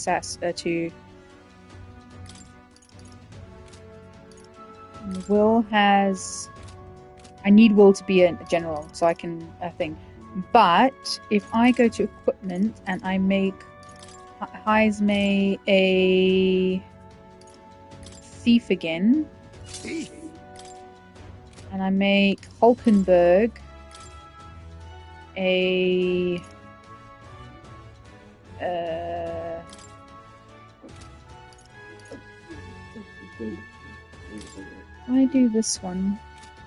Will has... I need Will to be a general, so I can... thing. But, if I go to equipment and I make Heismay a thief again, and I make Hulkenberg a... I do this one.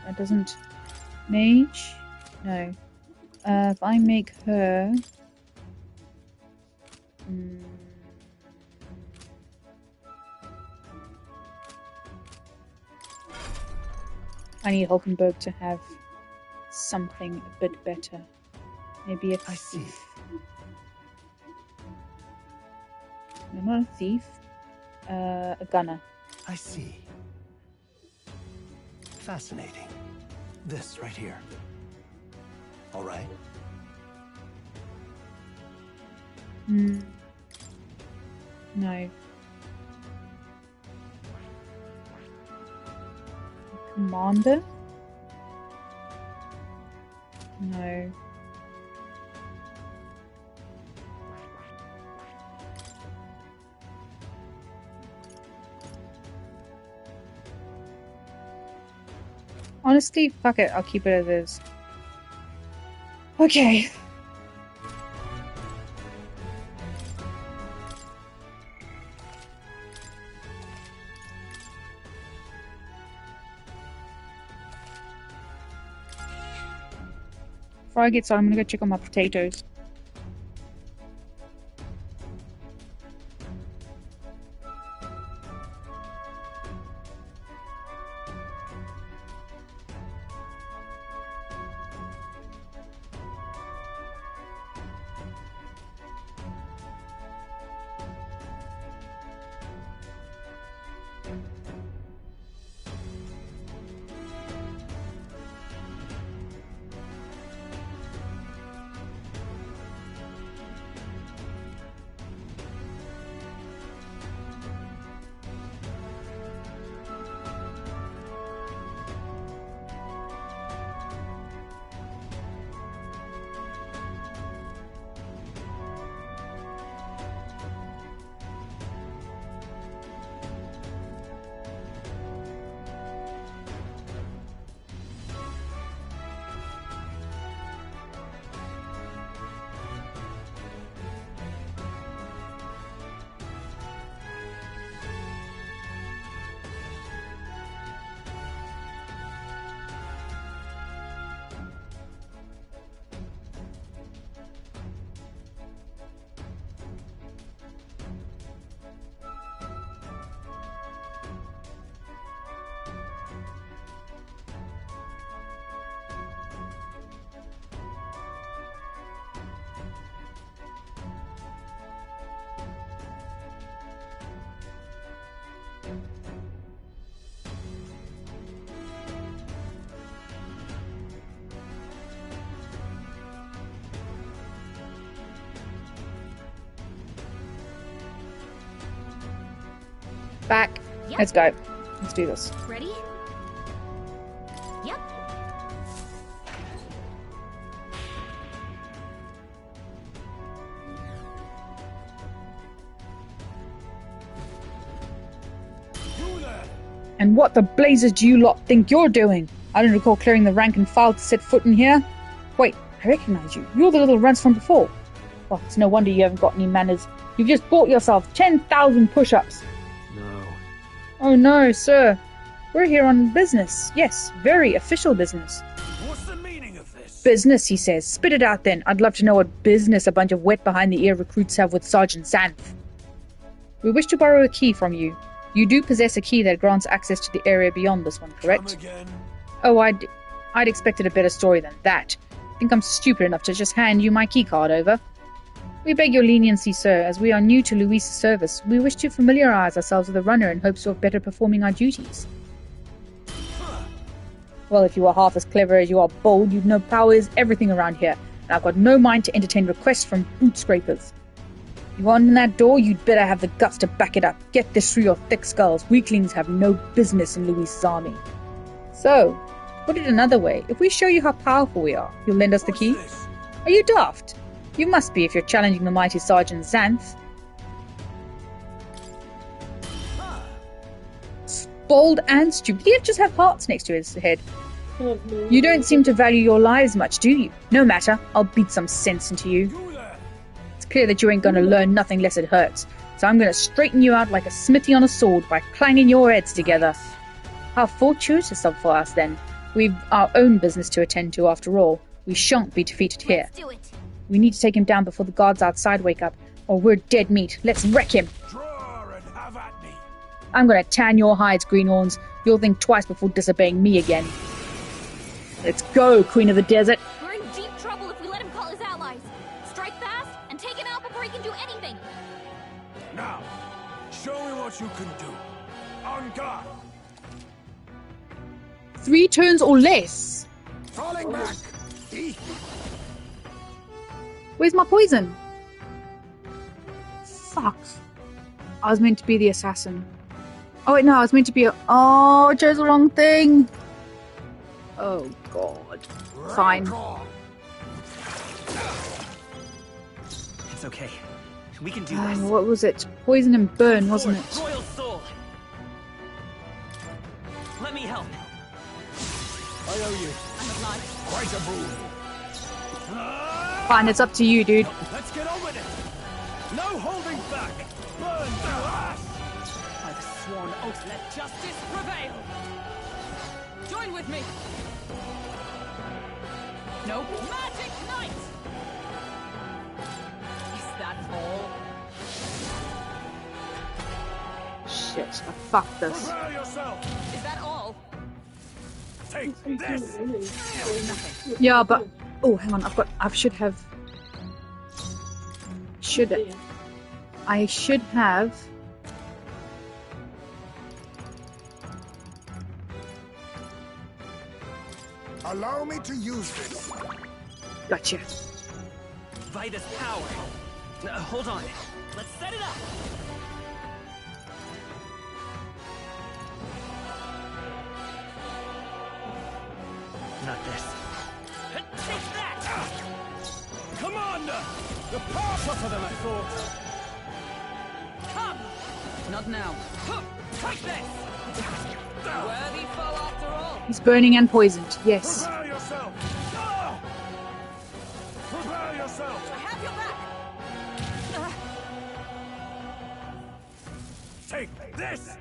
That doesn't... Mage? No. If I make her... I need Hulkenberg to have something a bit better. Maybe a thief. No, not a thief. A gunner. I see. Fascinating. This right here. All right. No. Commander? No. Honestly, fuck it. I'll keep it as is. Okay. Before I get started, I'm gonna go check on my potatoes. Back. Yep. Let's go. Let's do this. Ready? Yep. And what the blazes do you lot think you're doing? I don't recall clearing the rank and file to set foot in here. Wait, I recognize you. You're the little runts from before. Oh, it's no wonder you haven't got any manners. You've just bought yourself 10,000 push-ups. No. Oh no, sir. We're here on business. Yes, very official business. What's the meaning of this? Business, he says. Spit it out then. I'd love to know what business a bunch of wet behind-the-ear recruits have with Sergeant Xanth. We wish to borrow a key from you. You do possess a key that grants access to the area beyond this one, correct? Come again? Oh, I'd expected a better story than that. Think I'm stupid enough to just hand you my keycard over? We beg your leniency, sir, as we are new to Luis's service. We wish to familiarize ourselves with the runner in hopes of better performing our duties. Well, if you were half as clever as you are bold, you'd know power is everything around here, and I've got no mind to entertain requests from boot scrapers. You want in that door, you'd better have the guts to back it up. Get this through your thick skulls. Weaklings have no business in Luis's army. So, put it another way, if we show you how powerful we are, you'll lend us the key? Are you daft? You must be if you're challenging the mighty Sergeant Xanth. Bold and stupid. He just have hearts next to his head. You don't seem to value your lives much, do you? No matter, I'll beat some sense into you. It's clear that you ain't gonna learn nothing less it hurts, so I'm gonna straighten you out like a smithy on a sword by clanging your heads together. How fortuitous of for us, then. We've our own business to attend to, after all. We shan't be defeated here. Let's do it. We need to take him down before the guards outside wake up, or we're dead meat. Let's wreck him. Draw and have at me. I'm gonna tan your hides, greenhorns. You'll think twice before disobeying me again. Let's go, Queen of the Desert. We're in deep trouble if we let him call his allies. Strike fast and take him out before he can do anything. Now, show me what you can do. On guard. 3 turns or less. Falling back. Where's my poison? Fuck. I was meant to be the assassin. Oh wait, no, I was meant to be a... Oh, I chose the wrong thing. Oh, God. Fine. It's okay. We can do this. What was it? Poison and burn, wasn't it? Royal soul. Let me help. I owe you. I'm alive. Quite a boon. Fine, it's up to you, dude. Let's get on with it. No holding back. Burn to us. By the sworn oath, let justice prevail. Join with me. No magic knight. Is that all? Shit, I fucked this. Prepare yourself. Is that all? Take this. Yeah, but... Oh, hang on, I should have... I should have... Allow me to use this. Gotcha. Vida's power. Hold on. Let's set it up. Not this. Take that! Commander! You're far tougher than I thought. Come! Not now. Take this! Worthy foe after all. He's burning and poisoned, yes. Prepare yourself! Prepare yourself! I have your back! Take this!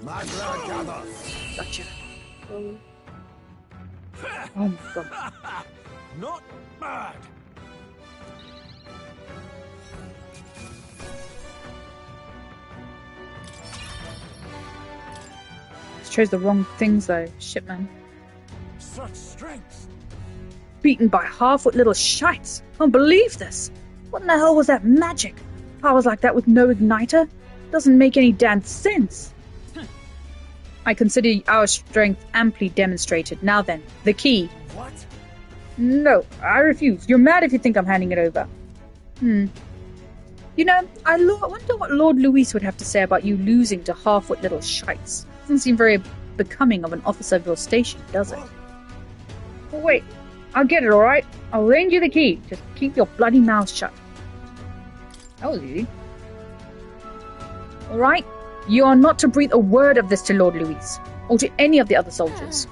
Magra gather! Gotcha. Oh my god. Not bad! Chose the wrong things though. Shit, man. Such strength! Beaten by half-foot little shites. Can't believe this. What in the hell was that magic? Powers like that with no igniter? Doesn't make any damn sense. I consider our strength amply demonstrated. Now then, the key. What? No, I refuse. You're mad if you think I'm handing it over. You know, I wonder what Lord Luis would have to say about you losing to half-wit little shites. Doesn't seem very becoming of an officer of your station, does it? Well, wait. I'll get it, alright? I'll lend you the key. Just keep your bloody mouth shut. That was easy. Alright? You are not to breathe a word of this to Lord Luis, or to any of the other soldiers.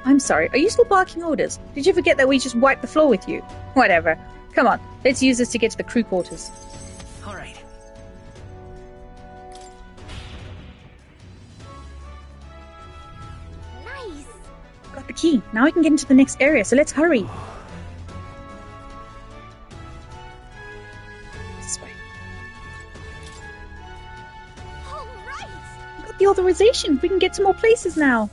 I'm sorry, are you still barking orders? Did you forget that we just wiped the floor with you? Whatever. Come on, let's use this to get to the crew quarters. All right. Nice. Got the key. Now we can get into the next area, so let's hurry. This way. All right. We got the authorization. We can get to more places now.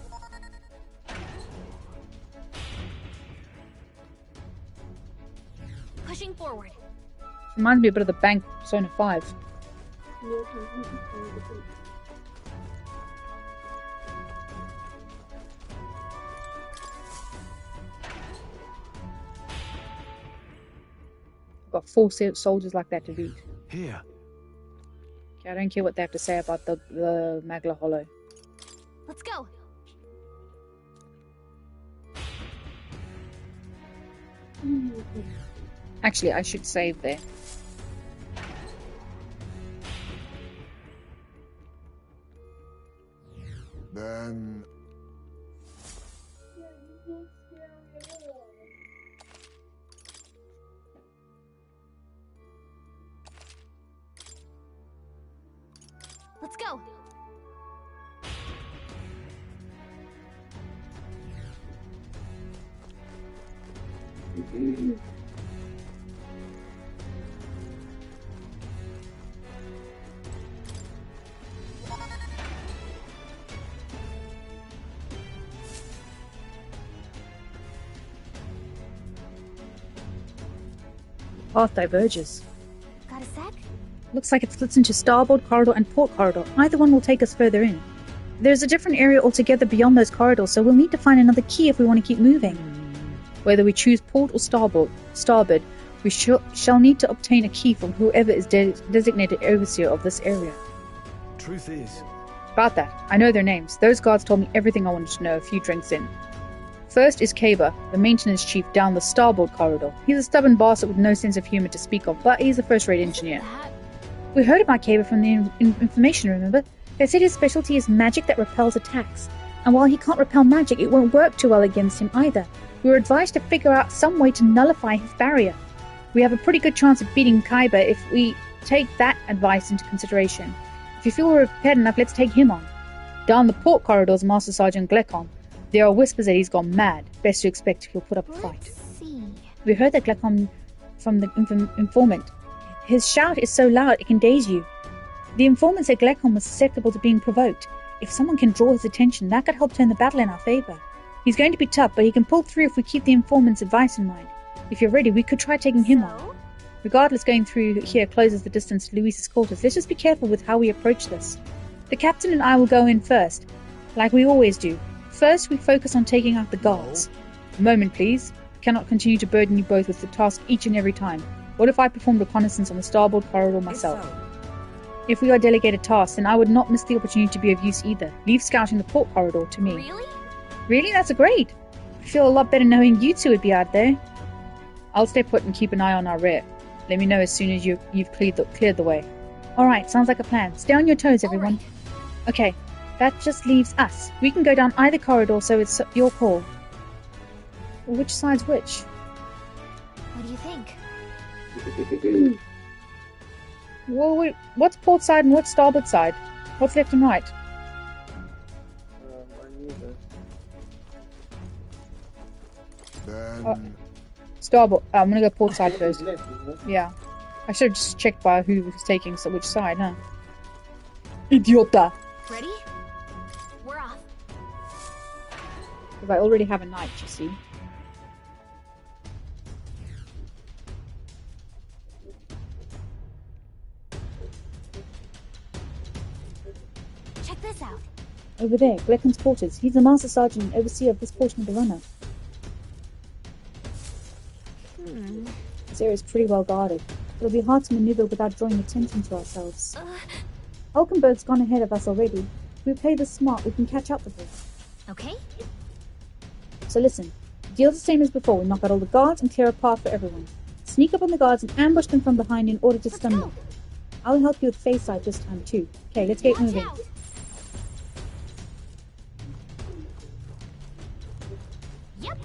Pushing forward. Reminds me a bit of the bank Persona 5. Got 4 soldiers like that to beat. Here. Okay, I don't care what they have to say about the Magla Hollow. Let's go. Actually, I should save there. Then... Let's go. The path diverges. Got a sec? Looks like it splits into starboard corridor and port corridor. Either one will take us further in. There's a different area altogether beyond those corridors, so we'll need to find another key if we want to keep moving. Whether we choose port or starboard, we shall need to obtain a key from whoever is designated overseer of this area. Truth is, About that, I know their names. Those guards told me everything I wanted to know a few drinks in. First is Kaba, the maintenance chief down the starboard corridor. He's a stubborn bastard with no sense of humor to speak of, but he's a first-rate engineer. We heard about Kaba from the information, remember? They said his specialty is magic that repels attacks. And while he can't repel magic, it won't work too well against him either. We were advised to figure out some way to nullify his barrier. We have a pretty good chance of beating Kaiba if we take that advice into consideration. If you feel we're prepared enough, let's take him on. Down the port corridors, Master Sergeant Glekon. There are whispers that he's gone mad. Best to expect he'll put up a fight. Let's see. We heard that Glekon from the informant. His shout is so loud it can daze you. The informant said Glekon was susceptible to being provoked. If someone can draw his attention, that could help turn the battle in our favor. He's going to be tough, but he can pull through if we keep the informant's advice in mind. If you're ready, we could try taking him on. Regardless, going through here closes the distance to Luis's quarters. Let's just be careful with how we approach this. The captain and I will go in first, like we always do. First, we focus on taking out the guards. A moment, please. I cannot continue to burden you both with the task each and every time. What if I performed reconnaissance on the starboard corridor myself? If we are delegated tasks, then I would not miss the opportunity to be of use either. Leave scouting the port corridor to me. Really? Really? That's great. I feel a lot better knowing you two would be out there. I'll stay put and keep an eye on our rear. Let me know as soon as you've cleared the way. Alright, sounds like a plan. Stay on your toes, everyone. Right. Okay, that just leaves us. We can go down either corridor, so it's your call. Well, which side's which? What do you think? Well, wait, what's port side and what's starboard side? What's left and right? Then... Starboard. I'm gonna go port side first. Yeah. I should have just checked by who was taking which side, huh? Idiota! Ready? We're off. Because I already have a knight, you see. Check this out. Over there, Gleckon's quarters. He's the Master Sergeant and overseer of this portion of the runner. This area is pretty well guarded. It'll be hard to maneuver without drawing attention to ourselves. Hulkenberg's gone ahead of us already. If we play this smart, we can catch up with him. Okay? So listen, the deal's the same as before. We knock out all the guards and clear a path for everyone. Sneak up on the guards and ambush them from behind in order to stun them. I'll help you with face sight this time too. Okay, let's get moving. Out. Yep.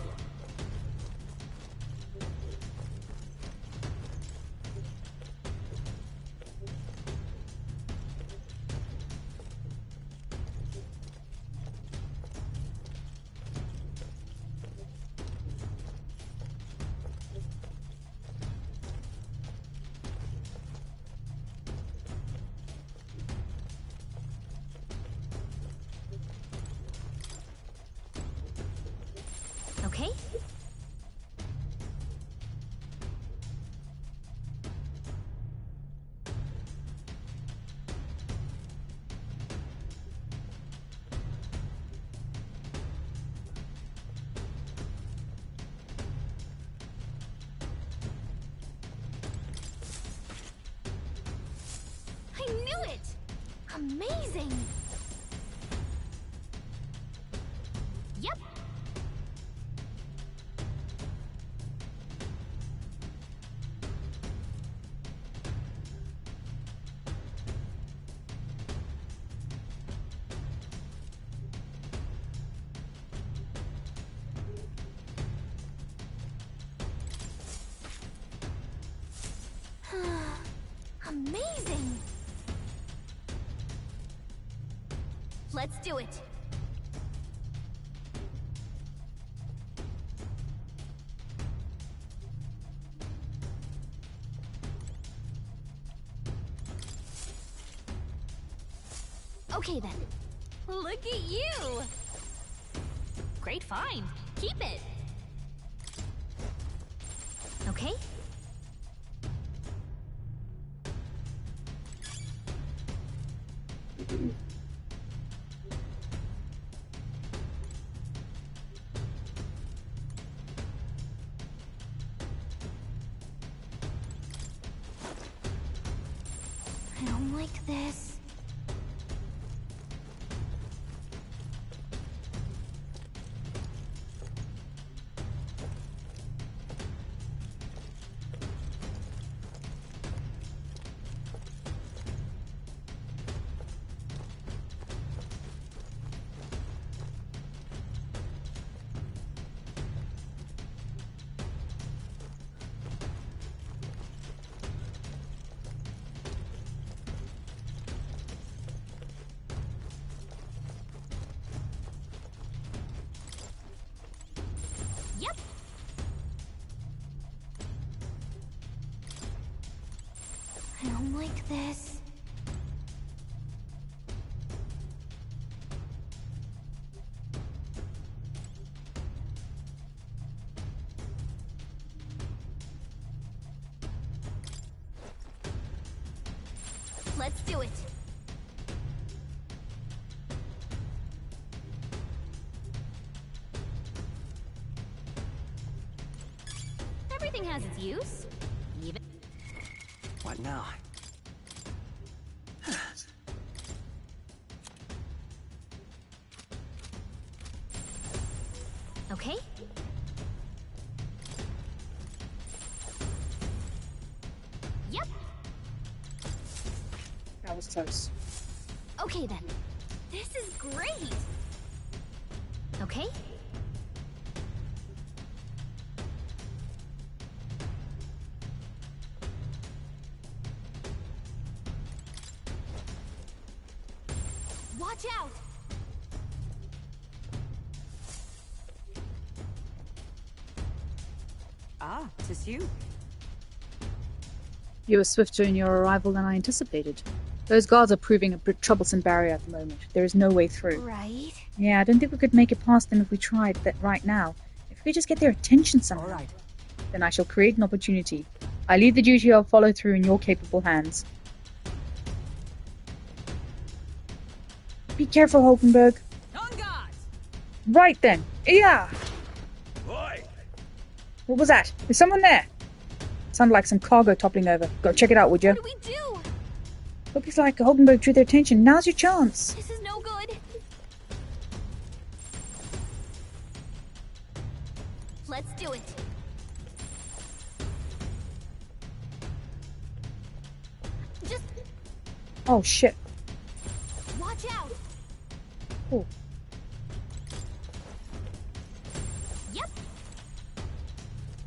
Okay? I knew it! Amazing! Yep. Amazing! Let's do it! Okay then. Look at you! Great find. Keep it! Okay? I don't like this. Yep. I don't like this. Let's do it. Everything has its use. Even. What now? Okay? Yep. That was close. Okay then. This is great. Okay? Watch out! Ah, 'tis you. You were swifter in your arrival than I anticipated. Those guards are proving a troublesome barrier at the moment. There is no way through. Right. Yeah, I don't think we could make it past them if we tried that right now. If we could just get their attention somehow. All right. Then I shall create an opportunity. I leave the duty of follow through in your capable hands. Be careful, Hulkenberg. On guard! Right then. Yeah! Oi! What was that? Is someone there? Sounded like some cargo toppling over. Go check it out, would you? What do we do? Looks like Hulkenberg drew their attention. Now's your chance. This is no good. Let's do it. Just Oh, shit. watch out. Oh. Yep.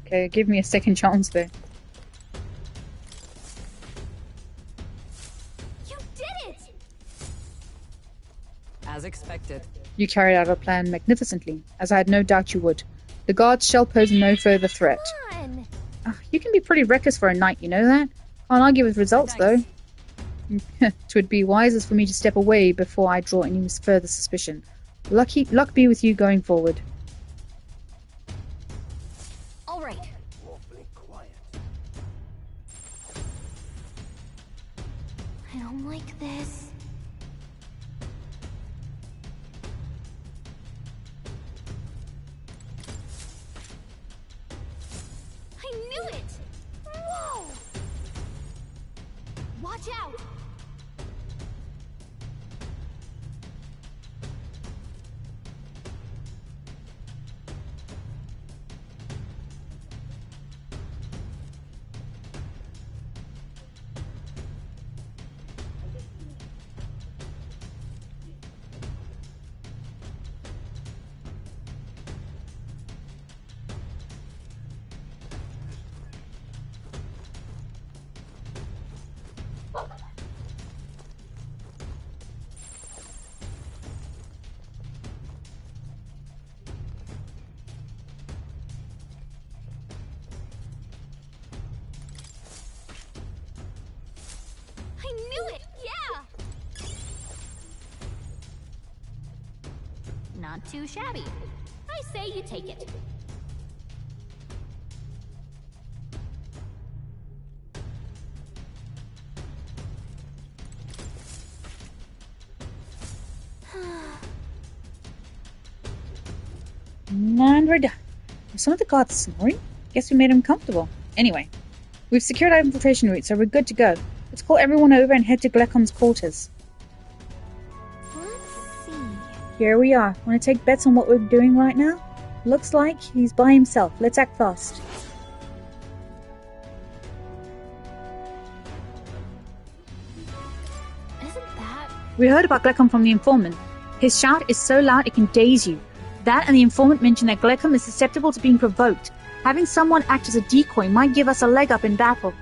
Okay, give me a second chance there. You did it. As expected. You carried out our plan magnificently, as I had no doubt you would. The guards shall pose no further threat. Come on. You can be pretty reckless for a knight, you know that? Can't argue with results, though. 'Twould be wisest for me to step away before I draw any further suspicion. Luck be with you going forward. All right. Awfully quiet. I don't like this. I knew it! Whoa! Watch out! I knew it! Yeah! Not too shabby. I say you take it. And we're done. Are some of the guards snoring? Guess we made them comfortable. Anyway, we've secured our infiltration route, so we're good to go. Let's call everyone over and head to Glecom's quarters. Let's see. Here we are. Want to take bets on what we're doing right now? Looks like he's by himself. Let's act fast. Isn't that... We heard about Glecom from the informant. His shout is so loud it can daze you. That and the informant mentioned that Glecom is susceptible to being provoked. Having someone act as a decoy might give us a leg up in battle.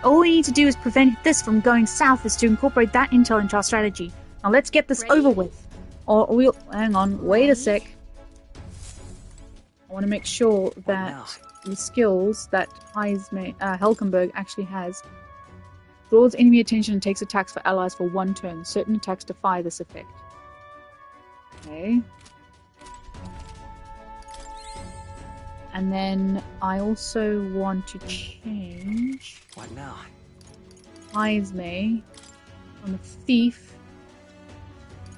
All we need to do is prevent this from going south is to incorporate that intel into our strategy. Now let's get this over with. Or we'll... Hang on, wait a sec. I want to make sure that the skills that Hulkenberg actually has draws enemy attention and takes attacks for allies for 1 turn. Certain attacks defy this effect. Okay. And then I also want to change What now? Ismay from a thief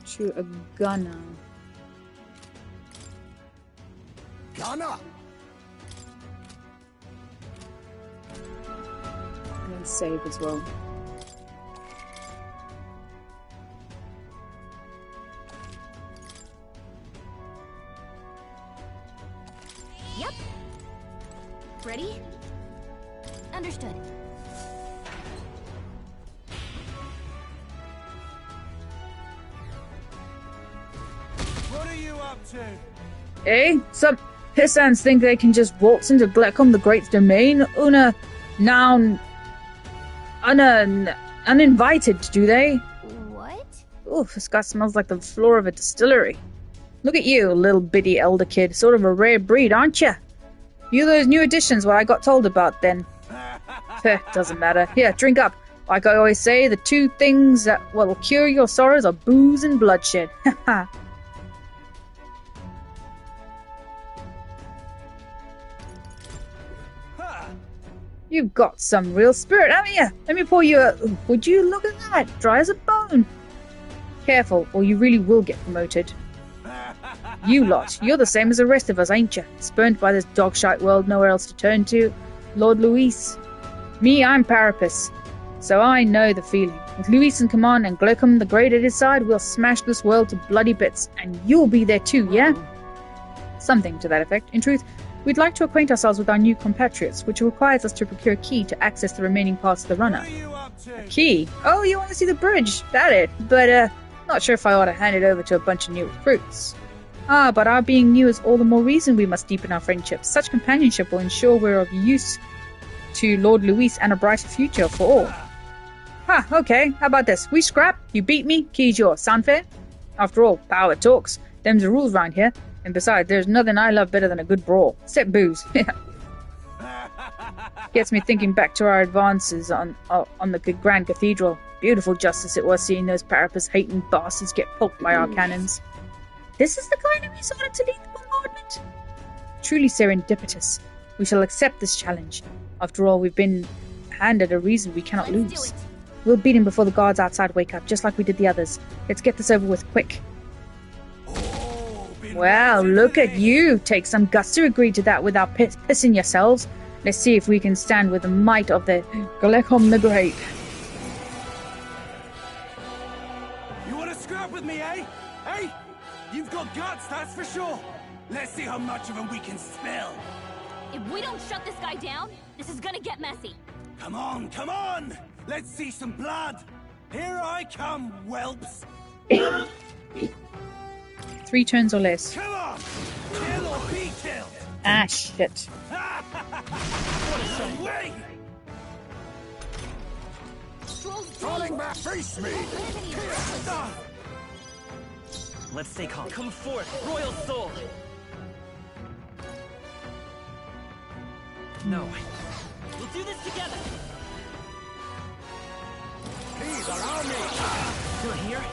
to a gunner. Gunner! And then save as well. Yep. Ready? Understood. What are you up to? Eh? Some pissants think they can just waltz into Glecom the Great's domain uninvited, do they? What? Oof, this guy smells like the floor of a distillery. Look at you, little bitty elder kid. Sort of a rare breed, aren't you? You those new additions what I got told about then. Doesn't matter. Here, drink up. Like I always say, the 2 things that will cure your sorrows are booze and bloodshed. Haha. You've got some real spirit, haven't you? Let me pour you a... Would you look at that? Dry as a bone. Careful, or you really will get promoted. You lot, you're the same as the rest of us, ain't you? Spurned by this dog-shite world, nowhere else to turn to. Lord Luis. Me, I'm Parapus. So I know the feeling. With Luis in command and Glocum the Great at his side, we'll smash this world to bloody bits. And you'll be there too, yeah? Something to that effect. In truth, we'd like to acquaint ourselves with our new compatriots, which requires us to procure a key to access the remaining parts of the runner. A key? Oh, you want to see the bridge? That it. But, not sure if I ought to hand it over to a bunch of new recruits. Ah, but our being new is all the more reason we must deepen our friendship. Such companionship will ensure we're of use to Lord Luis and a brighter future for all. Ha, okay, how about this? We scrap, you beat me, key's yours. Sound fair? After all, power talks. Them's the rules round here. And besides, there's nothing I love better than a good brawl. Except booze. Gets me thinking back to our advances on the Grand Cathedral. Beautiful justice it was seeing those Parapus-hating bastards get pulped by our cannons. This is the kind of we ordered to lead the bombardment? Truly serendipitous. We shall accept this challenge. After all, we've been handed a reason we cannot lose. We'll beat him before the guards outside wake up, just like we did the others. Let's get this over with quick. Well, look at you. Take some guts to agree to that without pissing yourselves. Let's see if we can stand with the might of the Glocum the Great. You want to scrap with me, eh? Hey? You've got guts, that's for sure. Let's see how much of them we can spill. If we don't shut this guy down, this is gonna get messy. Come on, come on! Let's see some blood. Here I come, whelps. 3 turns or less. Come on! Kill or be killed! Ah, shit. Away! Falling back, face me! Let's stay calm. Come forth, royal soul! No. We'll do this together! These are our me! Feel it here?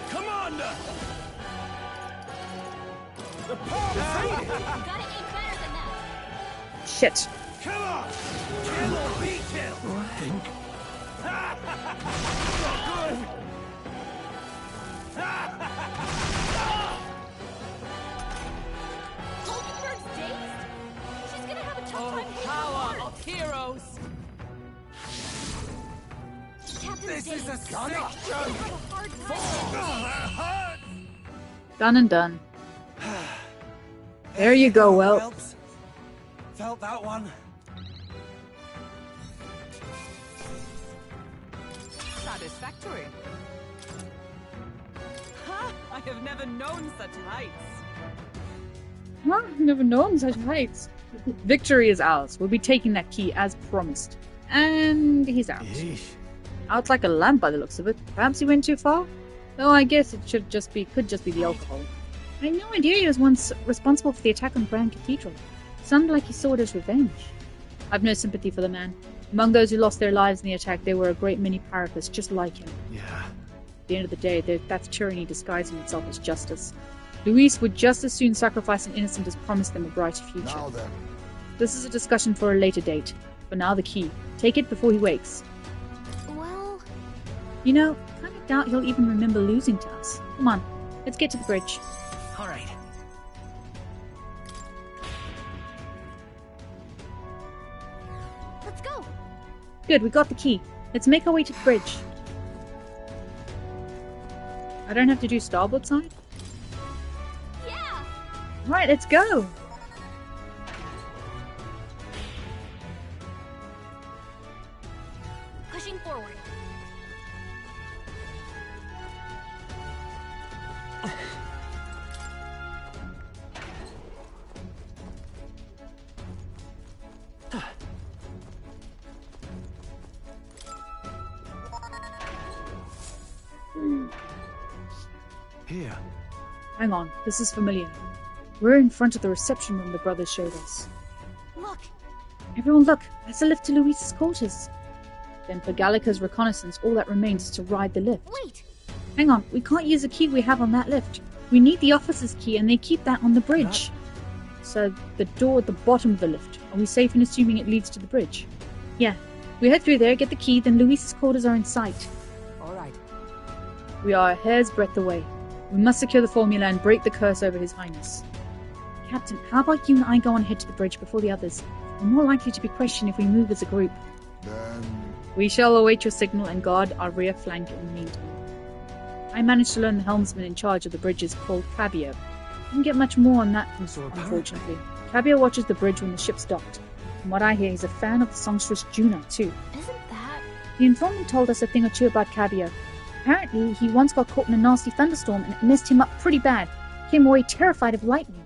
Commander! The power faded! You gotta aim better than that. Shit. Come on! Kill or be killed! I think. Good! Goldenberg's dazed? She's gonna have a tough time hitting Power the of heroes! Captain This is a dazed. sick joke! Have a hard time. That hurts! Done and done. There you go, Whelp. Whelps. Felt that one. Satisfactory. Ha! I have never known such heights. Huh? Never known such heights. Victory is ours. We'll be taking that key as promised. And he's out. Yeesh. Out like a lamp by the looks of it. Perhaps he went too far? Though I guess it could just be the alcohol. I had no idea he was once responsible for the attack on Grand Cathedral. Sounded like he sought his revenge. I've no sympathy for the man. Among those who lost their lives in the attack, there were a great many Parapus just like him. Yeah. At the end of the day, that's tyranny disguising itself as justice. Luis would just as soon sacrifice an innocent as promise them a brighter future. Now then. This is a discussion for a later date. For now, the key. Take it before he wakes. Well, You know, I kind of doubt he'll even remember losing to us. Come on, let's get to the bridge. All right. let's go. Good, we got the key. Let's make our way to the bridge. I don't have to do starboard side? Yeah. Right, let's go! Pushing forward. Here. Hang on, this is familiar. We're in front of the reception room the brothers showed us. Look. Everyone look, that's the lift to Luis's quarters. Then for Gallica's reconnaissance, all that remains is to ride the lift. Wait. Hang on, we can't use the key we have on that lift. We need the officer's key and they keep that on the bridge. So, the door at the bottom of the lift. Are we safe in assuming it leads to the bridge? Yeah. We head through there, get the key, then Luis's quarters are in sight. All right. We are a hair's breadth away. We must secure the formula and break the curse over His Highness. Captain, how about you and I go on ahead to the bridge before the others? We're more likely to be questioned if we move as a group. Then... We shall await your signal and guard our rear flank in the meantime. I managed to learn the helmsman in charge of the bridge is called Fabio. Didn't get much more on that, unfortunately. Fabio watches the bridge when the ship's docked. From what I hear, he's a fan of the songstress Juno, too. Isn't that... The informant told us a thing or two about Fabio. Apparently, he once got caught in a nasty thunderstorm and it messed him up pretty bad. Came away terrified of lightning.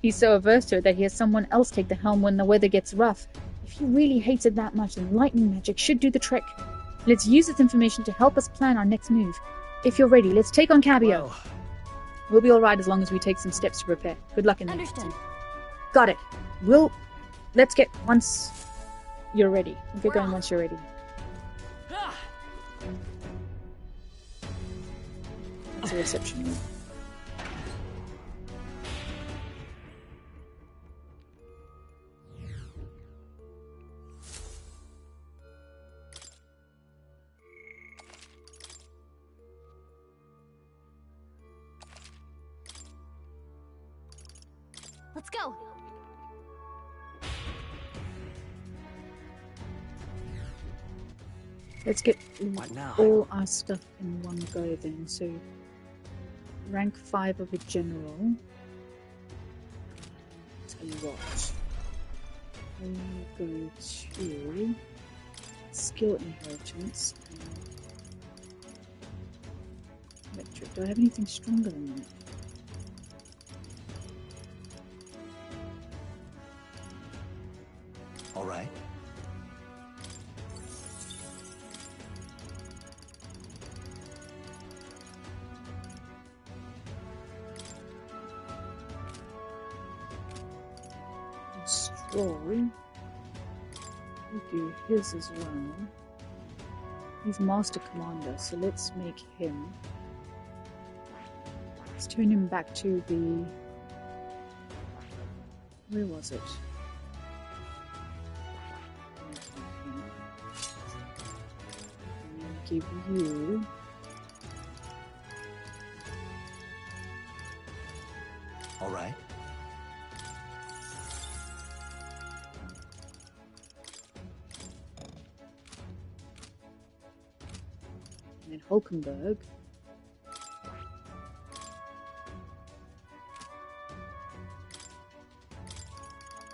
He's so averse to it that he has someone else take the helm when the weather gets rough. If he really hates it that much, then lightning magic should do the trick. Let's use this information to help us plan our next move. If you're ready, let's take on Fabio. Well. We'll be alright as long as we take some steps to prepare. Good luck in that. Understood. Got it. Let's get once you're ready. We'll get going once you're ready. That's a reception room. Let's go. Let's get What now? all our stuff in one go then. So, rank 5 of a general. Tell you what. We'll go to skill inheritance. Electric. Do I have anything stronger than that? All right. Destroy. We do his as well. He's Master Commander, so let's make him. Let's turn him back to the. Where was it? Give you All right. and then Hulkenberg.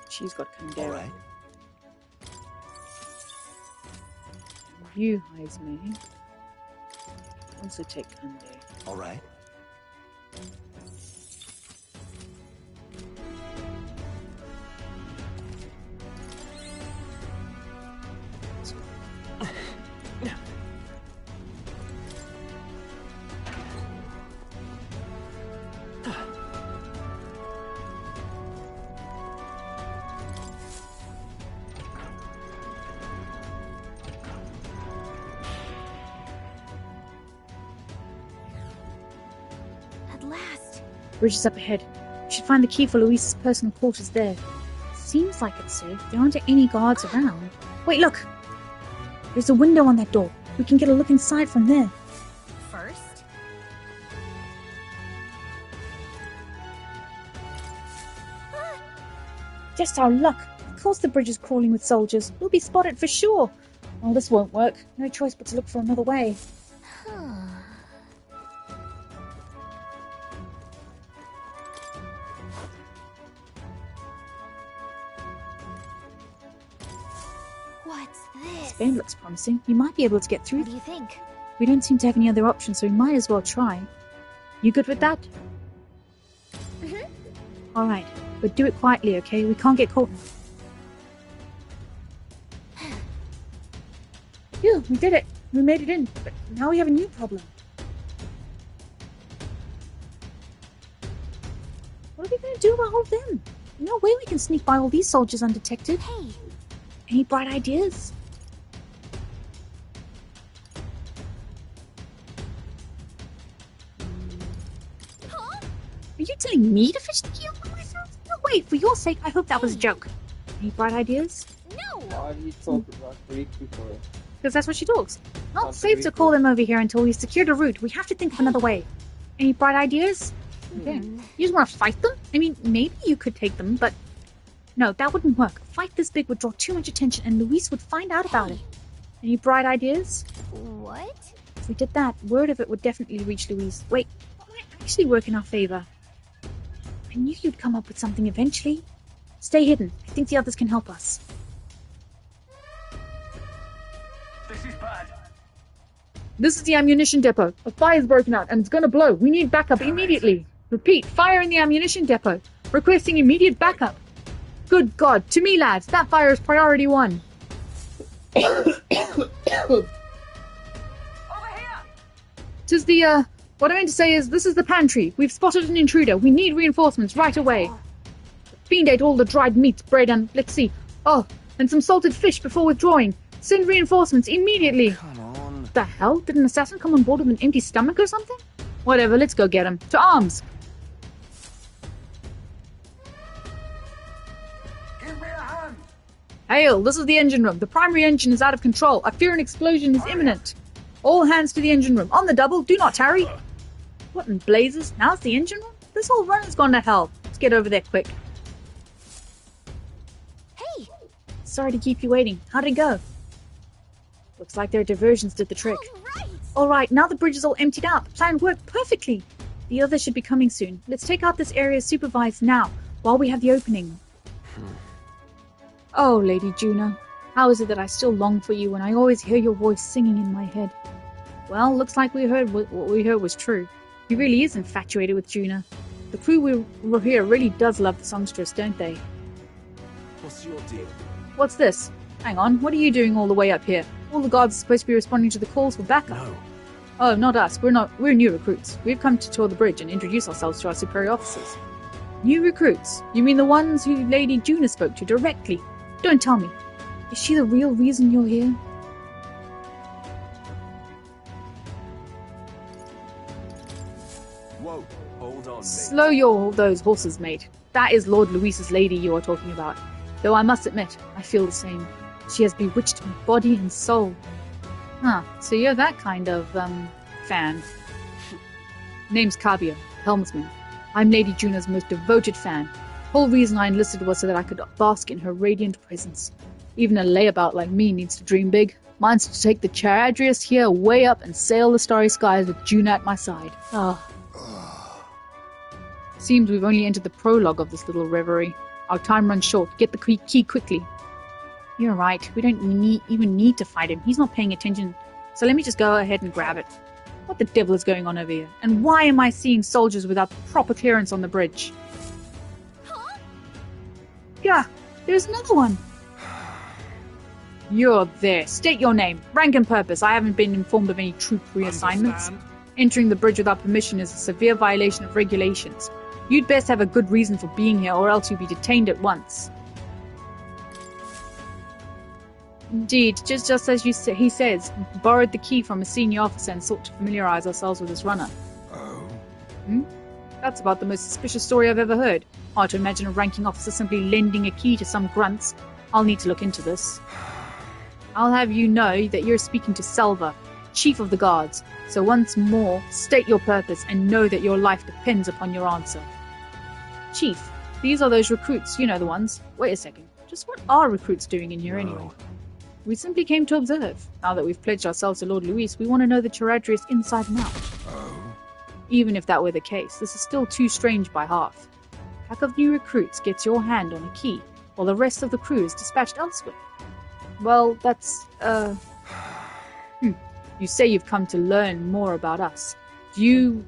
She's got Kandera. All right. You, Heisme, also take Kande. All right. At last. Bridge is up ahead. We should find the key for Luis's personal quarters there. Seems like it's safe. There aren't any guards around. Wait, look! There's a window on that door. We can get a look inside from there. First? Just our luck. Of course the bridge is crawling with soldiers. We'll be spotted for sure. Well, this won't work. No choice but to look for another way. What's this? This bend looks promising. We might be able to get through. What do you think? We don't seem to have any other options, so we might as well try. You good with that? Alright, but do it quietly, okay? We can't get caught. Phew, we did it. We made it in, but now we have a new problem. What are we going to do about all of them? No way we can sneak by all these soldiers undetected. Hey! Any bright ideas? Huh? Are you telling me to fish the key for myself? No, wait, for your sake, I hope that was a joke. Any bright ideas? No! Why do you talk about Greek before? Because that's what she talks. Not Sounds safe to Greek. call them over here until we've secured a route. We have to think of another way. Any bright ideas? Okay. You just want to fight them? I mean, maybe you could take them, but... No, that wouldn't work. A fight this big would draw too much attention, and Luis would find out about it. Any bright ideas? What? If we did that, word of it would definitely reach Luis. Wait, what might actually work in our favor? I knew you'd come up with something eventually. Stay hidden. I think the others can help us. This is bad. This is the ammunition depot. A fire's broken out and it's gonna blow. We need backup immediately. Repeat, fire in the ammunition depot. Requesting immediate backup. Good God, to me lads, that fire is priority 1. Over here! Tis the, what I meant to say is, this is the pantry. We've spotted an intruder. We need reinforcements right away. The fiend ate all the dried meats, bread, and, let's see, oh, and some salted fish before withdrawing. Send reinforcements immediately. Come on. The hell? Did an assassin come on board with an empty stomach or something? Whatever, let's go get him. To arms! Give me a hand. Hail, this is the engine room. The primary engine is out of control. I fear an explosion is imminent. All hands to the engine room. On the double, do not tarry. What in blazes? Now's the engine room? This whole run has gone to hell. Let's get over there quick. Hey! Sorry to keep you waiting. How'd it go? Looks like their diversions did the trick. Alright, now the bridge is all emptied out. The plan worked perfectly. The others should be coming soon. Let's take out this area supervised now, while we have the opening. Oh, Lady Juna, how is it that I still long for you when I always hear your voice singing in my head? Well, looks like what we heard was true. He really is infatuated with Juna. The crew we here really does love the songstress, don't they? What's your deal? What's this? Hang on, what are you doing all the way up here? All the guards are supposed to be responding to the calls for backup. No. Oh, not us. We're new recruits. We've come to tour the bridge and introduce ourselves to our superior officers. New recruits? You mean the ones who Lady Juna spoke to directly? Don't tell me. Is she the real reason you're here? Whoa, hold on, mate. Slow those horses, mate. That is Lord Luis's lady you are talking about. Though I must admit, I feel the same. She has bewitched my body and soul. Huh, so you're that kind of, fan. Name's Kabia, helmsman. I'm Lady Juna's most devoted fan. Whole reason I enlisted was so that I could bask in her radiant presence. Even a layabout like me needs to dream big. Mine's to take the Charadrius here way up and sail the starry skies with Juna at my side. Seems we've only entered the prologue of this little reverie. Our time runs short. Get the key quickly. You're right. We don't even need to fight him. He's not paying attention. So let me just go ahead and grab it. What the devil is going on over here? And why am I seeing soldiers without proper clearance on the bridge? Huh? Yeah, there's another one. You're there. State your name, rank and purpose. I haven't been informed of any troop reassignments. Understand? Entering the bridge without permission is a severe violation of regulations. You'd best have a good reason for being here, or else you'll be detained at once. Indeed, just as he says, we borrowed the key from a senior officer and sought to familiarize ourselves with this runner. Oh? That's about the most suspicious story I've ever heard. Hard to imagine a ranking officer simply lending a key to some grunts. I'll need to look into this. I'll have you know that you're speaking to Selva, Chief of the Guards. So once more, state your purpose and know that your life depends upon your answer. Chief, these are those recruits, you know the ones. Wait a second, just what are recruits doing in here anyway? We simply came to observe. Now that we've pledged ourselves to Lord Luis, we want to know the Charadrius inside and out. Oh? Even if that were the case, this is still too strange by half. A pack of new recruits gets your hand on a key, while the rest of the crew is dispatched elsewhere. Well, that's, You say you've come to learn more about us. Do you?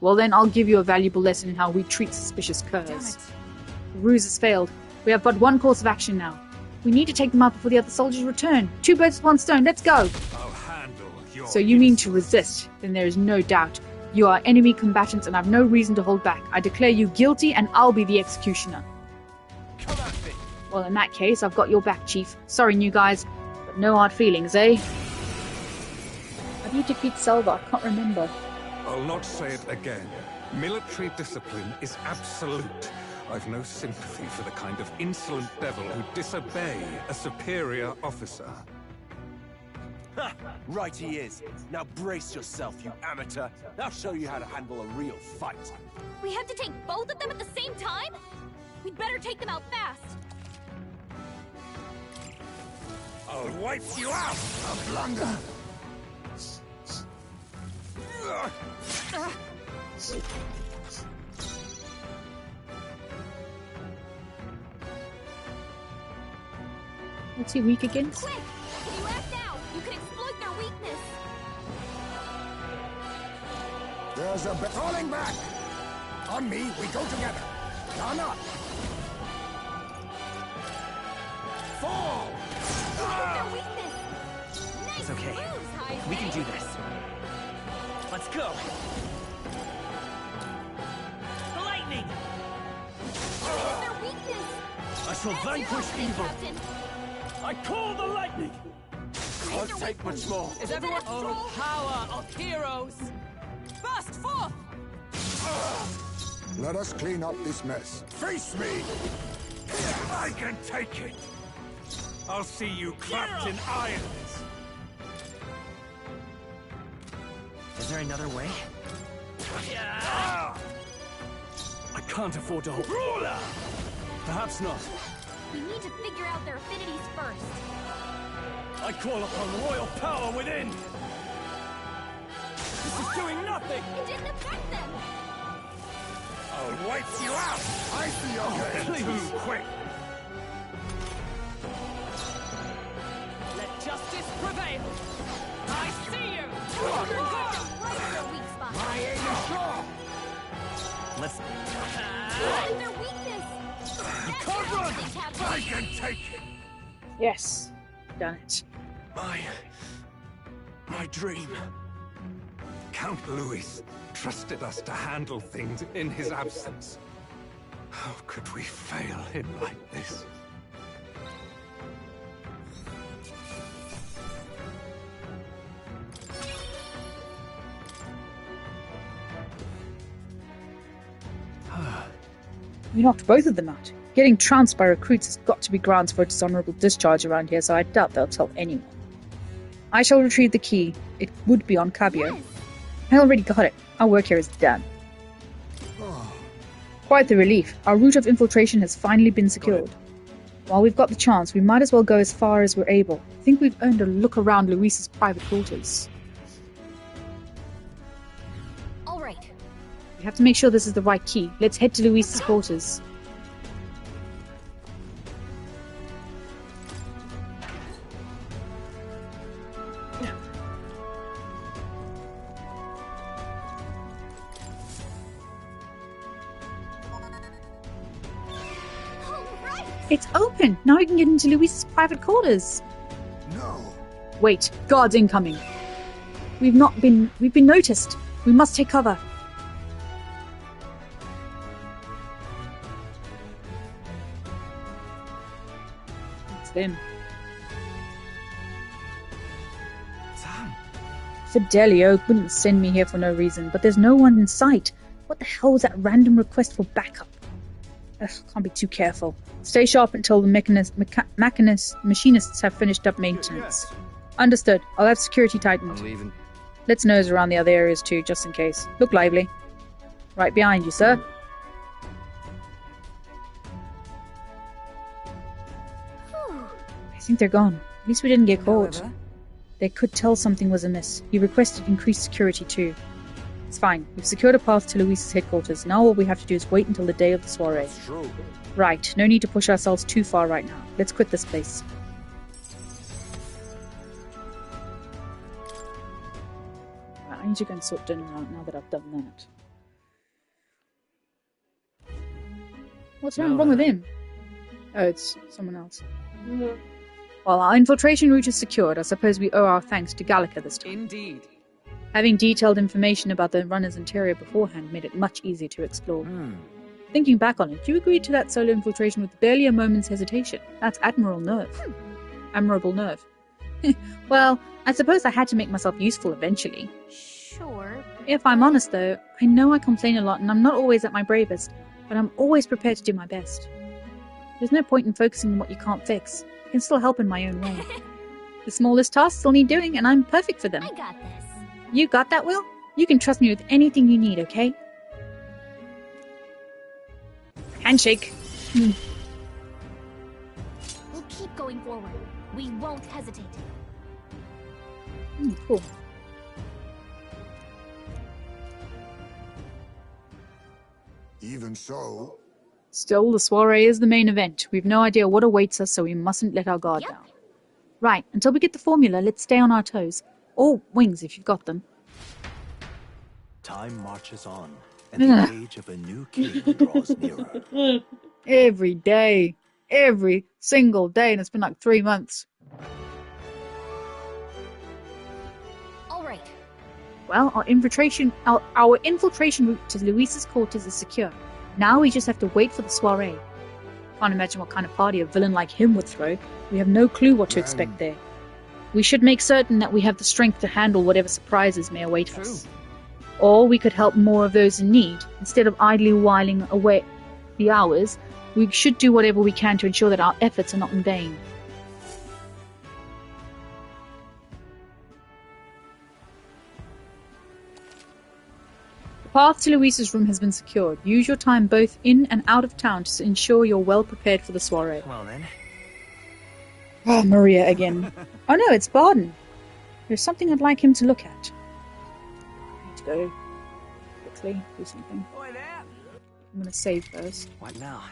Well then, I'll give you a valuable lesson in how we treat suspicious curs. The ruse has failed. We have but one course of action now. We need to take them out before the other soldiers return. 2 birds with 1 stone, let's go! I'll handle your So you mean to resist? Then there is no doubt. You are enemy combatants and I've no reason to hold back. I declare you guilty and I'll be the executioner. Come at me. Well, in that case, I've got your back, Chief. Sorry, new guys, but no hard feelings, eh? How do you defeat Selva? I can't remember. I'll not say it again. Military discipline is absolute. I've no sympathy for the kind of insolent devil who disobey a superior officer. Ha! Right he is. Now brace yourself, you amateur. I'll show you how to handle a real fight. We have to take both of them at the same time? We'd better take them out fast. I'll wipe you out! A blunder! What's he weak against? Quick! If you act now, you can exploit their weakness. There's a falling back! On me, we go together. Come up! Fall! Exploit their weakness. Nice It's okay. moves, Heisman. We can do this. Let's go. The lightning! Exploit their weakness. I shall That's vanquish your opening, evil. Captain. I call the lightning! Can't take much more. Is everyone... Oh, power of heroes! Burst forth! Let us clean up this mess. Face me! I can take it! I'll see you clapped in irons! Is there another way? I can't afford to hold. Ruler! Perhaps not. We need to figure out their affinities first. I call upon royal power within! This is doing nothing! It didn't affect them. I'll wipe you out! I see your game too quick! Let justice prevail! I see you! Right in their weak spot. My aim is sure! Let's... Exploit their weakness. That's Can't your run! opening, Captain. I can take it! Yes. Done it. My dream. Count Louis trusted us to handle things in his absence. How could we fail him like this? We knocked both of them out. Getting trounced by recruits has got to be grounds for a dishonorable discharge around here, so I doubt they'll tell anyone. I shall retrieve the key. It would be on Cabio. Yes. I already got it. Our work here is done. Quite the relief. Our route of infiltration has finally been secured. While we've got the chance, we might as well go as far as we're able. I think we've earned a look around Luis's private quarters. All right. We have to make sure this is the right key. Let's head to Luis's quarters. All right. It's open! Now we can get into Luis's private quarters. No. Wait, guards incoming. We've been noticed. We must take cover. It's them. Sam. Fidelio wouldn't send me here for no reason, but there's no one in sight. What the hell was that random request for backup? Ugh, can't be too careful. Stay sharp until the machinists have finished up maintenance. Understood. I'll have security tightened. I'm leaving. Let's nose around the other areas too, just in case. Look lively. Right behind you, sir. I think they're gone. At least we didn't get caught. They could tell something was amiss. He requested increased security too. It's fine. We've secured a path to Luis's headquarters. Now all we have to do is wait until the day of the soiree. True. Right. No need to push ourselves too far right now. Let's quit this place. Right, I need to go and sort dinner out now that I've done that. What's wrong with him? Oh, it's someone else. Well, our infiltration route is secured. I suppose we owe our thanks to Gallica this time. Indeed. Having detailed information about the runner's interior beforehand made it much easier to explore. Thinking back on it, you agreed to that solo infiltration with barely a moment's hesitation. That's admirable nerve. Admirable nerve. Well, I suppose I had to make myself useful eventually. Sure. If I'm honest though, I know I complain a lot and I'm not always at my bravest, but I'm always prepared to do my best. There's no point in focusing on what you can't fix. I can still help in my own way. The smallest tasks still need doing, and I'm perfect for them. I got this. You got that, Will? You can trust me with anything you need, okay? Handshake. We'll keep going forward. We won't hesitate. Cool. Even so... Still, the soiree is the main event. We've no idea what awaits us, so we mustn't let our guard down. Right, until we get the formula, let's stay on our toes. Or wings, if you've got them. Time marches on, and the age of a new king draws nearer. Every day. Every single day, and it's been like 3 months. All right. Well, our infiltration route to Luis's quarters is secure. Now we just have to wait for the soiree. Can't imagine what kind of party a villain like him would throw. We have no clue what to expect there. We should make certain that we have the strength to handle whatever surprises may await us. Or we could help more of those in need. Instead of idly whiling away the hours, we should do whatever we can to ensure that our efforts are not in vain. The path to Luis's room has been secured. Use your time both in and out of town to ensure you're well prepared for the soiree. Well then. Oh, Maria again. Oh no, it's Barden. There's something I'd like him to look at. I need to go quickly do something. Boy there. I'm going to save first. What now?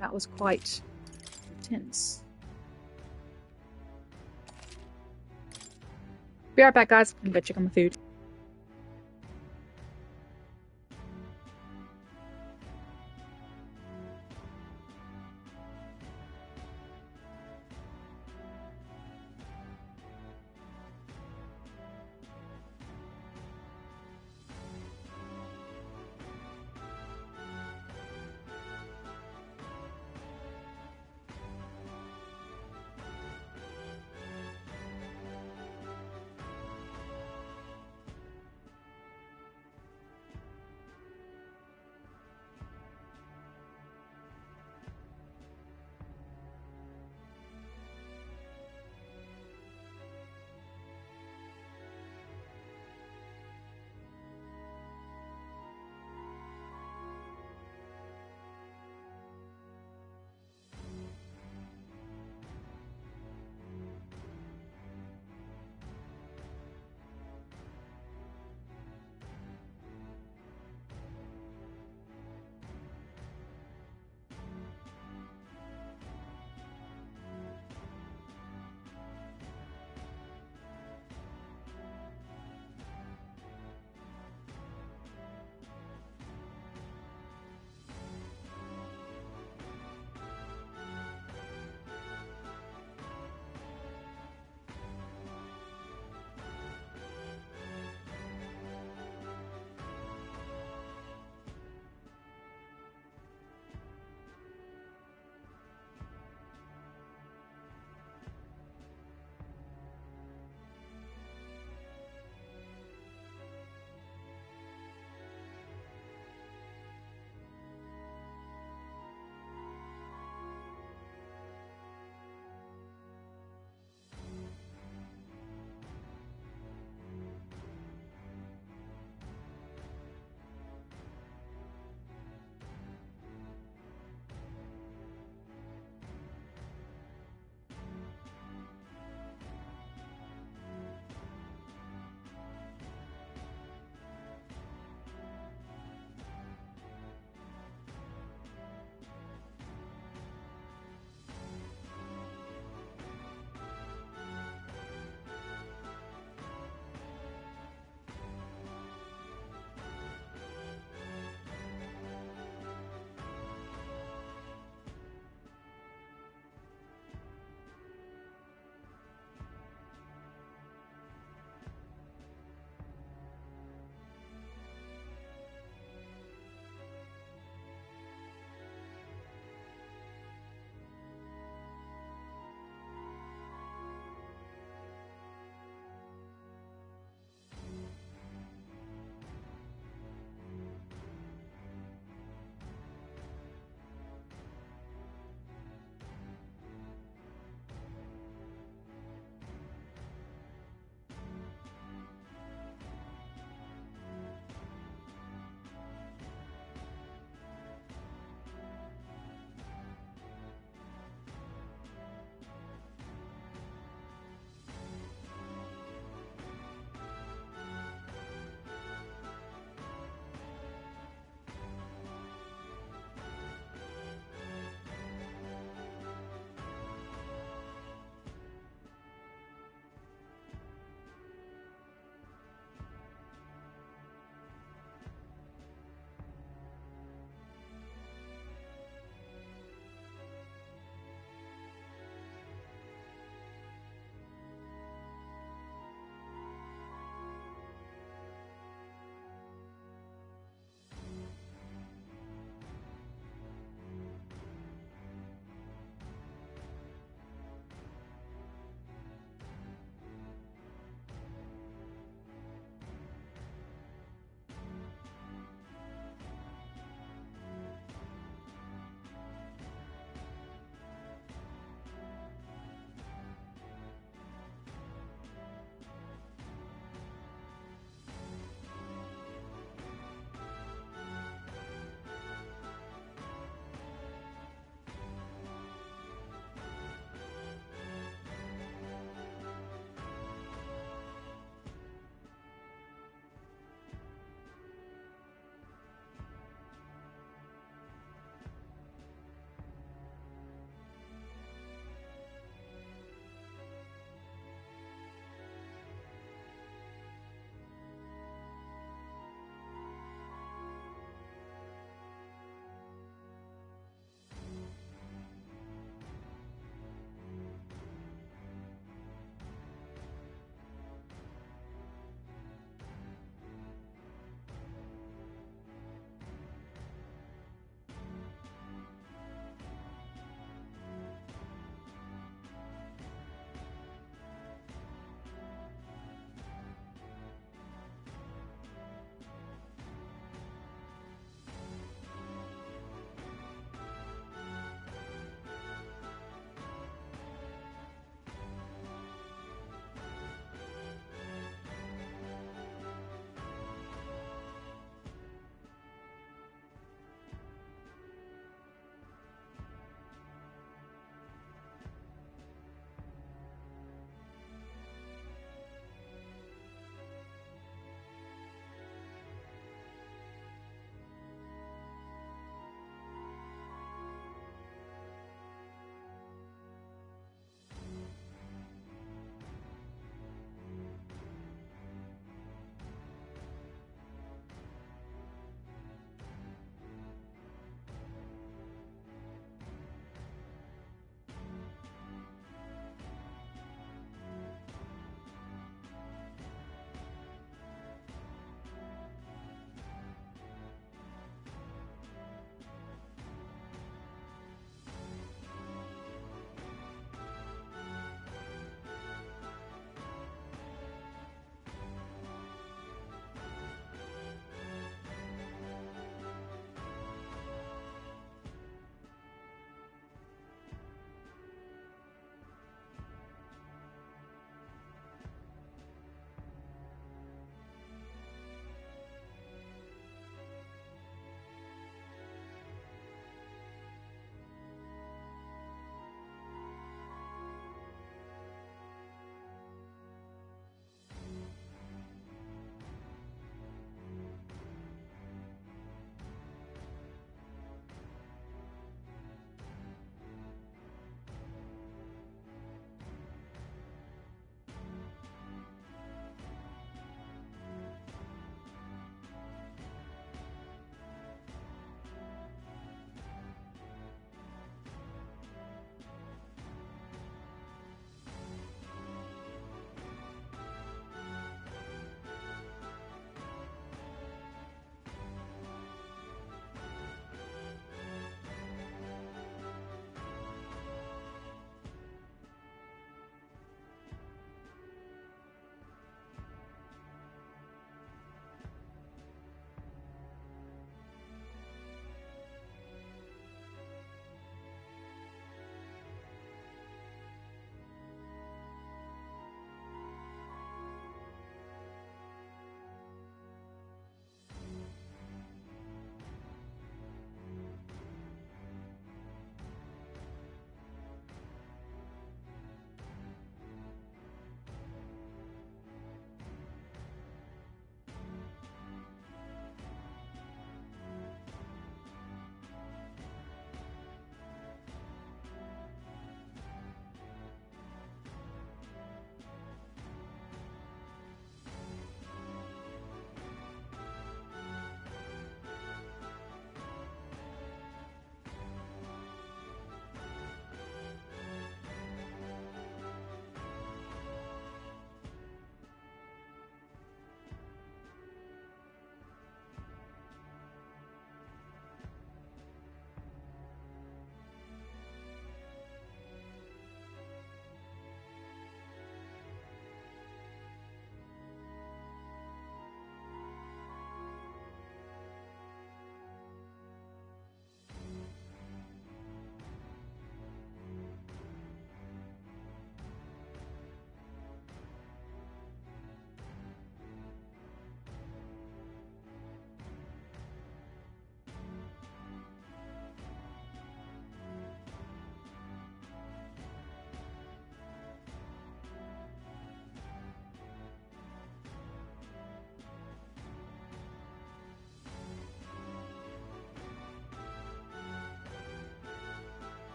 That was quite intense. Be right back, guys. I'm going to go check on my food.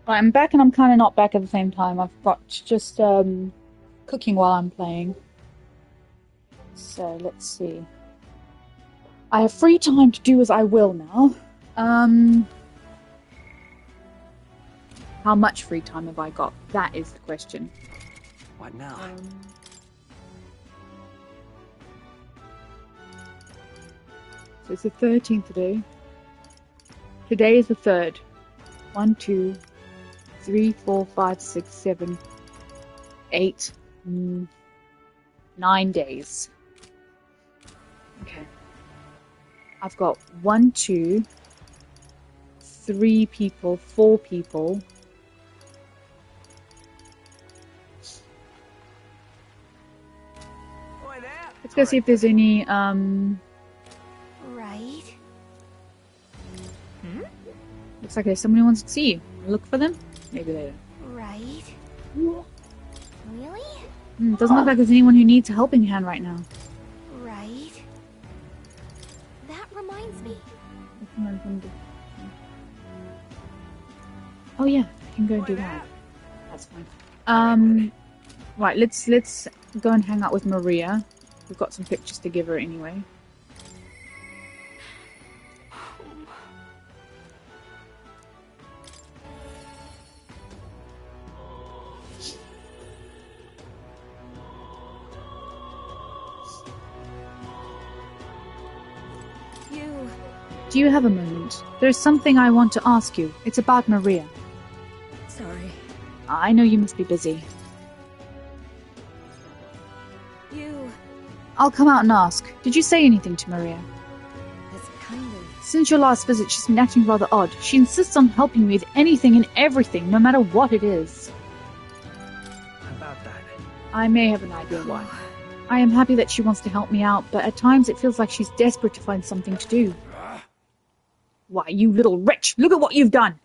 Right, I'm back and I'm kind of not back at the same time. I've got just cooking while I'm playing. So let's see. I have free time to do as I will now. How much free time have I got? That is the question. What now? So it's the 13th today. Today is the 3rd. 1, 2, 3, 4, 5, 6, 7, 8, 9 days. Okay. I've got 1, 2, 3 people, 4 people. Let's go see if there's any, Right. looks like there's someone who wants to see you. Look for them? Maybe later. Right. Really? Doesn't look like there's anyone who needs a helping hand right now. Right. That reminds me. Oh yeah, I can go do that. That's fine. Right, let's go and hang out with Maria. We've got some pictures to give her anyway. Do you have a moment? There's something I want to ask you. It's about Maria. Sorry. I know you must be busy. I'll come out and ask. Did you say anything to Maria? That's kind of... Since your last visit, she's been acting rather odd. She insists on helping me with anything and everything, no matter what it is. About that. I may have an idea why. I am happy that she wants to help me out, but at times it feels like she's desperate to find something to do. Why, you little wretch! Look at what you've done!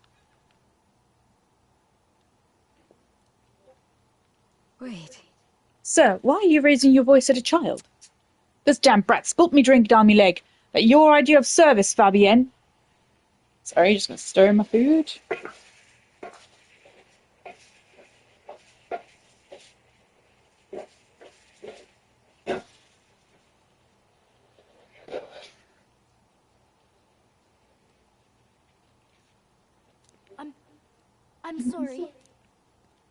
Wait. Sir, why are you raising your voice at a child? This damn brat spilt me drink down me leg. That your idea of service, Fabienne? Sorry, just gonna stir in my food. I'm sorry.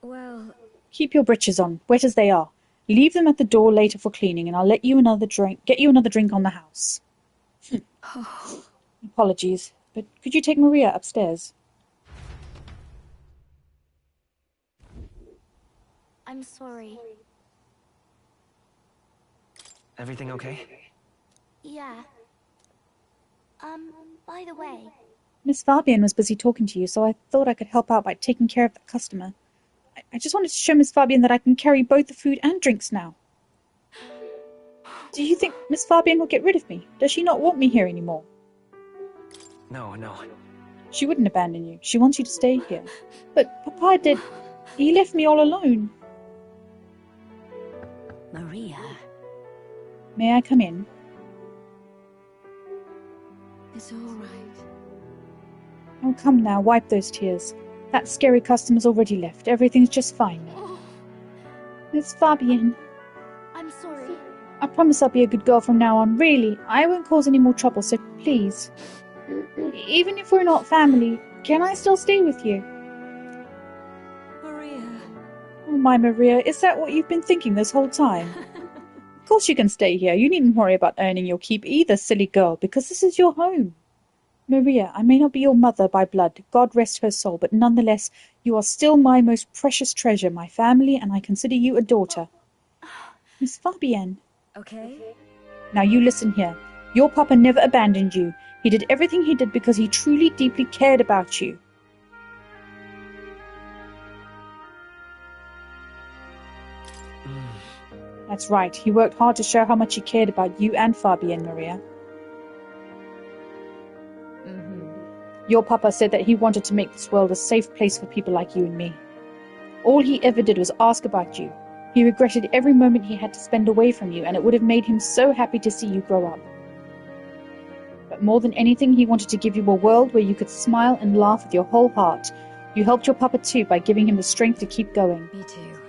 Well... Keep your breeches on, wet as they are. Leave them at the door later for cleaning, and I'll get you another drink on the house. Apologies, but could you take Maria upstairs? I'm sorry. Everything okay? Yeah. By the way... Miss Fabienne was busy talking to you, so I thought I could help out by taking care of that customer. I just wanted to show Miss Fabienne that I can carry both the food and drinks now. Do you think Miss Fabienne will get rid of me? Does she not want me here anymore? No. She wouldn't abandon you. She wants you to stay here. But Papa did... He left me all alone. Maria... May I come in? It's all right. Oh, come now, wipe those tears. That scary customer's already left. Everything's just fine now. Oh. Miss Fabienne. I'm sorry. I promise I'll be a good girl from now on. Really, I won't cause any more trouble, so please. Even if we're not family, can I still stay with you? Maria. Oh, my Maria, is that what you've been thinking this whole time? Of course you can stay here. You needn't worry about earning your keep either, silly girl, because this is your home. Maria, I may not be your mother by blood, God rest her soul, but nonetheless, you are still my most precious treasure, my family, and I consider you a daughter. Miss Fabienne. Okay. Now you listen here. Your papa never abandoned you. He did everything he did because he truly, deeply cared about you. That's right. He worked hard to show how much he cared about you and Fabienne, Maria. Your papa said that he wanted to make this world a safe place for people like you and me. All he ever did was ask about you. He regretted every moment he had to spend away from you, and it would have made him so happy to see you grow up. But more than anything, he wanted to give you a world where you could smile and laugh with your whole heart. You helped your papa too by giving him the strength to keep going. Me too.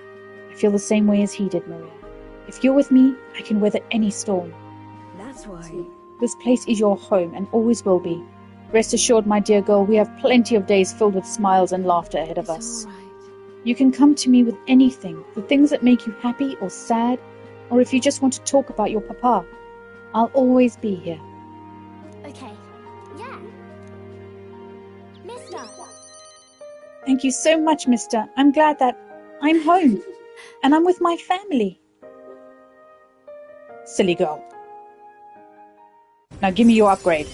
I feel the same way as he did, Maria. If you're with me, I can weather any storm. That's why. This place is your home and always will be. Rest assured, my dear girl, we have plenty of days filled with smiles and laughter ahead of us. All right. You can come to me with anything, the things that make you happy or sad, or if you just want to talk about your papa. I'll always be here. Okay. Yeah. Mister. Thank you so much, mister. I'm glad that I'm home. And I'm with my family. Silly girl. Now give me your upgrade.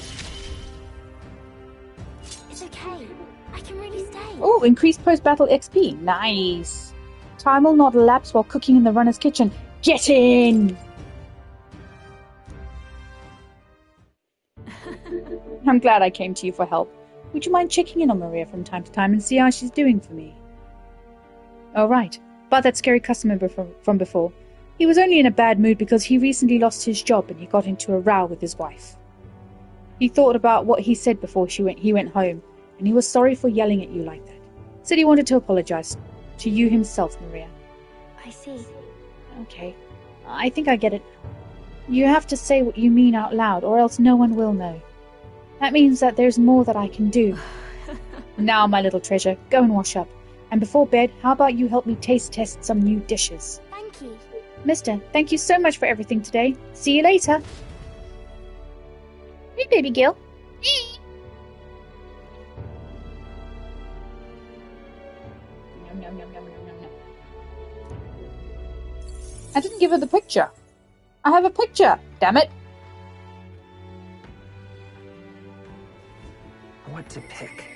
It's okay. I can really stay. Oh, increased post-battle XP. Nice. Time will not elapse while cooking in the runner's kitchen. Get in! I'm glad I came to you for help. Would you mind checking in on Maria from time to time and see how she's doing for me? Oh, right. About that scary customer from before. He was only in a bad mood because he recently lost his job and he got into a row with his wife. He thought about what he said before he went home, and he was sorry for yelling at you like that. Said he wanted to apologize to you himself, Maria. I see. Okay. I think I get it. You have to say what you mean out loud, or else no one will know. That means that there's more that I can do. Now, my little treasure, go and wash up. And before bed, how about you help me taste test some new dishes? Thank you. Mister, thank you so much for everything today. See you later. Hey, baby girl. Hey. Nom, nom, nom, nom, nom, nom, nom. I didn't give her the picture. I have a picture, damn it. What to pick?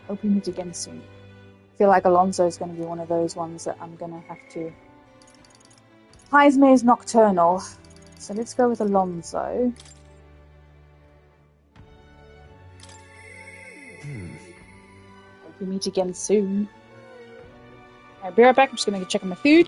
Hope we meet again soon. I feel like Alonso's going to be one of those ones that I'm going to have to... Heisme is nocturnal, so let's go with Alonso. Hope we meet again soon. I'll be right back. I'm just going to go check on my food.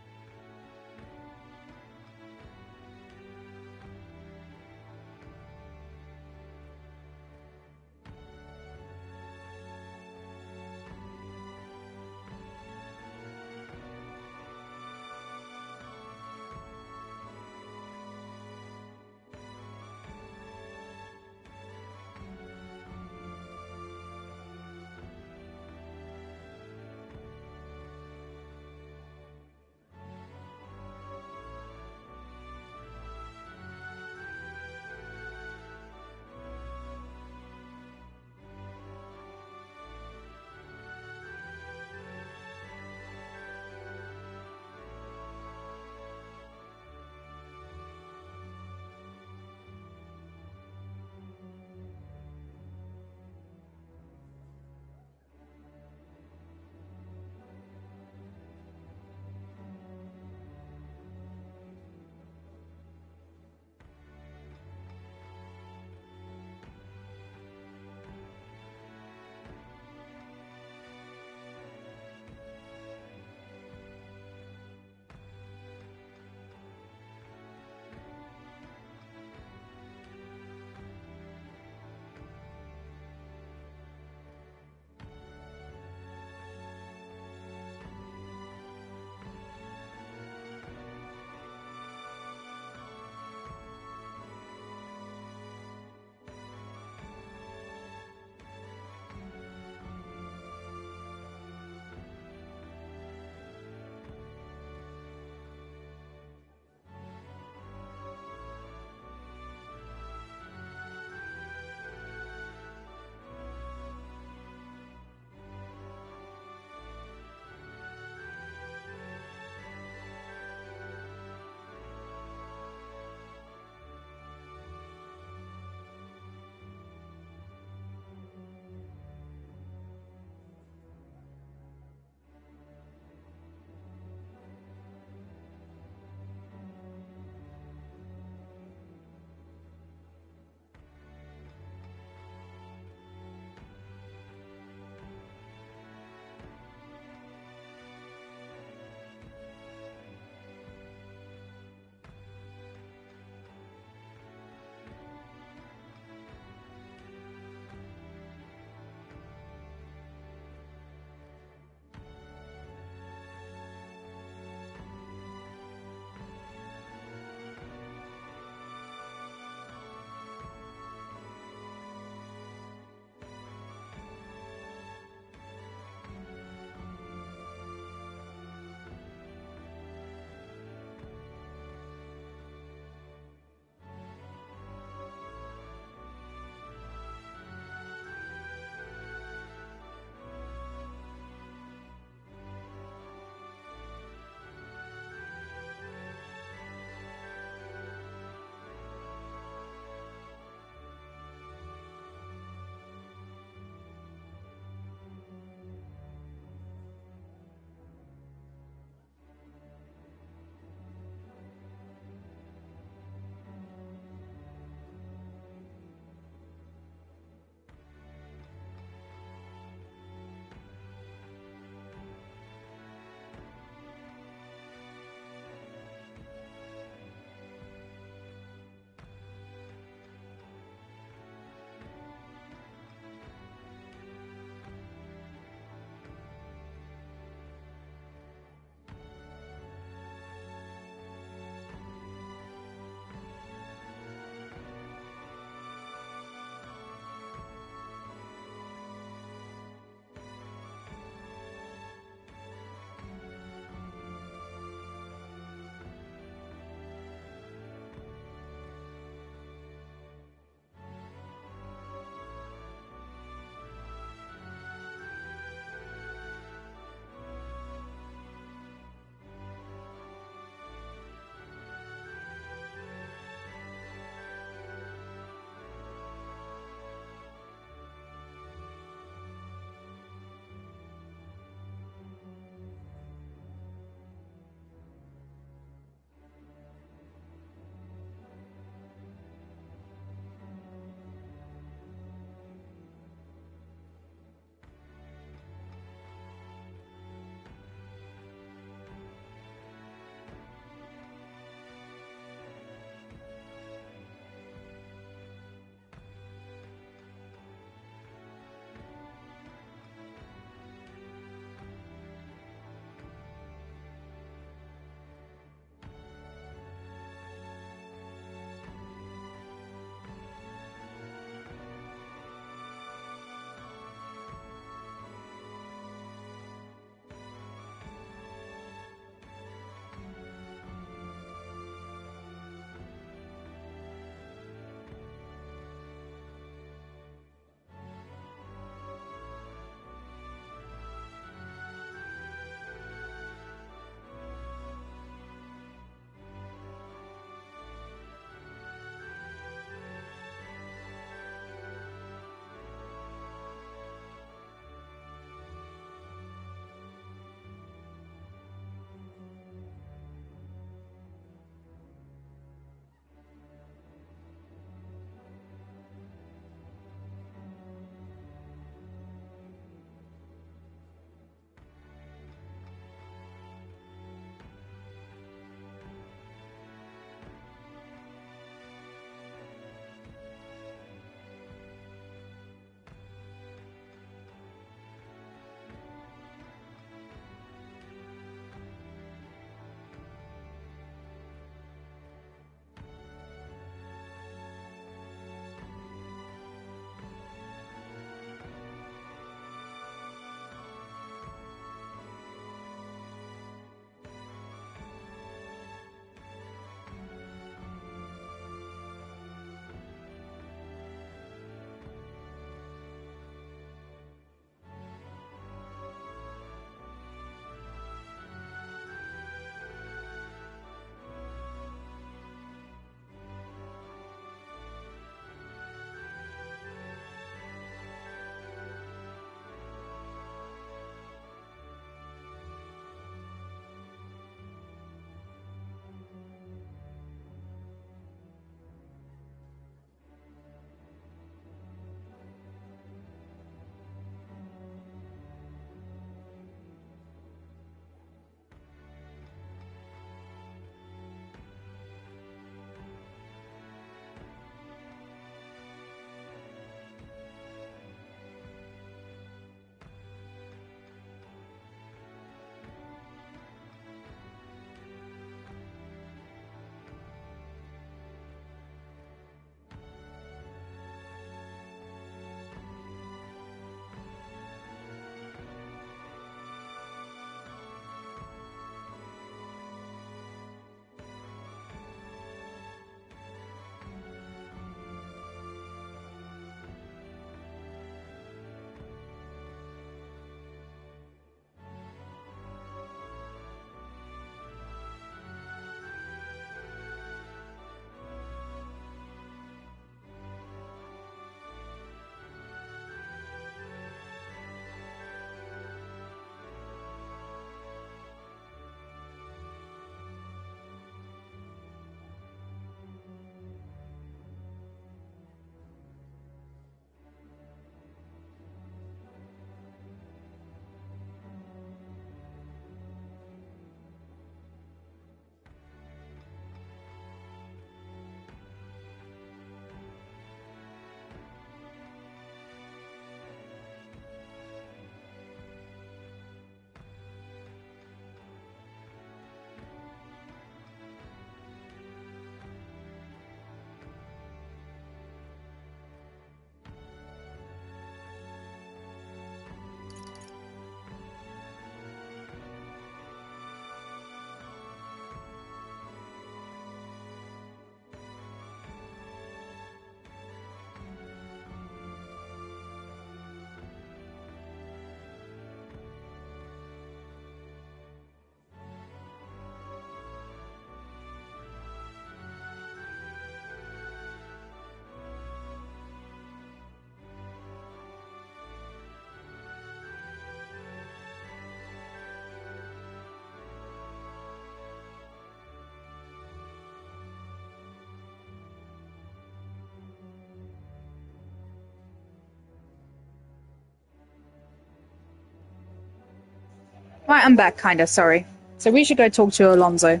Right, I'm back, kinda, sorry. So we should go talk to Alonso.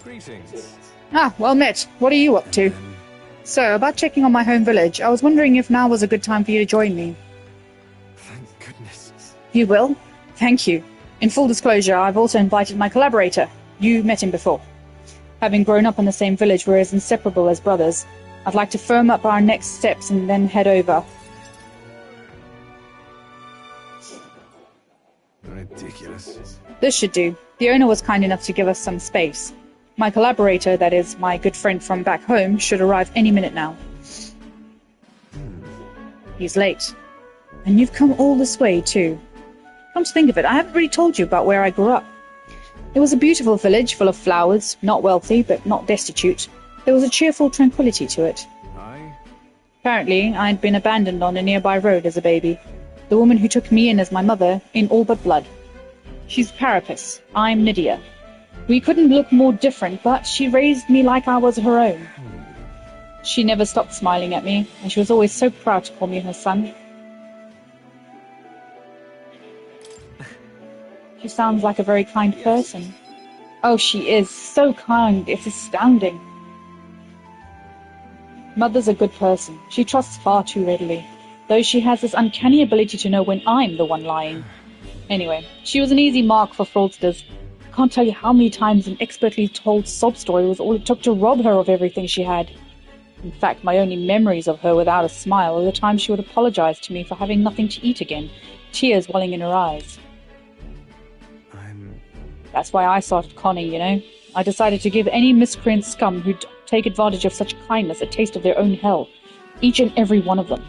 Greetings. Ah, well met. What are you up to? So, about checking on my home village, I was wondering if now was a good time for you to join me. Thank goodness. You will? Thank you. In full disclosure, I've also invited my collaborator. You met him before. Having grown up in the same village, we're as inseparable as brothers. I'd like to firm up our next steps and then head over. Ridiculous. This should do. The owner was kind enough to give us some space. My collaborator, that is, my good friend from back home, should arrive any minute now. He's late. And you've come all this way, too. Come to think of it, I haven't really told you about where I grew up. It was a beautiful village full of flowers, not wealthy, but not destitute. There was a cheerful tranquility to it. Aye. Apparently, I'd been abandoned on a nearby road as a baby. The woman who took me in as my mother, in all but blood. She's Parapus. I'm Nydia. We couldn't look more different, but she raised me like I was her own. She never stopped smiling at me, and she was always so proud to call me her son. She sounds like a very kind person. Oh, she is. So kind. It's astounding. Mother's a good person. She trusts far too readily, though she has this uncanny ability to know when I'm the one lying. Anyway, she was an easy mark for fraudsters. I can't tell you how many times an expertly told sob story was all it took to rob her of everything she had. In fact, my only memories of her without a smile are the times she would apologize to me for having nothing to eat again, tears welling in her eyes. That's why I started conning, you know. I decided to give any miscreant scum who'd take advantage of such kindness a taste of their own hell. Each and every one of them.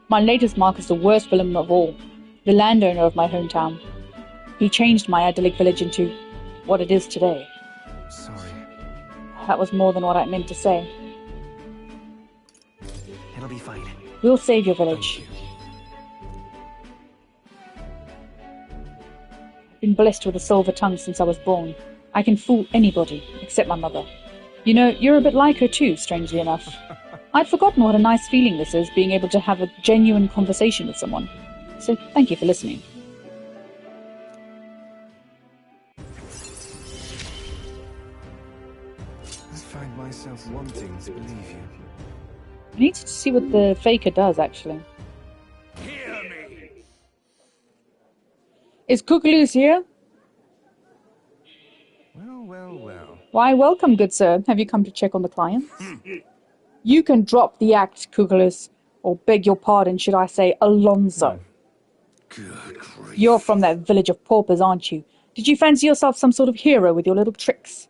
My latest mark is the worst villain of all. The landowner of my hometown. He changed my idyllic village into what it is today. Sorry. That was more than what I meant to say. It'll be fine. We'll save your village. I've been blessed with a silver tongue since I was born. I can fool anybody, except my mother. You know, you're a bit like her too, strangely enough. I'd forgotten what a nice feeling this is, being able to have a genuine conversation with someone. So thank you for listening. I find myself wanting to believe you. I need to see what the faker does, actually. Hear me! Is Cuculus here? Well. Why, welcome, good sir. Have you come to check on the clients? You can drop the act, Cuculus. Or beg your pardon, should I say, Alonso. Good grief. You're from that village of paupers, aren't you? Did you fancy yourself some sort of hero with your little tricks?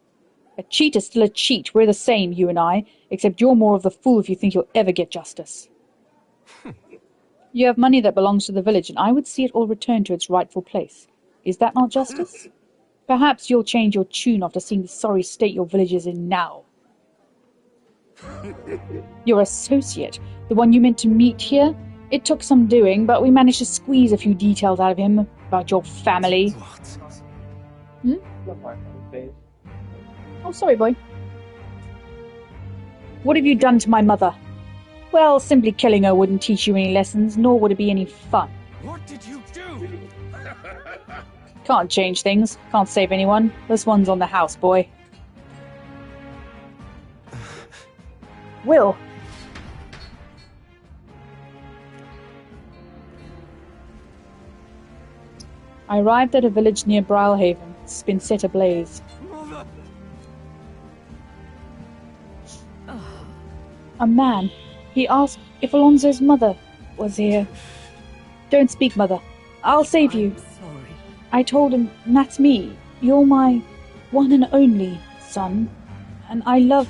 A cheat is still a cheat. We're the same, you and I, except you're more of the fool if you think you'll ever get justice. You have money that belongs to the village, and I would see it all returned to its rightful place. Is that not justice? Perhaps you'll change your tune after seeing the sorry state your village is in now. Your associate, the one you meant to meet here? It took some doing, but we managed to squeeze a few details out of him about your family. Oh, sorry, boy. What have you done to my mother? Well, simply killing her wouldn't teach you any lessons, nor would it be any fun. What did you do? Can't change things. Can't save anyone. This one's on the house, boy. Will. I arrived at a village near Brylehaven. It's been set ablaze. A man. He asked if Alonso's mother was here. Don't speak, mother. I'll save you. Sorry. I told him, that's me. You're my one and only son. And I love...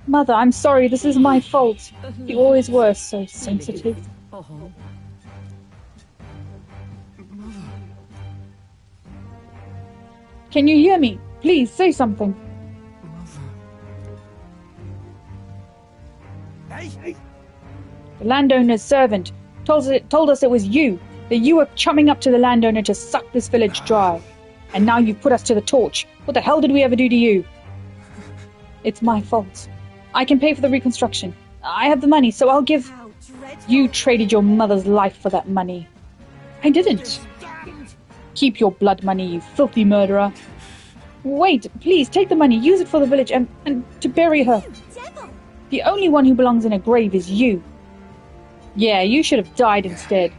Mother, I'm sorry. This is my fault. You always were so sensitive. Oh. Can you hear me? Please, say something. Hey! The landowner's servant told us it was you, that you were chumming up to the landowner to suck this village dry. And now you've put us to the torch. What the hell did we ever do to you? It's my fault. I can pay for the reconstruction. I have the money, so I'll give... How dreadful. You traded your mother's life for that money. I didn't. Keep your blood money, you filthy murderer. Wait, please, take the money, use it for the village, and to bury her. You devil. The only one who belongs in a grave is you. Yeah, you should have died instead.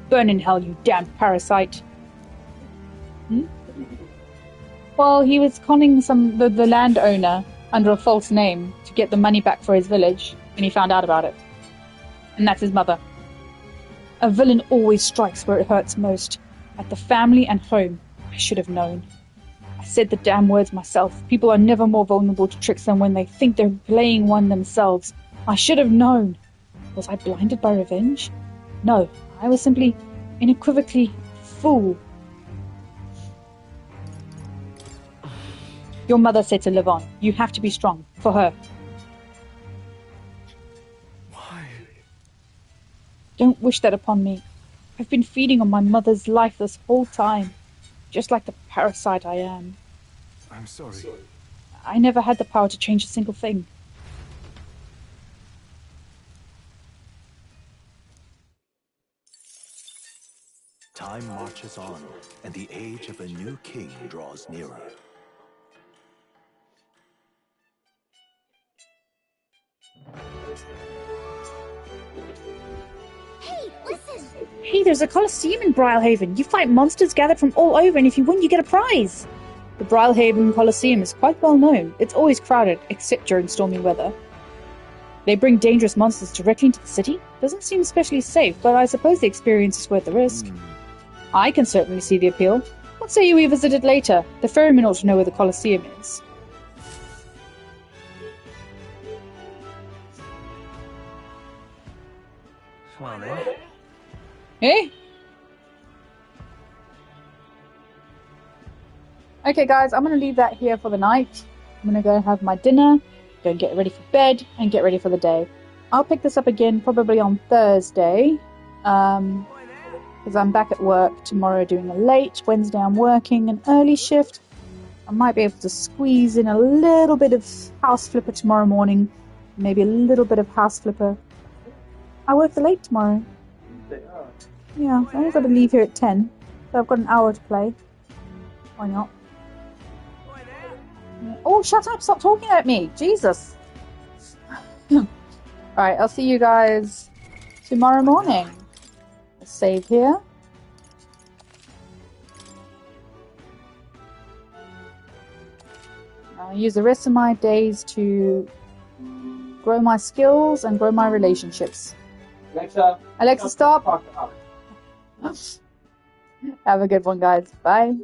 Burn in hell, you damned parasite. Well, he was conning the landowner under a false name to get the money back for his village, and he found out about it. And that's his mother. A villain always strikes where it hurts most. At the family and home. I should have known. I said the damn words myself. People are never more vulnerable to tricks than when they think they're playing one themselves. I should have known. Was I blinded by revenge? No, I was simply unequivocally a fool. Your mother said to live on. You have to be strong. For her. Why? Don't wish that upon me. I've been feeding on my mother's life this whole time. Just like the parasite I am. I'm sorry. I never had the power to change a single thing. Time marches on, and the age of a new king draws nearer. Hey, listen! Hey, there's a Colosseum in Brilehaven. You fight monsters gathered from all over, and if you win, you get a prize. The Brilehaven Colosseum is quite well known. It's always crowded, except during stormy weather. They bring dangerous monsters directly into the city? Doesn't seem especially safe, but I suppose the experience is worth the risk. I can certainly see the appeal. What say we visit it later? The ferryman ought to know where the Colosseum is. Well then. Eh? Okay guys, I'm going to leave that here for the night. I'm going to go have my dinner, go and get ready for bed, and get ready for the day. I'll pick this up again probably on Thursday, because I'm back at work tomorrow doing a late, Wednesday I'm working an early shift. I might be able to squeeze in a little bit of house flipper tomorrow morning, maybe a little bit of house flipper. I work the late tomorrow. Yeah, I've only got to leave here at 10, so I've got an hour to play. Why not? Oh, shut up! Stop talking at me! Jesus! Alright, I'll see you guys tomorrow morning. Let's save here. I'll use the rest of my days to grow my skills and grow my relationships. Alexa, stop! Have a good one, guys. Bye.